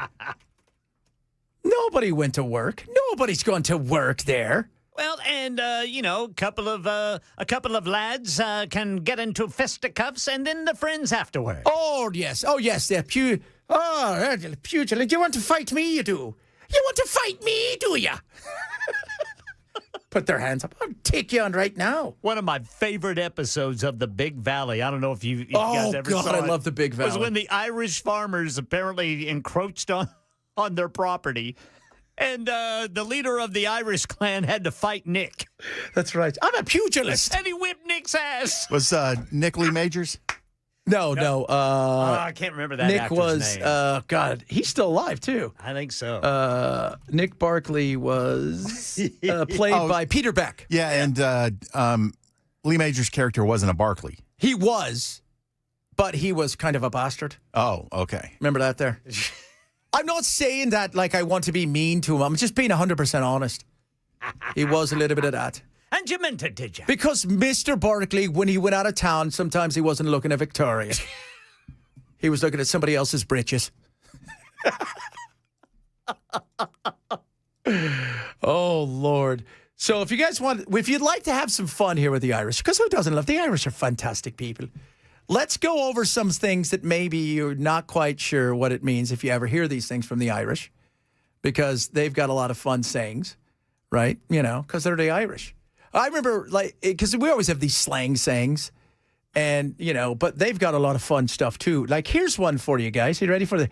Nobody went to work. Nobody's going to work there. Well, and a couple of lads can get into fisticuffs, and then the friends afterward. Oh yes, they're pugilant. You want to fight me? You do. You want to fight me? Do you? Put their hands up. I'll take you on right now. One of my favorite episodes of The Big Valley. I don't know if you guys ever saw it. I love The Big Valley. Was when the Irish farmers apparently encroached on their property. And the leader of the Irish clan had to fight Nick. That's right. I'm a pugilist. And he whipped Nick's ass. Was Nick Lee Majors? No. I can't remember that Nick actor's was, name. God, he's still alive, too. I think so. Nick Barkley was played by Peter Beck. Yeah, and Lee Majors' character wasn't a Barkley. He was, but he was kind of a bastard. Oh, okay. Remember that there? I'm not saying that like I want to be mean to him. I'm just being 100% honest. He was a little bit of that. And you meant it, did you? Because Mr. Barkley, when he went out of town, sometimes he wasn't looking at Victoria. He was looking at somebody else's britches. Oh, Lord. So if you'd like to have some fun here with the Irish, because who doesn't love the Irish? Are fantastic people. Let's go over some things that maybe you're not quite sure what it means if you ever hear these things from the Irish, because they've got a lot of fun sayings, right? Because they're the Irish. I remember, because we always have these slang sayings, and, but they've got a lot of fun stuff, too. Like, here's one for you guys. Are you ready for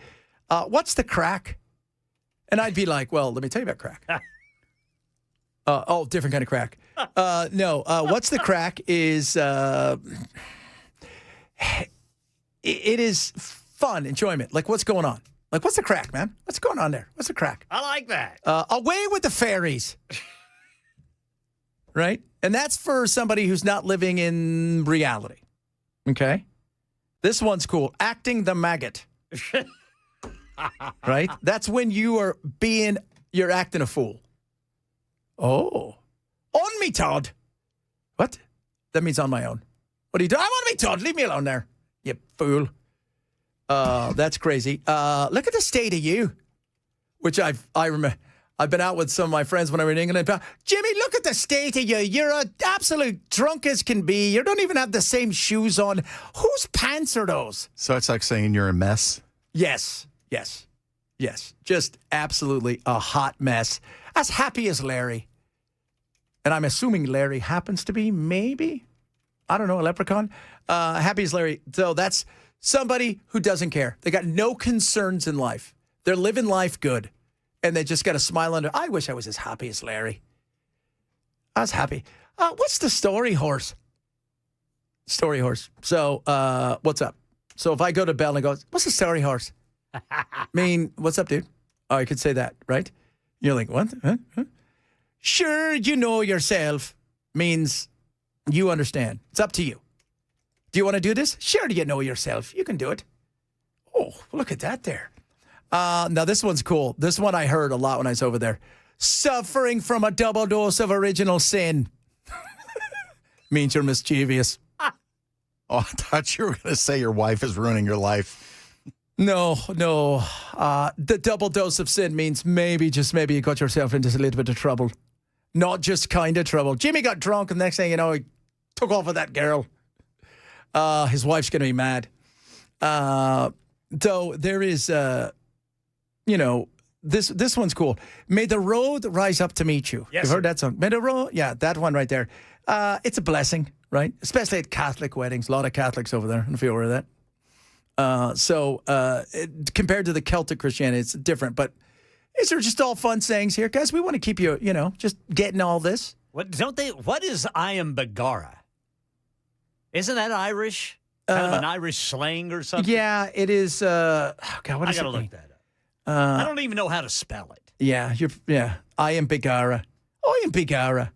what's the crack? And I'd be like, well, let me tell you about crack. Different kind of crack. No, what's the crack is... It is fun, enjoyment. Like, what's going on? Like, what's the crack, man? What's going on there? What's the crack? I like that. Away with the fairies. Right? And that's for somebody who's not living in reality. Okay? This one's cool. Acting the maggot. Right? That's when you're acting a fool. Oh. On me, Todd. What? That means on my own. What are you doing? I want to be Todd. Leave me alone there, you fool. That's crazy. Look at the state of you, which I remember. I've been out with some of my friends when I was in England. Jimmy, look at the state of you. You're an absolute drunk as can be. You don't even have the same shoes on. Whose pants are those? So it's like saying you're a mess? Yes. Just absolutely a hot mess. As happy as Larry. And I'm assuming Larry happens to be maybe... I don't know, a leprechaun. Happy as Larry. So that's somebody who doesn't care. They got no concerns in life. They're living life good. And they just got a smile under. I wish I was as happy as Larry. I was happy. What's the story horse? Story horse. So what's up? So if I go to Bell and go, what's the story horse? I mean, what's up, dude? Oh, I could say that, right? You're like, what? Huh? Sure, you know yourself means... You understand. It's up to you. Do you want to do this? Sure, do you know yourself? You can do it. Oh, look at that there. Now, this one's cool. This one I heard a lot when I was over there. Suffering from a double dose of original sin. Means you're mischievous. Oh, I thought you were going to say your wife is ruining your life. No. The double dose of sin means just maybe you got yourself into a little bit of trouble. Not just kind of trouble. Jimmy got drunk, and the next thing you know, he took off with that girl. His wife's going to be mad. So there is, this one's cool. May the road rise up to meet you. Yes, You've heard that song? May the road, yeah, that one right there. It's a blessing, right? Especially at Catholic weddings. A lot of Catholics over there. I don't know if you're aware of that. Compared to the Celtic Christianity, it's different, but these are just all fun sayings here. Guys, we want to keep you, just getting all this. What is I am Begara? Isn't that Irish? Kind of an Irish slang or something? Yeah, it is. God, what is it? I got to look that up. I don't even know how to spell it. Yeah, I am Begara. I am Begara.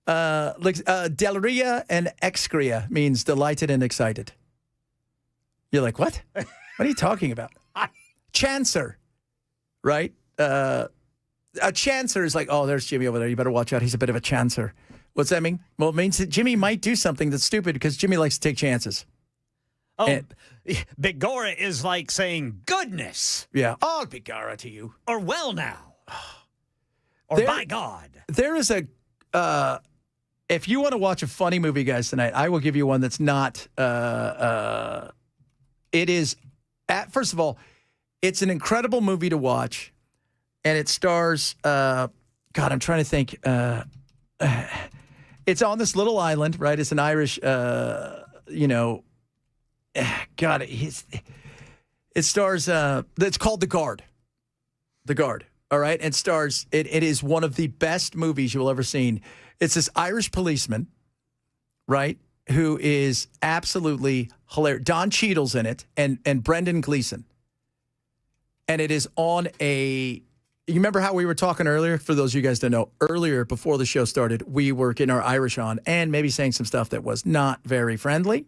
Deleria and excria means delighted and excited. You're like, what? What are you talking about? Chancer, right? a chancer is like, oh, there's Jimmy over there. You better watch out. He's a bit of a chancer. What's that mean? Well, it means that Jimmy might do something that's stupid because Jimmy likes to take chances. Oh, Bigora is like saying goodness. Yeah. Oh, Bigora to you. Or well now. Or by God. There is a, if you want to watch a funny movie, guys, tonight, I will give you one that's not, it is, first of all, it's an incredible movie to watch. And it stars, God, I'm trying to think. It's on this little island, right? It's an Irish, God, it stars, it's called The Guard. The Guard, all right? And stars, it is one of the best movies you will ever seen. It's this Irish policeman, right, who is absolutely hilarious. Don Cheadle's in it, and Brendan Gleeson. And it is on a... You remember how we were talking earlier? For those of you guys that know, earlier before the show started, we were getting our Irish on and maybe saying some stuff that was not very friendly,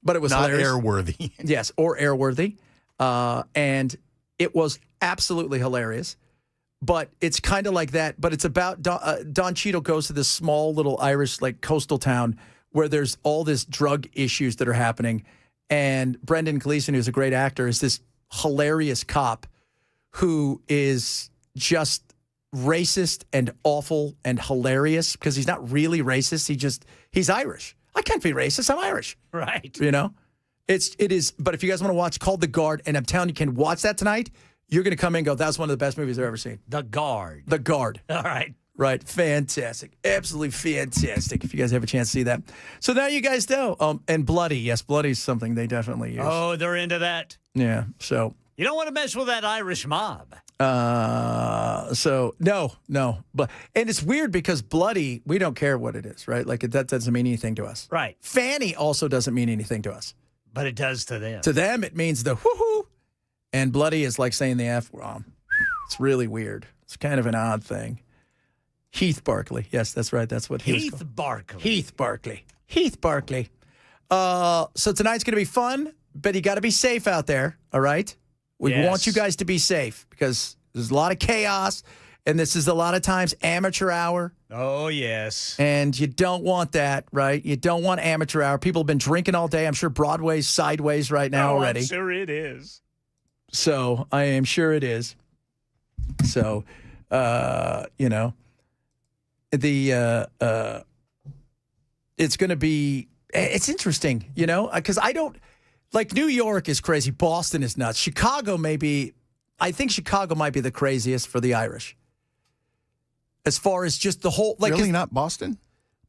but it was not hilarious. airworthy. Yes, or airworthy. And it was absolutely hilarious. But it's kind of like that. But it's about Don Cheadle goes to this small little Irish like coastal town where there's all this drug issues that are happening. And Brendan Gleeson, who's a great actor, is this hilarious cop who is just racist and awful and hilarious because he's not really racist. He's Irish. I can't be racist. I'm Irish. Right. You know? It is, but if you guys want to watch, called The Guard, and I'm telling you, can watch that tonight, you're going to come in and go, that's one of the best movies I've ever seen. The Guard. The Guard. All right. Right. Fantastic. Absolutely fantastic if you guys have a chance to see that. So now you guys know. And Bloody. Yes, Bloody is something they definitely use. Oh, they're into that. Yeah. So... You don't want to mess with that Irish mob. So no. But and it's weird because Bloody, we don't care what it is, right? Like that doesn't mean anything to us. Right. Fanny also doesn't mean anything to us. But it does to them. To them, it means the whoo-hoo. And Bloody is like saying the F-bomb. It's really weird. It's kind of an odd thing. Heath Barkley. Yes, that's right. That's what Heath Barkley. Heath Barkley. Heath Barkley. So tonight's going to be fun, but you got to be safe out there, all right? We want you guys to be safe because there's a lot of chaos, and this is a lot of times amateur hour. Oh, yes. And you don't want that, right? You don't want amateur hour. People have been drinking all day. I'm sure Broadway's sideways right now already. I'm sure it is. So I am sure it is. So, it's going to be, it's interesting, because I don't, like New York is crazy. Boston is nuts. Chicago I think Chicago might be the craziest for the Irish. As far as just the whole, like. Really not Boston?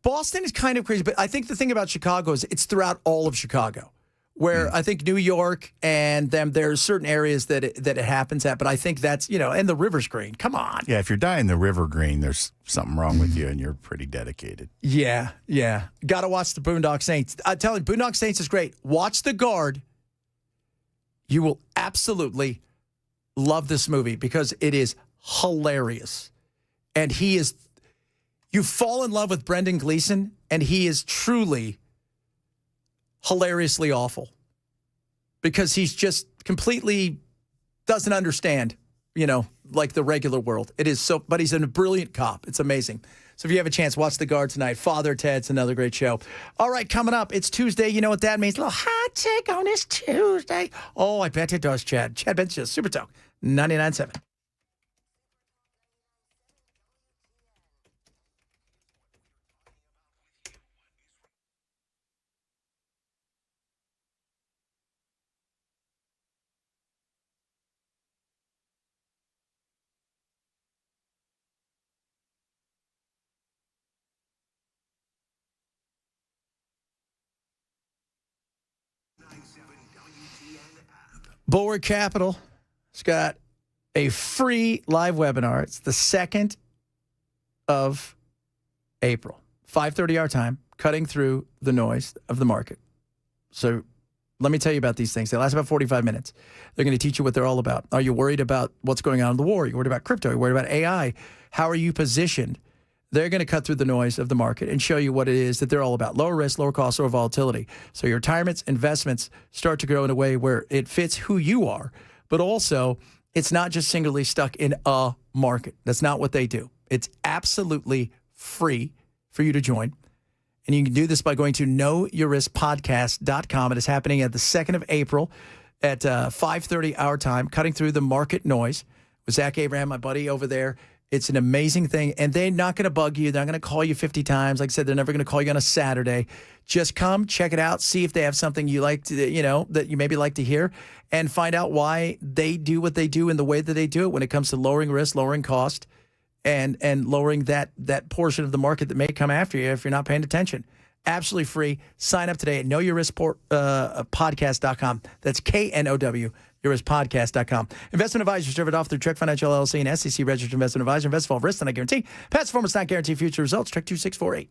Boston is kind of crazy, but I think the thing about Chicago is it's throughout all of Chicago. Where I think New York and there's certain areas that it happens at, but I think that's, and the River's Green. Come on. Yeah, if you're dying the River Green, there's something wrong with you and you're pretty dedicated. Yeah. Got to watch the Boondock Saints. I tell you, Boondock Saints is great. Watch The Guard. You will absolutely love this movie because it is hilarious. And you fall in love with Brendan Gleeson, and he is truly hilariously awful because he's just completely doesn't understand, like the regular world. It is so, but he's a brilliant cop. It's amazing. So if you have a chance, watch The Guard tonight. Father Ted's another great show. All right, coming up, it's Tuesday. You know what that means? A little hot take on this Tuesday. Oh, I bet it does, Chad. Chad Benson, Super Talk, 99.7. Bulwark Capital has got a free live webinar. It's the 2nd of April, 5:30 our time, cutting through the noise of the market. So let me tell you about these things. They last about 45 minutes. They're going to teach you what they're all about. Are you worried about what's going on in the war? Are you worried about crypto? Are you worried about AI? How are you positioned? They're going to cut through the noise of the market and show you what it is that they're all about. Lower risk, lower cost, lower volatility. So your retirements, investments start to grow in a way where it fits who you are, but also It's not just singularly stuck in a market. That's not what they do. It's absolutely free for you to join. And you can do this by going to knowyourriskpodcast.com. It is happening at the 2nd of April at 5:30 our time, cutting through the market noise with Zach Abraham, my buddy over there. It's an amazing thing. And they're not going to bug you. They're not going to call you 50 times. Like I said, they're never going to call you on a Saturday. Just come, check it out, see if they have something you like to, that you maybe like to hear, and find out why they do what they do in the way that they do it when it comes to lowering risk, lowering cost, and lowering that portion of the market that may come after you if you're not paying attention. Absolutely free. Sign up today at knowyourriskpodcast.com. That's KNOW, yourriskpodcast.com. Investment advisors served off through Trek Financial LLC and SEC registered investment advisor. Invest for all risks, not guarantee. Past performance not guarantee future results. Trek 2648.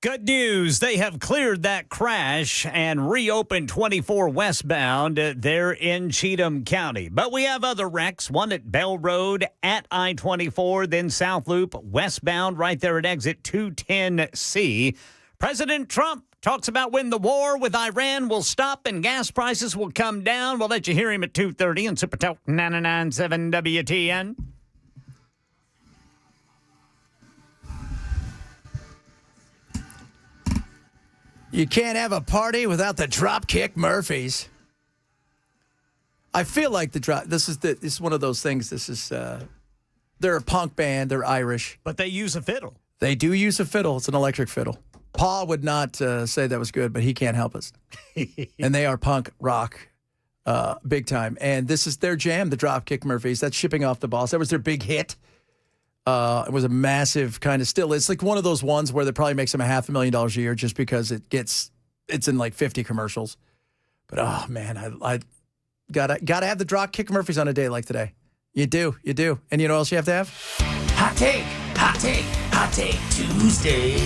Good news. They have cleared that crash and reopened 24 westbound there in Cheatham County. But we have other wrecks, one at Bell Road at I-24, then South Loop westbound right there at exit 210C. President Trump talks about when the war with Iran will stop and gas prices will come down. We'll let you hear him at 2:30 on Super Talk 99.7 WTN. You can't have a party without the Dropkick Murphys. I feel like this is one of those things. They're a punk band. They're Irish. But they use a fiddle. They do use a fiddle. It's an electric fiddle. Paul would not say that was good, but he can't help us. And they are punk rock big time. And this is their jam, the Dropkick Murphys. That's Shipping Off the Boss. That was their big hit. It was a massive kind of still. It's like one of those ones where that probably makes them $500,000 a year just because it's in like 50 commercials. But oh man, I gotta have the Dropkick Murphys on a day like today. You do. And you know what else you have to have? Hot take Tuesday.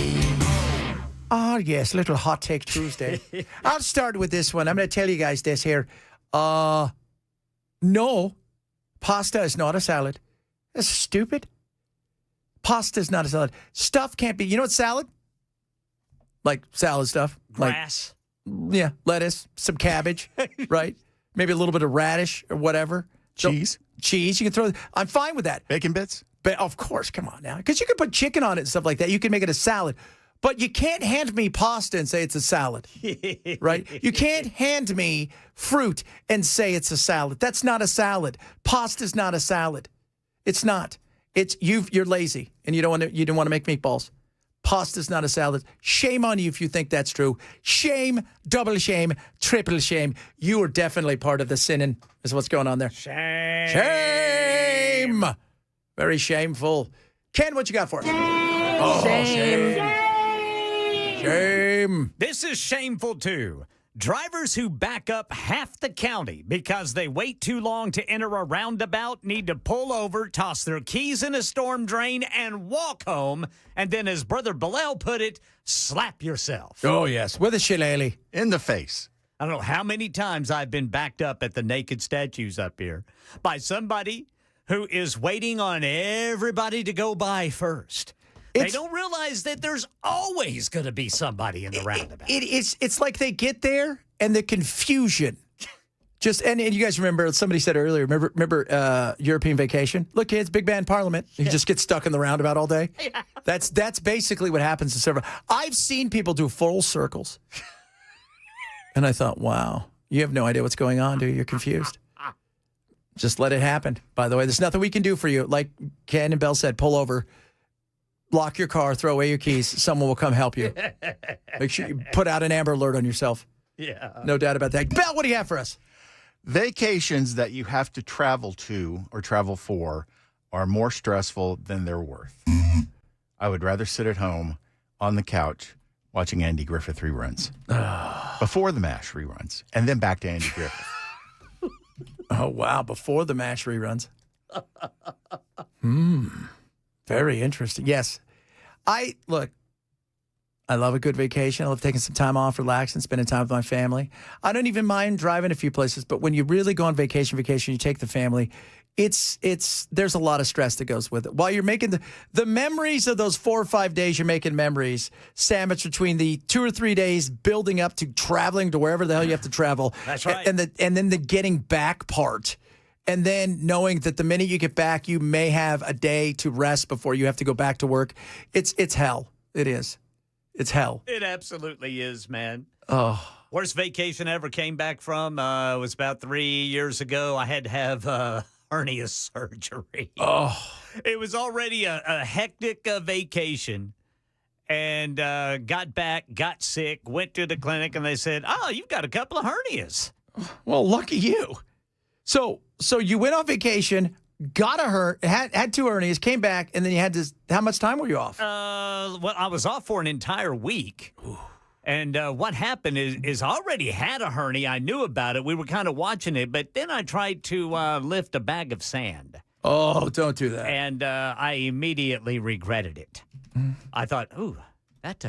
Oh yes, little hot take Tuesday. I'll start with this one. I'm going to tell you guys this here. No, pasta is not a salad. That's stupid. Pasta is not a salad. Stuff can't be. You know what salad? Like salad stuff. Grass. Like, yeah, lettuce, some cabbage, right? Maybe a little bit of radish or whatever. Cheese? Cheese. You can throw. I'm fine with that. Bacon bits? But of course, come on now. Because you can put chicken on it and stuff like that. You can make it a salad. But you can't hand me pasta and say it's a salad, right? You can't hand me fruit and say it's a salad. That's not a salad. Pasta's not a salad. It's not. It's you're lazy and you don't want to make meatballs. Pasta's not a salad. Shame on you if you think that's true. Shame, double shame, triple shame. You are definitely part of the sinning is what's going on there. Shame. Very shameful. Ken, what you got for us? Oh, shame. Shame. This is shameful, too. Drivers who back up half the county because they wait too long to enter a roundabout need to pull over, toss their keys in a storm drain, and walk home. And then, as Brother Bilal put it, slap yourself. Oh, yes. With a shillelagh. In the face. I don't know how many times I've been backed up at the naked statues up here by somebody who is waiting on everybody to go by first. They don't realize that there's always going to be somebody in the roundabout. It's like they get there and the confusion. And you guys remember, somebody said earlier, remember European Vacation? Look, kids, big band parliament. You just get stuck in the roundabout all day. Yeah. That's basically what happens to several. I've seen people do full circles. And I thought, wow, you have no idea what's going on, do you? You're confused. Just let it happen. By the way, there's nothing we can do for you. Like Ken and Bell said, pull over. Lock your car, throw away your keys. Someone will come help you. Make sure you put out an Amber Alert on yourself. Yeah. No doubt about that. Bell, what do you have for us? Vacations that you have to travel to or travel for are more stressful than they're worth. I would rather sit at home on the couch watching Andy Griffith reruns. Before the MASH reruns. And then back to Andy Griffith. Oh, wow. Before the MASH reruns. Very interesting. Yes. I love a good vacation. I love taking some time off, relaxing, spending time with my family. I don't even mind driving a few places, but when you really go on vacation, you take the family, there's a lot of stress that goes with it. While you're making the memories of those 4 or 5 days, you're making memories sandwiched between the 2 or 3 days building up to traveling to wherever the hell you have to travel. That's right. And then the getting back part. And then knowing that the minute you get back, you may have a day to rest before you have to go back to work. It's hell. It is. It's hell. It absolutely is, man. Oh. Worst vacation I ever came back from was about 3 years ago. I had to have hernia surgery. Oh. It was already a hectic vacation. And got back, got sick, went to the clinic, and they said, oh, you've got a couple of hernias. Well, lucky you. So you went on vacation, got had 2 hernias, came back, and then you had to. How much time were you off? Well, I was off for an entire week. And what happened is I already had a hernia. I knew about it. We were kind of watching it, but then I tried to lift a bag of sand. Oh, don't do that. And I immediately regretted it. I thought, ooh, that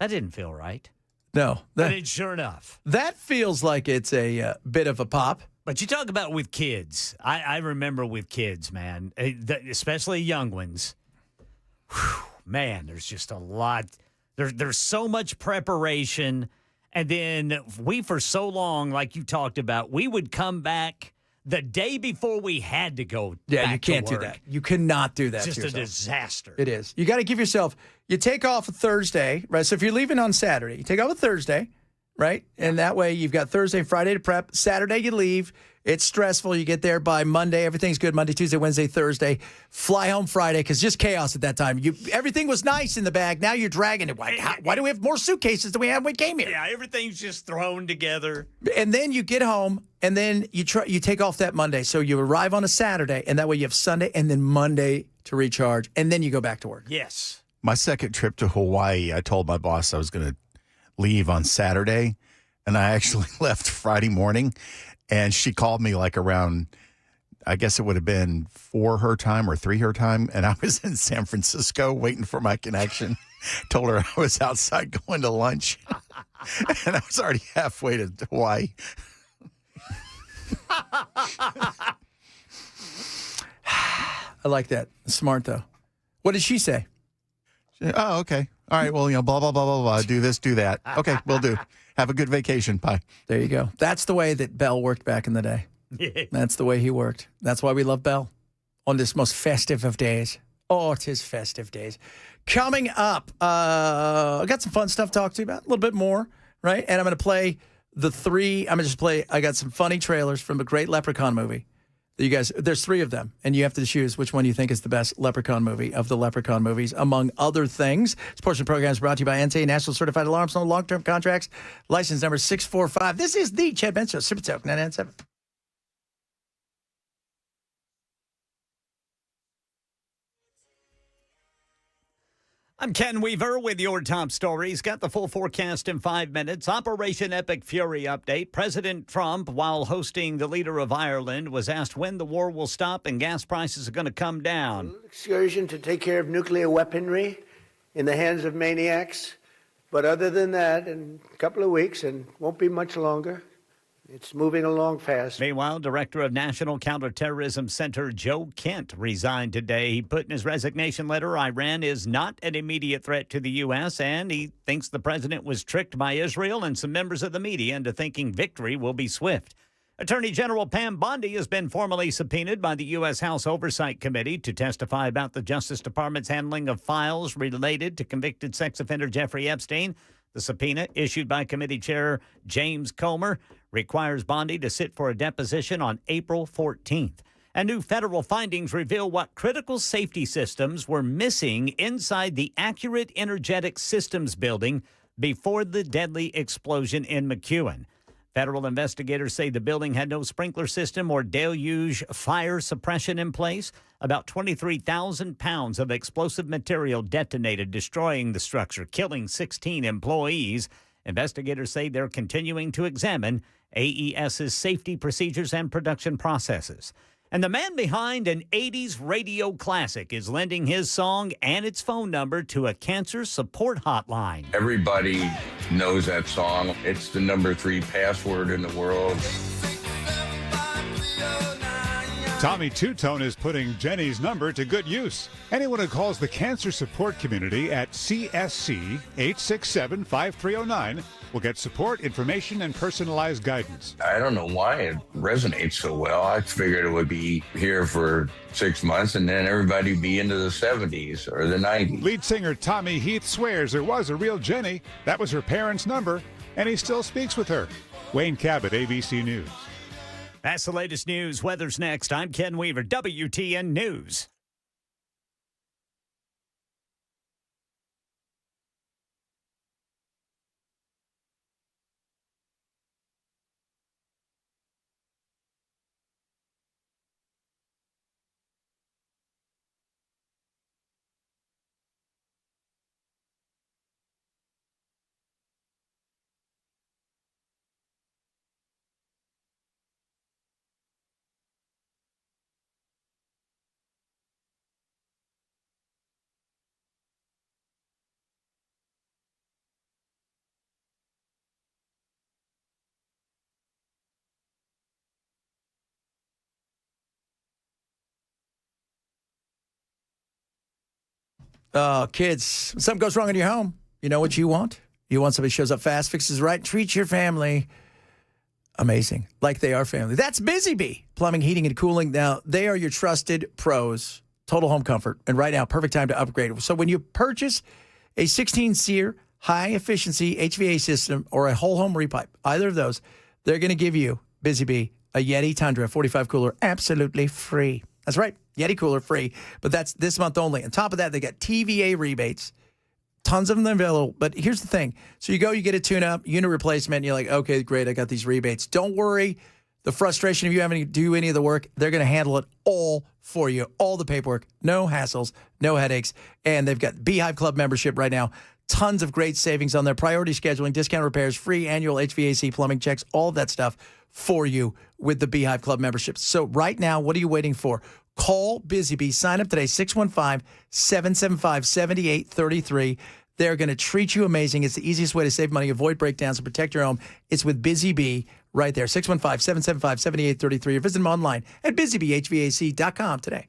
didn't feel right. No. But sure enough. That feels like it's a bit of a pop. But you talk about with kids. I remember with kids, man, especially young ones. Whew, man, there's just a lot. There's so much preparation. And then we, for so long, like you talked about, we would come back the day before we had to go Yeah, back you can't to do work. that. You cannot do that It's to just a yourself. disaster. It is. You got to give yourself, you take off a Thursday, right? So if you're leaving on Saturday, you take off a Thursday, right? And that way you've got Thursday, Friday to prep. Saturday you leave. It's stressful. You get there by Monday. Everything's good. Monday, Tuesday, Wednesday, Thursday. Fly home Friday because just chaos at that time. Everything was nice in the bag. Now you're dragging it. Why do we have more suitcases than we had when we came here? Yeah, everything's just thrown together. And then you get home, and then you take off that Monday. So you arrive on a Saturday, and that way you have Sunday and then Monday to recharge, and then you go back to work. Yes. My second trip to Hawaii, I told my boss I was going to leave on Saturday, and I actually left Friday morning. And she called me like around, I guess it would have been 4 her time or 3 her time. And I was in San Francisco waiting for my connection. Told her I was outside going to lunch. And I was already halfway to Hawaii. I like that. Smart, though. What did she say? Oh, okay. All right. Well, blah, blah, blah, blah, blah. Do this, do that. Okay, will do. Have a good vacation. Bye. There you go. That's the way that Bell worked back in the day. That's the way he worked. That's why we love Bell on this most festive of days. Oh, it is festive days. Coming up, I got some fun stuff to talk to you about, a little bit more, right? And I'm going to play I got some funny trailers from a great Leprechaun movie. You guys, there's 3 of them, and you have to choose which one you think is the best Leprechaun movie of the Leprechaun movies, among other things. This portion of the program is brought to you by NTA National Certified Alarms, no long-term contracts, license number 645. This is the Chad Benson Show, Super Talk 997. I'm Ken Weaver with your top stories. Got the full forecast in 5 minutes. Operation Epic Fury update. President Trump, while hosting the leader of Ireland, was asked when the war will stop and gas prices are going to come down. Excursion to take care of nuclear weaponry in the hands of maniacs. But other than that, in a couple of weeks, and won't be much longer, it's moving along fast. Meanwhile, Director of National Counterterrorism Center Joe Kent resigned today. He put in his resignation letter, Iran is not an immediate threat to the U.S., and he thinks the president was tricked by Israel and some members of the media into thinking victory will be swift. Attorney General Pam Bondi has been formally subpoenaed by the U.S. House Oversight Committee to testify about the Justice Department's handling of files related to convicted sex offender Jeffrey Epstein. The subpoena, issued by committee chair James Comer, requires Bondi to sit for a deposition on April 14th. And new federal findings reveal what critical safety systems were missing inside the Accurate Energetic Systems building before the deadly explosion in McEwen. Federal investigators say the building had no sprinkler system or deluge fire suppression in place. About 23,000 pounds of explosive material detonated, destroying the structure, killing 16 employees. Investigators say they're continuing to examine AES's safety procedures and production processes. And the man behind an 80s radio classic is lending his song and its phone number to a cancer support hotline. Everybody knows that song. It's the number 3 password in the world. Tommy Two-Tone is putting Jenny's number to good use. Anyone who calls the cancer support community at CSC 867-5309 will get support, information, and personalized guidance. I don't know why it resonates so well. I figured it would be here for 6 months and then everybody be into the 70s or the 90s. Lead singer Tommy Heath swears there was a real Jenny. That was her parents' number, and he still speaks with her. Wayne Cabot, ABC News. That's the latest news. Weather's next. I'm Ken Weaver, WTN News. Kids, when something goes wrong in your home, you know what you want? You want somebody who shows up fast, fixes right, treats your family amazing, like they are family. That's Busy Bee Plumbing, Heating, and Cooling. Now, they are your trusted pros, total home comfort. And right now, perfect time to upgrade. So when you purchase a 16-SEER high-efficiency HVAC system or a whole home repipe, either of those, they're going to give you, Busy Bee, a Yeti Tundra 45 cooler absolutely free. That's right. Yeti cooler free, but that's this month only. On top of that, they got TVA rebates, tons of them available. But here's the thing. So you go, you get a tune-up, unit replacement, and you're like, okay, great, I got these rebates. Don't worry. The frustration of you having to do any of the work, they're going to handle it all for you, all the paperwork, no hassles, no headaches. And they've got Beehive Club membership right now. Tons of great savings on their priority scheduling, discount repairs, free annual HVAC plumbing checks, all of that stuff for you with the Beehive Club membership. So right now, what are you waiting for? Call Busy Bee. Sign up today, 615-775-7833. They're going to treat you amazing. It's the easiest way to save money, avoid breakdowns, and protect your home. It's with Busy Bee right there, 615-775-7833. Or visit them online at busybeehvac.com today.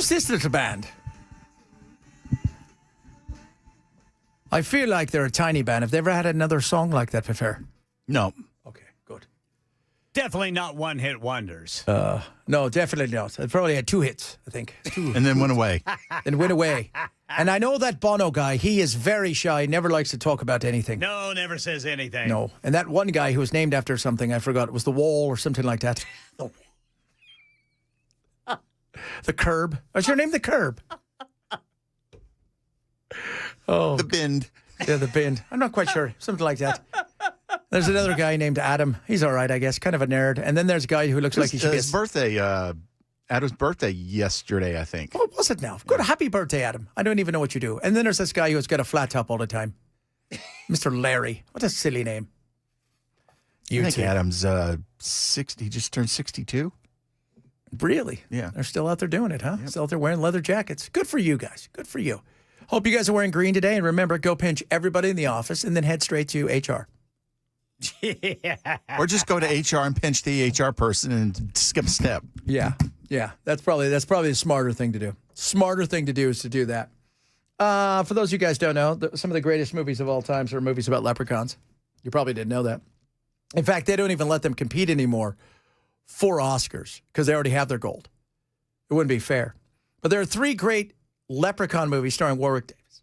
Who's this little band? I feel like they're a tiny band. Have they ever had another song like that before? No. Okay, good. Definitely not one-hit wonders. No, definitely not. They probably had 2 hits, I think. 2. And then went away. Then went away. And I know that Bono guy, he is very shy, never likes to talk about anything. No, never says anything. No. And that one guy who was named after something, I forgot, it was The Wall or something like that. The Curb. What's your name? The Curb. Oh. The Bend. Yeah, The Bend. I'm not quite sure. Something like that. There's another guy named Adam. He's all right, I guess. Kind of a nerd. And then there's a guy who looks like he should be his birthday. Adam's birthday yesterday, I think. What was it now? Good. Happy birthday, Adam. I don't even know what you do. And then there's this guy who's got a flat top all the time. Mr. Larry. What a silly name. I think Adam's 60. He just turned 62. Really? Yeah. They're still out there doing it, huh? Yep. Still out there wearing leather jackets. Good for you guys. Good for you. Hope you guys are wearing green today. And remember, go pinch everybody in the office and then head straight to HR. Yeah. Or just go to HR and pinch the HR person and skip a step. Yeah. Yeah. That's probably the smarter thing to do. Smarter thing to do is to do that. For those of you guys don't know, some of the greatest movies of all time are movies about leprechauns. You probably didn't know that. In fact, they don't even let them compete anymore for Oscars because they already have their gold. It wouldn't be fair. But there are 3 great leprechaun movies starring Warwick Davis.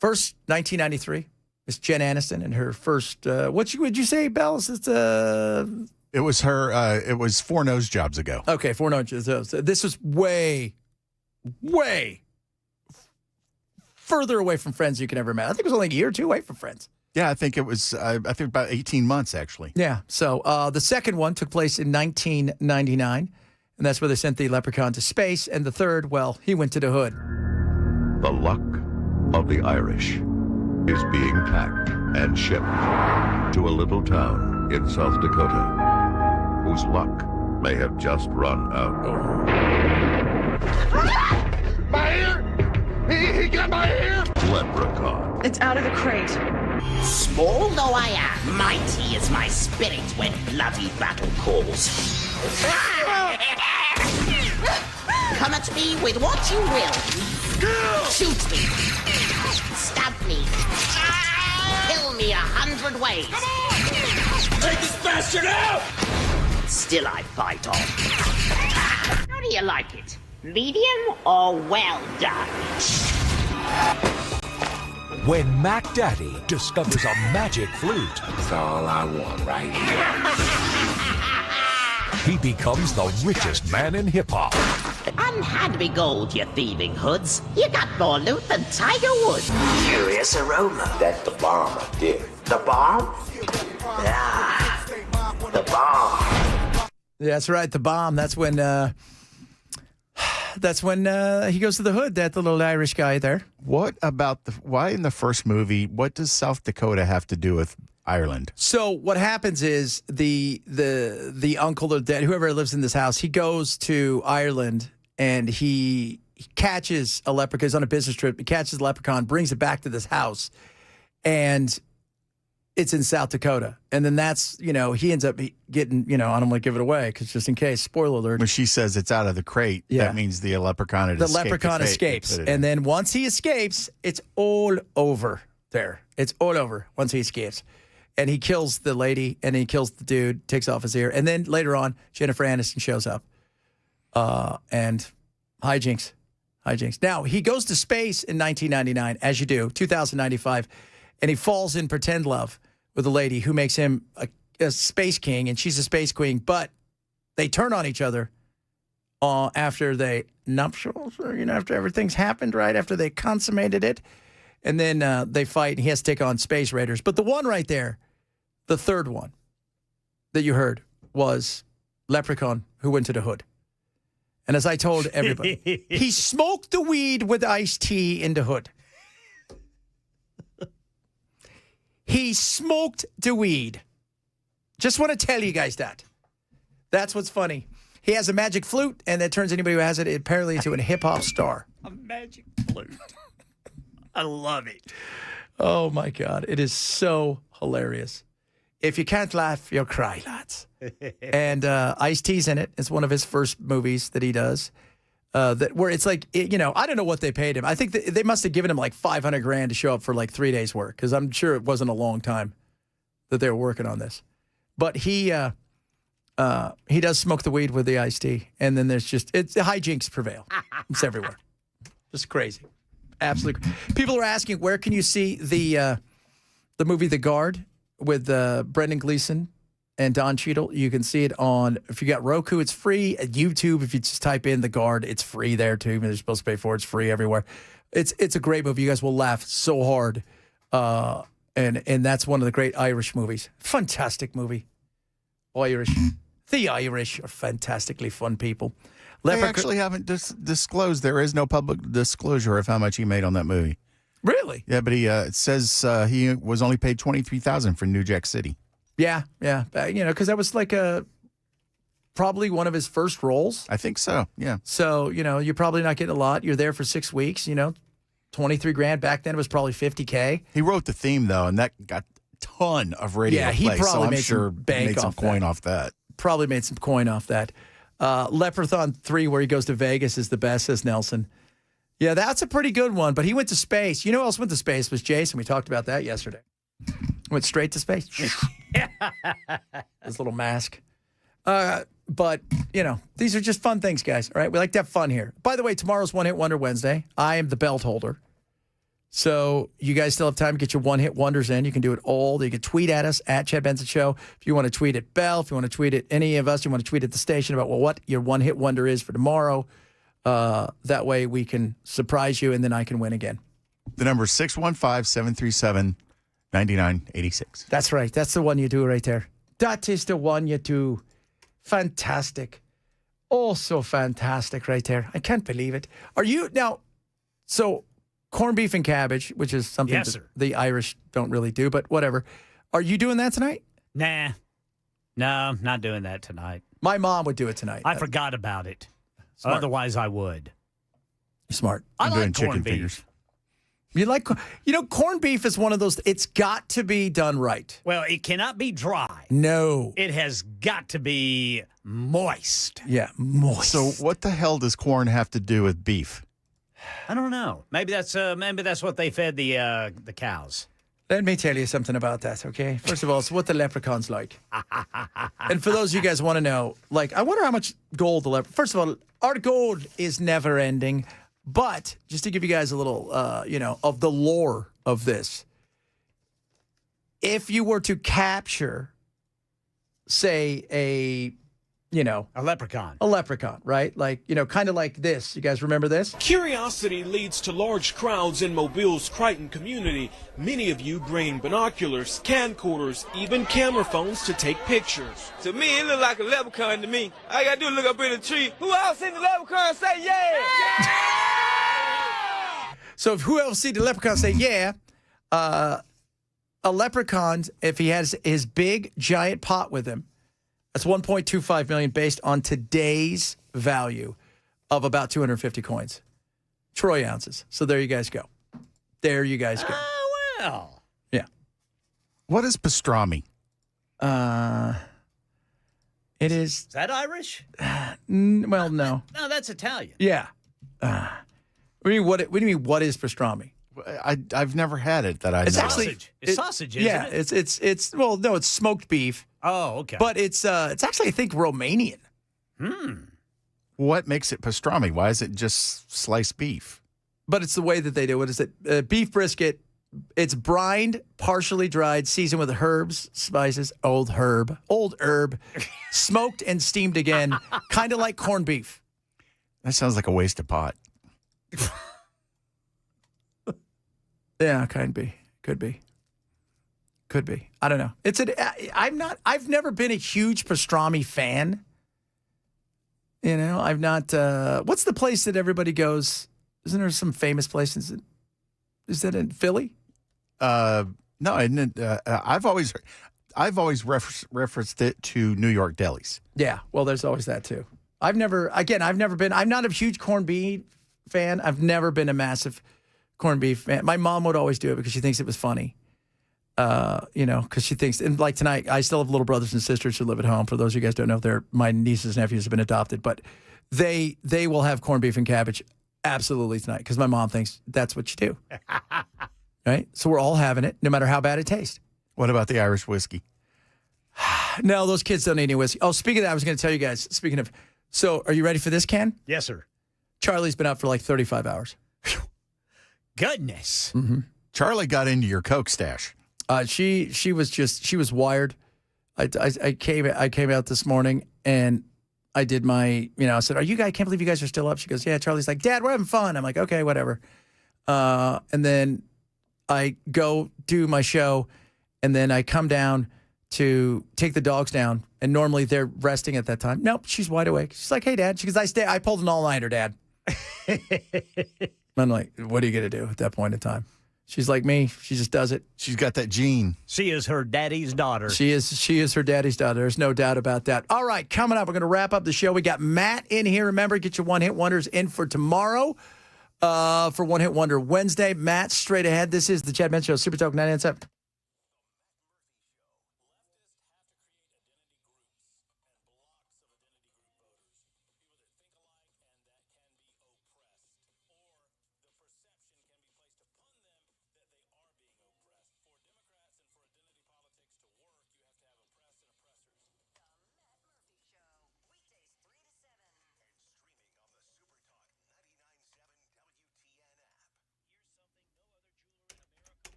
First, 1993, Miss Jen Aniston and her first, would you say, Bells? It was her, it was 4 nose jobs ago. Okay, 4 nose jobs. This was way further away from Friends you can ever imagine. I think it was only a year or 2 away from Friends. Yeah, I think it was, I think about 18 months, actually. Yeah, so the second one took place in 1999, and that's where they sent the leprechaun to space. And the third, well, he went to the hood. The luck of the Irish is being packed and shipped to a little town in South Dakota whose luck may have just run out. My ear! He got my ear! Leprechaun. It's out of the crate. Small though I am, mighty is my spirit when bloody battle calls. Come at me with what you will. Shoot me. Stab me. Kill me 100 ways. Come on! Take this bastard out! Still I fight on. How do you like it? Medium or well done? When Mac Daddy discovers a magic flute, That's all I want right here. he becomes the richest man in hip-hop. Unhand me gold, you thieving hoods. You got more loot than Tiger Woods. Curious aroma. That's the bomb up there. The bomb? Yeah. The bomb. Yeah, that's right, the bomb. That's when he goes to the hood, that little Irish guy there. What about why in the first movie, what does South Dakota have to do with Ireland? So what happens is the uncle or dad, whoever lives in this house, he goes to Ireland and he catches a leprechaun. He's on a business trip. He catches a leprechaun, brings it back to this house, and it's in South Dakota. And then that's, he ends up getting, I don't want to give it away because just in case, spoiler alert. When she says it's out of the crate, that means the leprechaun had escaped. The leprechaun escapes. And then once he escapes, it's all over there. It's all over once he escapes. And he kills the lady, and he kills the dude, takes off his ear. And then later on, Jennifer Aniston shows up. And hijinks. Now, he goes to space in 1999, as you do, 2095, and he falls in pretend love with a lady who makes him a space king, and she's a space queen, but they turn on each other after they nuptials, or, after everything's happened, right? After they consummated it. And then they fight, and he has to take on space raiders. But the one right there, the third one that you heard, was Leprechaun Who Went to the Hood. And as I told everybody, he smoked the weed with iced tea in the hood. He smoked the weed. Just want to tell you guys that. That's what's funny. He has a magic flute, and that turns anybody who has it apparently into a hip-hop star. A magic flute. I love it. Oh, my God. It is so hilarious. If you can't laugh, you'll cry, lads. And Ice-T's in it. It's one of his first movies that he does. that where it's like, I don't know what they paid him. I think they must have given him like $500,000 to show up for like 3 days work, because I'm sure it wasn't a long time that they were working on this. But he does smoke the weed with the iced tea, and then there's just the hijinks prevail. It's everywhere, just crazy, absolutely. People are asking, where can you see the movie The Guard with Brendan Gleeson and Don Cheadle? You can see it on, if you got Roku, it's free. At YouTube, if you just type in The Guard, it's free there too. They're supposed to pay for it. It's free everywhere. It's a great movie. You guys will laugh so hard. And that's one of the great Irish movies. Fantastic movie. Irish. The Irish are fantastically fun people. They actually haven't disclosed. There is no public disclosure of how much he made on that movie. Really? Yeah, but it says he was only paid $23,000 for New Jack City. Yeah. Because that was like probably one of his first roles. I think so, yeah. So, you're probably not getting a lot. You're there for 6 weeks, $23,000. Back then it was probably $50K. He wrote the theme, though, and that got a ton of radio play. He probably so I'm made sure some bank made some off coin that. off that. Probably made some coin off that. Leprechaun 3, where he goes to Vegas, is the best, says Nelson. Yeah, that's a pretty good one, but he went to space. You know who else went to space was Jason. We talked about that yesterday. Went straight to space. His little mask. But, these are just fun things, guys. All right, we like to have fun here. By the way, tomorrow's One Hit Wonder Wednesday. I am the belt holder. So you guys still have time to get your one-hit wonders in. You can do it all. You can tweet at us, at Chad Benson Show. If you want to tweet at Bell, if you want to tweet at any of us, you want to tweet at the station about what your one-hit wonder is for tomorrow. That way we can surprise you, and then I can win again. The number is 615-737-9986. That's right. That's the one you do right there. That is the one you do. Fantastic. Oh, so fantastic right there. I can't believe it. Are you now? So corned beef and cabbage, which is something Yes, that sir. the Irish don't really do, but whatever. Are you doing that tonight? Nah. No, I'm not doing that tonight. My mom would do it tonight. I forgot about it. Smart. Otherwise, I would. You're smart. I I'm like doing chicken corned beef. fingers. You like, corned beef is one of those, it's got to be done right. Well, it cannot be dry. No. It has got to be moist. Yeah, moist. So what the hell does corn have to do with beef? I don't know. Maybe that's what they fed the cows. Let me tell you something about that, okay? First of all, it's what the leprechaun's like. And for those of you guys who want to know, I wonder how much gold the leprechaun... First of all, our gold is never ending. But just to give you guys a little, of the lore of this, if you were to capture, say, a leprechaun. A leprechaun, right? Kind of like this. You guys remember this? Curiosity leads to large crowds in Mobile's Crichton community. Many of you bringing binoculars, camcorders, even camera phones to take pictures. To me, it look like a leprechaun to me. All I gotta do is look up in the tree. Who else seen the leprechaun say yeah? So if who else see the leprechaun say yeah, a leprechaun, if he has his big giant pot with him, that's $1.25 million based on today's value of about 250 coins. Troy ounces. So there you guys go. There you guys go. Oh, well. Yeah. What is pastrami? It is. Is that Irish? Well, no. No, that's Italian. Yeah. What do you mean, what is pastrami? I've never had it that I It's know. actually It's sausage, isn't yeah, it? it's well, no, it's smoked beef. Oh, okay. But it's actually, I think, Romanian. What makes it pastrami? Why is it just sliced beef? But it's the way that they do it. Is it beef brisket? It's brined, partially dried, seasoned with herbs, spices, old herb, smoked and steamed again, kind of like corned beef. That sounds like a waste of pot. Yeah, could be. I don't know. I've never been a huge pastrami fan. I've not. What's the place that everybody goes? Isn't there some famous place? Is that in Philly? No, I've always referenced it to New York delis. Yeah, well, there's always that too. I've never been. I'm not a huge corned beef fan. I've never been a massive corned beef fan. My mom would always do it because she thinks it was funny. Because she thinks, and like tonight, I still have little brothers and sisters who live at home. For those of you guys who don't know, my nieces and nephews have been adopted, but they will have corned beef and cabbage absolutely tonight because my mom thinks that's what you do. Right? So we're all having it, no matter how bad it tastes. What about the Irish whiskey? No, those kids don't need any whiskey. Oh, speaking of that, I was going to tell you guys, speaking of, so are you ready for this, Ken? Yes, sir. Charlie's been up for like 35 hours. Goodness. Mm-hmm. Charlie got into your Coke stash. She was wired. I came out this morning and I did my, I said, I can't believe you guys are still up. She goes, yeah. Charlie's like, Dad, we're having fun. I'm like, okay, whatever. And then I go do my show and then I come down to take the dogs down. And normally they're resting at that time. Nope, she's wide awake. She's like, hey, Dad. She goes, I pulled an all-nighter, Dad. I'm like, what are you going to do at that point in time? She's like me. She just does it. She's got that gene. She is her daddy's daughter. She is her daddy's daughter. There's no doubt about that. All right, coming up, we're going to wrap up the show. We got Matt in here. Remember, get your one-hit wonders in for tomorrow for One Hit Wonder Wednesday. Matt, straight ahead. This is the Chad Benson Show, Super Talk 99.7.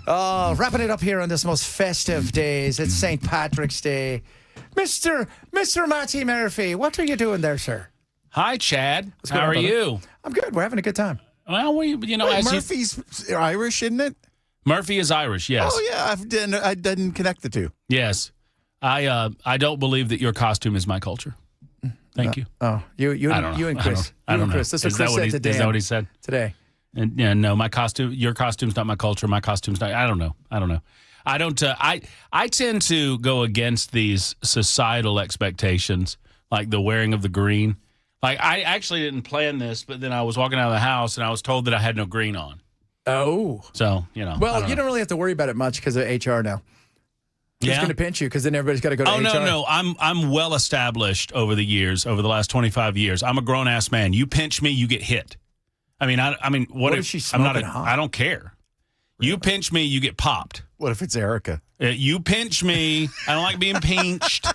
Oh, wrapping it up here on this most festive days. It's St. Patrick's Day. Mr. Matty Murphy, what are you doing there, sir? Hi, Chad. What's going How on, are brother? you? I'm good. We're having a good time. Well, you know, Wait, Murphy's Irish, isn't it? Murphy is Irish, yes. Oh, yeah. I didn't connect the two. Yes. I don't believe that your costume is my culture. Thank you. Oh, you and Chris. I don't know. Chris. That's what Is Chris said today. Is that what he said? Today. And yeah, no, your costume's not my culture. My costume's not. I don't know. I don't. I tend to go against these societal expectations, like the wearing of the green. Like I actually didn't plan this, but then I was walking out of the house and I was told that I had no green on. Oh. So you know. Well, you don't really have to worry about it much because of HR now. Who's going to pinch you? Because then everybody's got to go to HR. No. I'm well established over the years, over the last 25 years. I'm a grown ass man. You pinch me, you get hit. I mean, what if she's I'm not? smoking hot? I don't care. Really? You pinch me, you get popped. What if it's Erica? You pinch me. I don't like being pinched.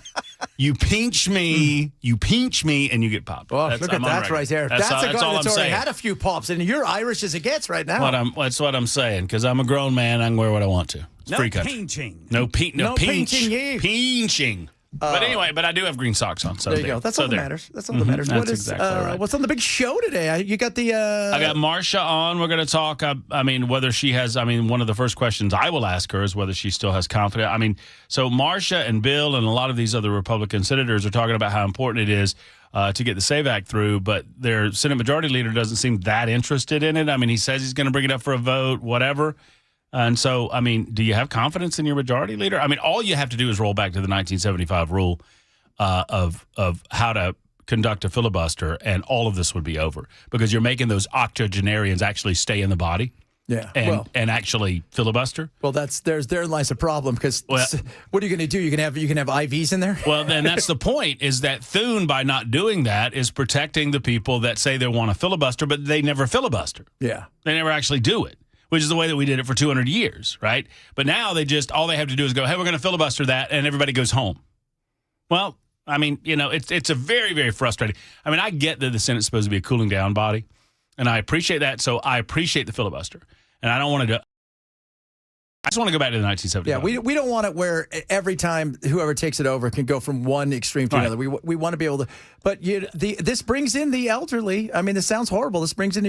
You pinch me, and you get popped. Oh, look at that right there. That's a guy that's already had a few pops, and you're Irish as it gets right now. That's what I'm saying, because I'm a grown man. I can wear what I want to. It's free country. Pinching. No pinching. Pinching. But anyway, I do have green socks on. So there you go. That's all that matters. That's all that matters. That's exactly right. What's on the big show today? You got the... I got Marcia on. We're going to talk, whether she has... one of the first questions I will ask her is whether she still has confidence. So Marcia and Bill and a lot of these other Republican senators are talking about how important it is to get the SAVE Act through, but their Senate Majority Leader doesn't seem that interested in it. He says he's going to bring it up for a vote, whatever. And so, do you have confidence in your majority leader? All you have to do is roll back to the 1975 rule of how to conduct a filibuster, and all of this would be over because you're making those octogenarians actually stay in the body. Yeah, and actually filibuster. Well, therein lies the problem because what are you going to do? You can have IVs in there. Well, then that's the point. Is that Thune, by not doing that, is protecting the people that say they want to filibuster, but they never filibuster. Yeah, they never actually do it. Which is the way that we did it for 200 years, right? But now all they have to do is go, hey, we're going to filibuster that, and everybody goes home. Well, it's a very, very frustrating. I get that the Senate's supposed to be a cooling down body, and I appreciate that. So I appreciate the filibuster, and I don't want to. I just want to go back to the 1975. Yeah, we don't want it where every time whoever takes it over can go from one extreme to another. We want to be able to. But this brings in the elderly. This sounds horrible. This brings in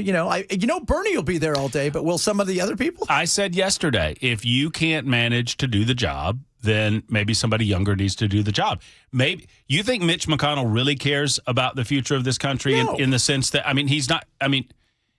Bernie will be there all day, but will some of the other people? I said yesterday, if you can't manage to do the job, then maybe somebody younger needs to do the job. Maybe you think Mitch McConnell really cares about the future of this country in the sense that he's not.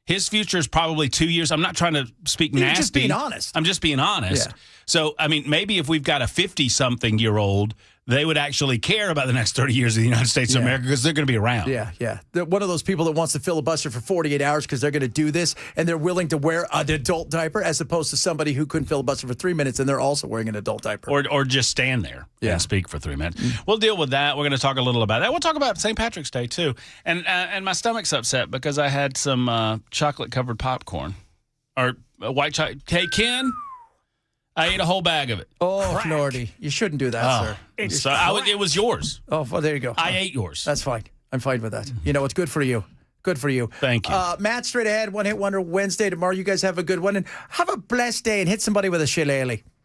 His future is probably 2 years. I'm not trying to speak nasty. Just being honest. I'm just being honest. Yeah. So, maybe if we've got a 50-something-year-old, they would actually care about the next 30 years of the United States of America because they're going to be around. Yeah. They're one of those people that wants to filibuster for 48 hours because they're going to do this, and they're willing to wear an adult diaper as opposed to somebody who couldn't filibuster for 3 minutes, and they're also wearing an adult diaper. Or just stand there and speak for 3 minutes. We'll deal with that. We're going to talk a little about that. We'll talk about St. Patrick's Day, too. And my stomach's upset because I had some chocolate-covered popcorn. Or white chocolate. Hey, Ken? I ate a whole bag of it. Oh, Lordy. You shouldn't do that, sir. It was yours. Oh, well, there you go. I ate yours. That's fine. I'm fine with that. It's good for you. Good for you. Thank you. Matt, straight ahead, One Hit Wonder Wednesday tomorrow. You guys have a good one, and have a blessed day, and hit somebody with a shillelagh.